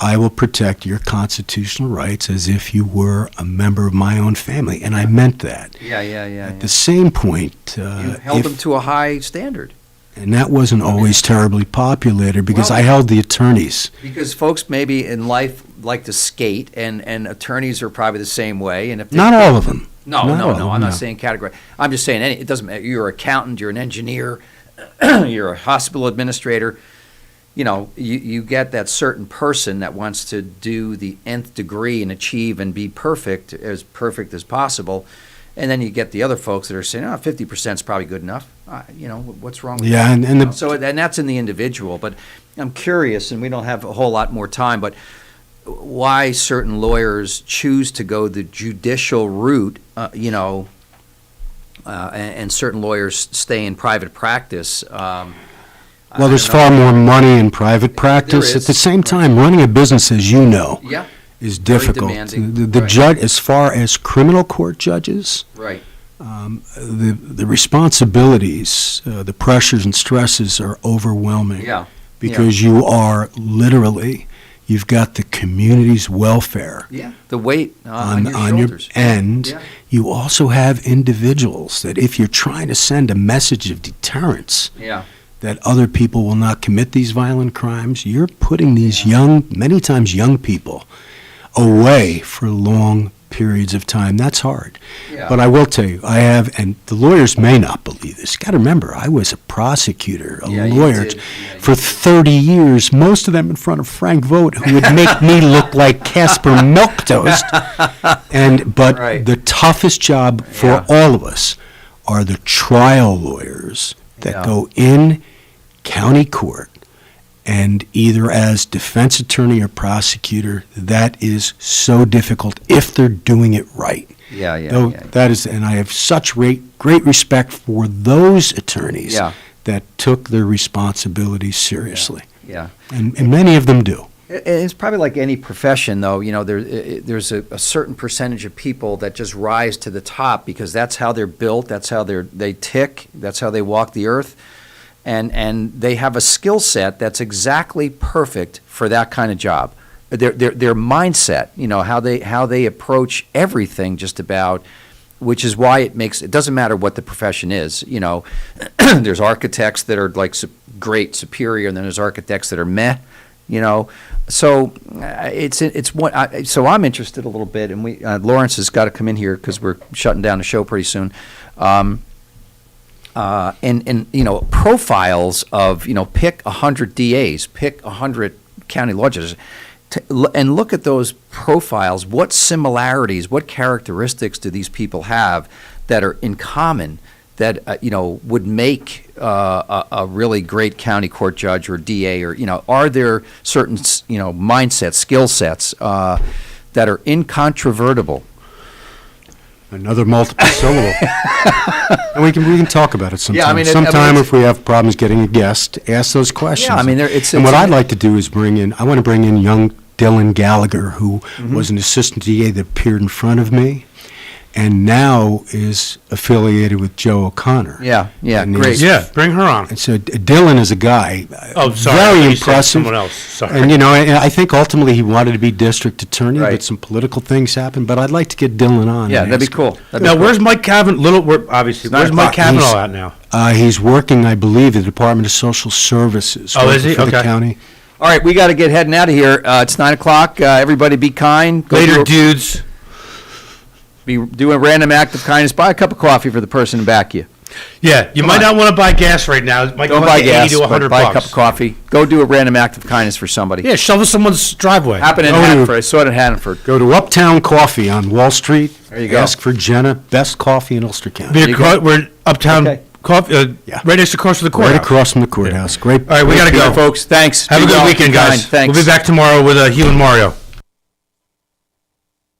I will protect your constitutional rights as if you were a member of my own family. And I meant that. At the same point, you held them to a high standard. And that wasn't always terribly populated because I held the attorneys. Because folks maybe in life like to skate, and attorneys are probably the same way. And if not all of them. No, I'm not saying category. I'm just saying it doesn't matter. You're an accountant, you're an engineer, you're a hospital administrator. You get that certain person that wants to do the nth degree and achieve and be perfect as possible. And then you get the other folks that are saying, 50% is probably good enough. What's wrong with that? And that's in the individual. But I'm curious, and we don't have a whole lot more time, but why certain lawyers choose to go the judicial route, and certain lawyers stay in private practice. Well, there's far more money in private practice. At the same time, running a business, as you know, is difficult. The judge, as far as criminal court judges, the responsibilities, the pressures and stresses are overwhelming. Yeah. Because you are literally, you've got the community's welfare. Yeah. The weight on your shoulders. And you also have individuals that if you're trying to send a message of deterrence, that other people will not commit these violent crimes, you're putting these many times young people away for long periods of time. That's hard. Yeah. But I will tell you, I have, and the lawyers may not believe this. You got to remember, I was a prosecutor, a lawyer for 30 years, most of them in front of Frank Vogt, who would make me look like Casper Milquetoast. But the toughest job for all of us are the trial lawyers that go in county court, and either as defense attorney or prosecutor, that is so difficult if they're doing it right. That is, and I have such great respect for those attorneys that took their responsibilities seriously. And many of them do. It's probably like any profession, though. You know, there's a certain percentage of people that just rise to the top because that's how they're built, that's how they tick, that's how they walk the earth. And they have a skill set that's exactly perfect for that kind of job. Their mindset, you know, how they approach everything just about, which is why it doesn't matter what the profession is. You know, there's architects that are like great, superior, and then there's architects that are meh. You know, so so I'm interested a little bit, and Lawrence has got to come in here because we're shutting down the show pretty soon. And you know, profiles of, you know, pick 100 DAs, pick 100 county law judges, and look at those profiles. What similarities, what characteristics do these people have that are in common that you know, would make a really great county court judge or DA, or, you know, are there certain, you know, mindsets, skill sets that are incontrovertible? Another multiple syllable. And we can talk about it sometime. Yeah, I mean, sometime if we have problems getting a guest, ask those questions. Yeah, I mean, what I'd like to do is I want to bring in young Dylan Gallagher, who was an assistant DA that appeared in front of me, and now is affiliated with Joe O'Connor. Yeah, great. Yeah, bring her on. And so Dylan is a guy, sorry, very impressive. Someone else. Sorry. And, you know, and I think ultimately he wanted to be district attorney, but some political things happened. But I'd like to get Dylan on. Yeah, that'd be cool. Where's Mike Cavanaugh? Where's Mike Cavanaugh at now? He's working, I believe, at the Department of Social Services. Oh, is he? For the Okay. county. All right, we got to get heading out of here. It's 9 o'clock. Everybody be kind. Later, dudes. Be doing a random act of kindness. Buy a cup of coffee for the person back you. Yeah, you might not want to buy gas right now. It might Don't cost buy you gas, 80 to 100 but buy bucks. a cup of coffee. Go do a random act of kindness for somebody. Yeah, shovel someone's driveway. Happened in Hanford. I saw it in Hanford. Go to Uptown Coffee on Wall Street. There you go. Ask for Jenna. Best coffee in Ulster County. We're Uptown Coffee, right next across from the courthouse. Right across from the courthouse. Great. All right, we got to go. Folks, thanks. Have a good weekend, guys. Thanks. We'll be back tomorrow with Hugh and Mario.